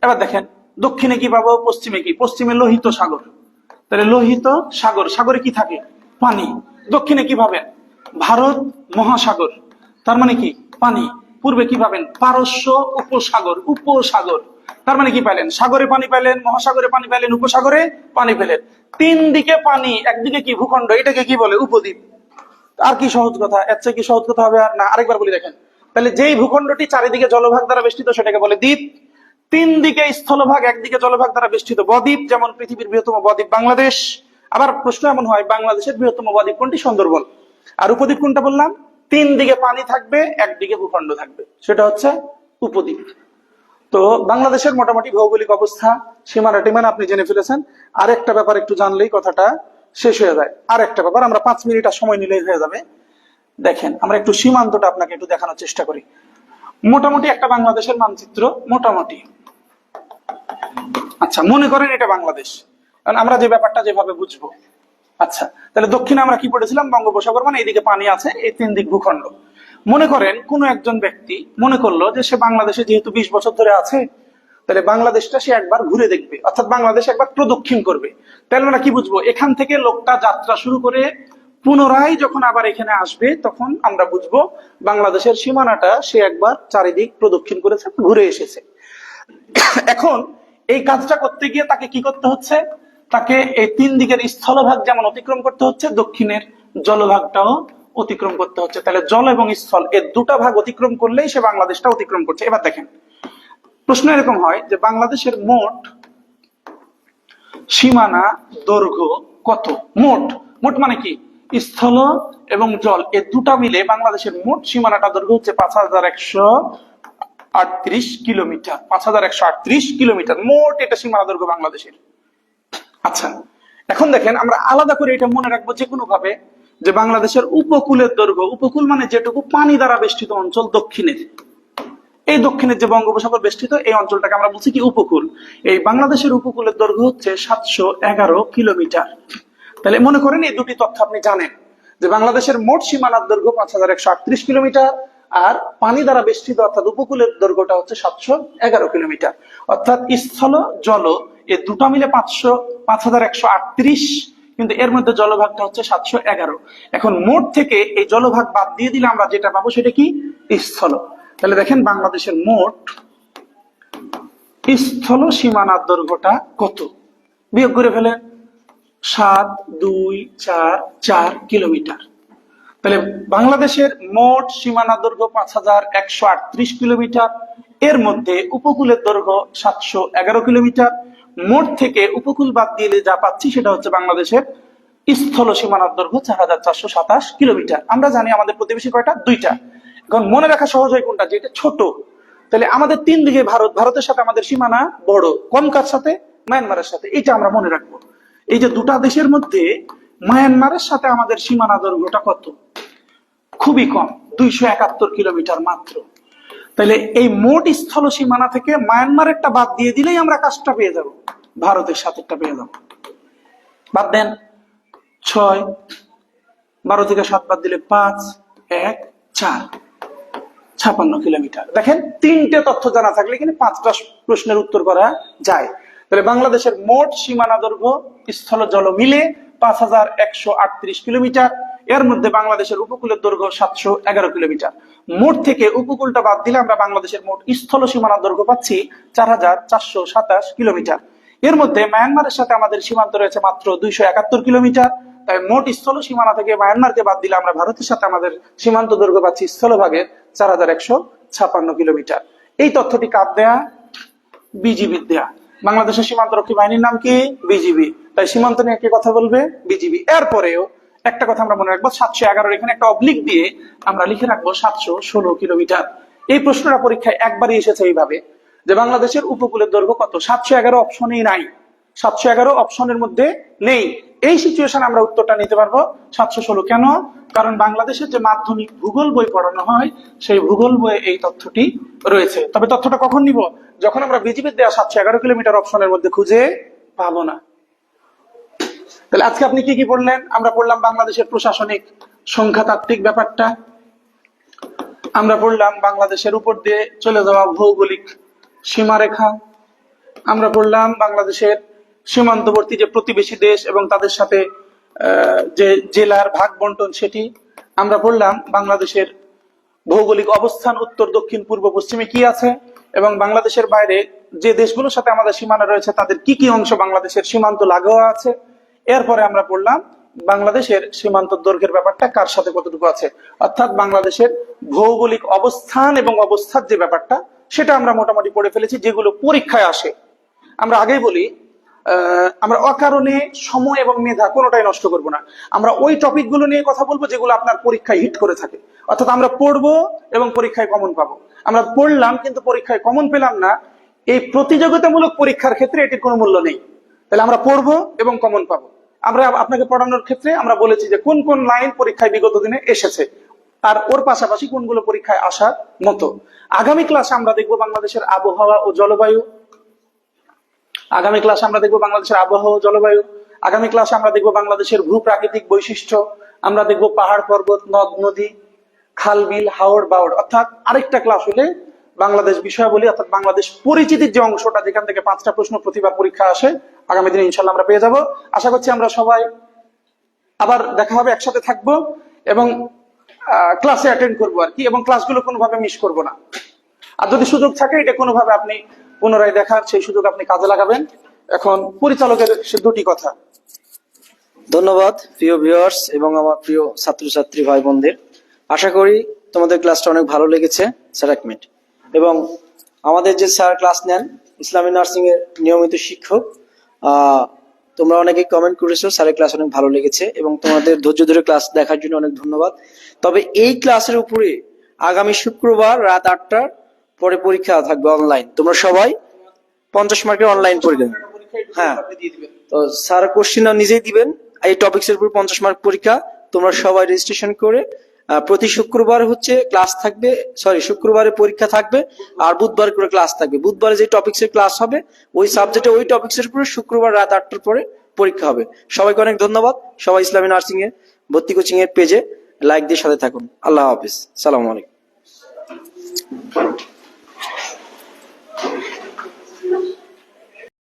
এবার দেখেন দক্ষিণে কি পাবো? পশ্চিমে কি? পশ্চিমে লোহিত সাগর। তাহলে লোহিত সাগর, সাগরে কি থাকে? পানি। দক্ষিণে কি পাবেন? ভারত মহাসাগর, তার মানে কি? পানি। পূর্বে কি পাবেন? পারস্য উপসাগর, উপসাগর, তার মানে কি পাইলেন? সাগরে পানি পাইলেন, মহাসাগরে পানি পাইলেন, উপসাগরে পানি পেলেন। 3 দিকে পানি, একদিকে কি? ভূখণ্ড, এটাকে কি বলে? উপদ্বীপ। আর কি সহজ কথা? এর চেয়ে কি সহজ কথা হবে আর না? আরেকবার বলি দেখেন। তাহলে যেই ভূখণ্ডটি চারিদিকে জলভাগ দ্বারা বেষ্টিত, সেটাকে বলে দ্বীপ। তিন দিকে স্থলভাগ, একদিকে জলভাগ দ্বারা বেষ্টিত বদ্বীপ, যেমন পৃথিবীর বৃহত্তম বদ্বীপ বাংলাদেশ। আবার প্রশ্ন এমন হয়, বাংলাদেশের বৃহত্তম বদ্বীপ কোনটি? সুন্দরবন। আর উপদ্বীপ কোনটা বললাম? তিন দিকে পানি থাকবে, একদিকে ভূখণ্ড থাকবে, সেটা হচ্ছে উপদ্বীপ। তো বাংলাদেশের মোটামুটি ভৌগোলিক অবস্থা, সীমানা টিমানা আপনি জেনে ফেলেছেন। আরেকটা ব্যাপার একটু জানলেই কথাটা শেষ হয়ে যায়। আরেকটা ব্যাপার, আমরা 5 মিনিট আর সময় নিলেই হয়ে যাবে। দেখেন, আমরা একটু সীমান্তটা আপনাকে একটু দেখানোর চেষ্টা করি। মোটামুটি একটা বাংলাদেশের মানচিত্র, মোটামুটি। আচ্ছা, মনে করেন এটা বাংলাদেশ, কারণ আমরা যে ব্যাপারটা যেভাবে বুঝবো। আচ্ছা, তাহলে দক্ষিণে আমরা কি পড়েছিলাম? বঙ্গোপসাগর, মানে এইদিকে পানি আছে, এই তিন দিক ভূখণ্ড। মনে করেন কোন একজন ব্যক্তি মনে করলো যে সে বাংলাদেশে যেহেতু 20 বছর ধরে আছে, তাহলে বাংলাদেশটা সে একবার ঘুরে দেখবে, অর্থাৎ বাংলাদেশ একবার প্রদক্ষিণ করবে। তাহলে আমরা কি বুঝবো? এখান থেকে লোকটা যাত্রা শুরু করে পুনরায় যখন আবার এখানে আসবে, তখন আমরা বুঝবো বাংলাদেশের সীমানাটা সে একবার চারিদিক প্রদক্ষিণ করেছে, ঘুরে এসেছে। এখন এই কাজটা করতে গিয়ে তাকে কি করতে হচ্ছে? তাকে এই তিন দিকের স্থলভাগ যেমন অতিক্রম করতে হচ্ছে, দক্ষিণের জলভাগটাও অতিক্রম করতে হচ্ছে। তাহলে জল এবং স্থল এর দুটা ভাগ অতিক্রম করলেই সে বাংলাদেশটা অতিক্রম করছে। এবার দেখেন, প্রশ্ন এরকম হয় যে বাংলাদেশের মোট সীমানা দৈর্ঘ্য কত? মোট মোট মানে কি? স্থল এবং জল এর দুটা মিলে বাংলাদেশের মোট সীমানাটা দৈর্ঘ্য হচ্ছে 5138 কিলোমিটার। 5138 কিলোমিটার মোট এটা সীমানা দৈর্ঘ্য বাংলাদেশের। আচ্ছা, এখন দেখেন, আমরা আলাদা করে এটা মনে রাখবো যে কোনো ভাবে, যে বাংলাদেশের উপকূলের দৈর্ঘ্য, উপকূল মানে যেটুকু পানি দ্বারা বেষ্টিত অঞ্চল দক্ষিণের, এই দক্ষিণের যে বঙ্গোপসাগর বেষ্টিত এই অঞ্চলটাকে আমরা বলছি কি? উপকূল। এই বাংলাদেশের উপকূলের দৈর্ঘ্য হচ্ছে 711 কিলোমিটার। তাহলে মনে করেন এই দুটি তথ্য আপনি জানেন, যে বাংলাদেশের মোট সীমানার দৈর্ঘ্য 5138 কিলোমিটার, আর পানি দ্বারা বেষ্টিত অর্থাৎ উপকূলের দৈর্ঘ্যটা হচ্ছে 711 কিলোমিটার। অর্থাৎ স্থল জল এই দুটা মিলে 5138, কিন্তু এর মধ্যে জলভাগটা হচ্ছে 711। এখন মোট থেকে এই জলভাগ বাদ দিয়ে দিলে আমরা যেটা পাবো সেটা কি? স্থল। তাহলে দেখেন, বাংলাদেশের মোট স্থল সীমানার দৈর্ঘ্যটা কত? বিয়োগ করে ফেলেন। 7244 কিলোমিটার। তাহলে বাংলাদেশের মোট সীমানা দৈর্ঘ্য 5138 কিলোমিটার, এর মধ্যে উপকূলের দৈর্ঘ্য 711 কিলোমিটার। মোট থেকে উপকূল বাদ দিয়ে যা পাচ্ছি সেটা হচ্ছে বাংলাদেশের স্থল সীমানার দৈর্ঘ্য 4427 কিলোমিটার। আমরা জানি আমাদের প্রতিবেশী কয়টা? দুইটা। এখন মনে রাখা সহজ হয় কোনটা? যেটা ছোট। তাহলে আমাদের তিন দিকে ভারত, ভারতের সাথে আমাদের সীমানা বড়, কম কার সাথে? মায়ানমারের সাথে। এটা আমরা মনে রাখবো। এই যে দুটা দেশের মধ্যে মায়ানমারের সাথে আমাদের সীমানা দৈর্ঘ্যটা কত? খুবই কম, 271 কিলোমিটার মাত্র। তাহলে এই মোট স্থল সীমানা থেকে মায়ানমারেরটা বাদ দিয়ে দিলেই আমরা কাজটা পেয়ে যাব, ভারতের সাথেটা পেয়ে যাব। বাদ দেন, 6, 12 থেকে 7 বাদ দিলে 5, 1, 4, 56 কিলোমিটার। দেখেন, তিনটে তথ্য জানা থাকলে কিন্তু 5টা প্রশ্নের উত্তর করা যায়। তাহলে বাংলাদেশের মোট সীমানা দৈর্ঘ্য স্থল জল মিলে 5138 কিলোমিটার, এর মধ্যে বাংলাদেশের উপকূলের দৈর্ঘ্য 711 কিলোমিটার। মোট থেকে উপকূলটা বাদ দিলে আমরা বাংলাদেশের মোট স্থল সীমানা দৈর্ঘ্য পাচ্ছি 4427 কিলোমিটার। এর মধ্যে মায়ানমারের সাথে আমাদের সীমান্ত রয়েছে মাত্র 271 কিলোমিটার। তাই মোট স্থল সীমানা থেকে মায়ানমারকে বাদ দিলে আমরা ভারতের সাথে আমাদের সীমান্ত দৈর্ঘ্য পাচ্ছি স্থলভাগের 4156 কিলোমিটার। এই তথ্যটি কার দেয়া? বিজিবির দেয়া। বাংলাদেশের সীমান্তরক্ষী বাহিনীর নাম কি? বিজিবি। তাই সীমান্ত নিয়ে কে কথা বলবে? বিজিবি। এরপরেও একটা কথা আমরা মনে রাখবো, 711, এখানে একটা অবলিক দিয়ে আমরা লিখে রাখবো 716 কিলোমিটার। এই প্রশ্নটা পরীক্ষায় একবারই এসেছে এইভাবে, যে বাংলাদেশের উপকূলের দৈর্ঘ্য কত? 711 অপশনেই নাই, 711 অপশনের মধ্যে নেই। এই সিচুয়েশন আমরা উত্তরটা নিতে পারবো 716। কেন? কারণ বাংলাদেশের যে মাধ্যমিক ভূগোল বই পড়ানো হয়, সেই ভূগোল বইয়ে এই তথ্যটি রয়েছে। তবে তথ্যটা কখন নিব? যখন আমরা বিজিবির দেয়া 711 কিলোমিটার অপশনের মধ্যে খুঁজে পাবো না। তাহলে আজকে আপনি কি কি পড়লেন? আমরা পড়লাম বাংলাদেশের প্রশাসনিক সংখ্যাতাত্ত্বিক ব্যাপারটা, আমরা পড়লাম বাংলাদেশের উপর দিয়ে চলে যাওয়া ভৌগোলিক সীমারেখা, আমরা পড়লাম বাংলাদেশের সীমান্তবর্তী যে প্রতিবেশী দেশ এবং তাদের সাথে যে জেলার ভাগ বন্টন সেটি, আমরা পড়লাম বাংলাদেশের ভৌগোলিক অবস্থান উত্তর, দক্ষিণ, পূর্ব, পশ্চিমে কি আছে, এবং বাংলাদেশের বাইরে যে দেশগুলোর সাথে আমাদের সীমানা রয়েছে তাদের কি কি অংশ বাংলাদেশের সীমান্ত লাগোয়া আছে। এরপরে আমরা পড়লাম বাংলাদেশের সীমান্ত দৈর্ঘ্যের ব্যাপারটা কার সাথে কতটুকু আছে, অর্থাৎ বাংলাদেশের ভৌগোলিক অবস্থান এবং অবস্থার যে ব্যাপারটা সেটা আমরা মোটামুটি পড়ে ফেলেছি, যেগুলো পরীক্ষায় আসে। আমরা আগেই বলি, আমরা অকারণে সময় এবং মেধা কোনোটাই নষ্ট করব না। আমরা ওই টপিকগুলো নিয়ে কথা বলবো যেগুলো আপনার পরীক্ষায় হিট করে থাকে। অর্থাৎ আমরা পড়বো এবং পরীক্ষায় কমন পাবো। আমরা পড়লাম কিন্তু পরীক্ষায় কমন পেলাম না, এই প্রতিযোগিতামূলক পরীক্ষার ক্ষেত্রে এটির কোনো মূল্য নেই। তাহলে আমরা পড়বো এবং কমন পাবো। আমরা আপনাকে পড়ানোর ক্ষেত্রে আমরা বলেছি যে কোন কোন লাইন পরীক্ষায় বিগত দিনে এসেছে, আর ওর পাশাপাশি কোনগুলো পরীক্ষায় আসার মতো। আগামী ক্লাসে আমরা দেখবো বাংলাদেশের আবহাওয়া ও জলবায়ু। আগামী ক্লাসে আমরা দেখবো বাংলাদেশের আবহাওয়া ও জলবায়ু। আগামী ক্লাসে আমরা দেখবো বাংলাদেশের ভূপ্রাকৃতিক বৈশিষ্ট্য। আমরা দেখবো পাহাড় পর্বত, নদ নদী, খাল বিল, হাওড় বাওড়। অর্থাৎ আরেকটা ক্লাস হলে বাংলাদেশ বিষয়াবলী, অর্থাৎ বাংলাদেশ পরিচিতির যে অংশটা, যেখান থেকে 5টা প্রশ্ন প্রতিবার পরীক্ষা আসে, আগামী দিনে ইনশাল্লাহ আমরা পেয়ে যাব। আশা করছি আমরা সবাই আবার দেখা হবে, একসাথে থাকবো এবং ক্লাসে অ্যাটেন্ড করবো আর কি, এবং ক্লাসগুলো কোনোভাবে মিস করবো না। আর যদি সুযোগ থাকে এটা কোনোভাবে আপনি পুনরায় দেখার, সেই সুযোগ আপনি কাজে লাগাবেন। এখন পরিচালকের সে দুটি কথা। ধন্যবাদ প্রিয় ভিউয়ার্স এবং আমার প্রিয় ছাত্রছাত্রী ভাই বোনদের। আশা করি তোমাদের ক্লাসটা অনেক ভালো লেগেছে। স্যার এক মিনিট। এবং আমাদের যে স্যার ক্লাস নেন, ইসলামী নার্সিং এর নিয়মিত শিক্ষক, তোমরা অনেকেই কমেন্ট করেছো স্যারের ক্লাস অনেক ভালো লেগেছে এবং তোমাদের ধৈর্য ধরে ক্লাস দেখার জন্য অনেক ধন্যবাদ। তবে এই ক্লাসের উপরে আগামী শুক্রবার রাত 8টার পরে পরীক্ষা থাকবে অনলাইন। তোমরা সবাই 50 মার্কের অনলাইন পরীক্ষা। হ্যাঁ, তো স্যার কোশ্চেন নিজেই দিবেন। এই টপিকস এর উপর 50 মার্ক পরীক্ষা। তোমরা সবাই রেজিস্ট্রেশন করে প্রতি শুক্রবার হচ্ছে ক্লাস থাকবে, শুক্রবারে পরীক্ষা থাকবে আর বুধবার করে ক্লাস থাকবে। বুধবারে যে টপিকস এর ক্লাস হবে ওই সাবজেক্টে ওই টপিকস এর উপরে শুক্রবার রাত 8টার পরে পরীক্ষা হবে। সবাইকে অনেক ধন্যবাদ। সবাই ইসলামী নার্সিং এর ভর্তি কোচিং এর পেজে লাইক দিয়ে সাথে থাকুন। আল্লাহ হাফিজ। সালামু আলাইকুম।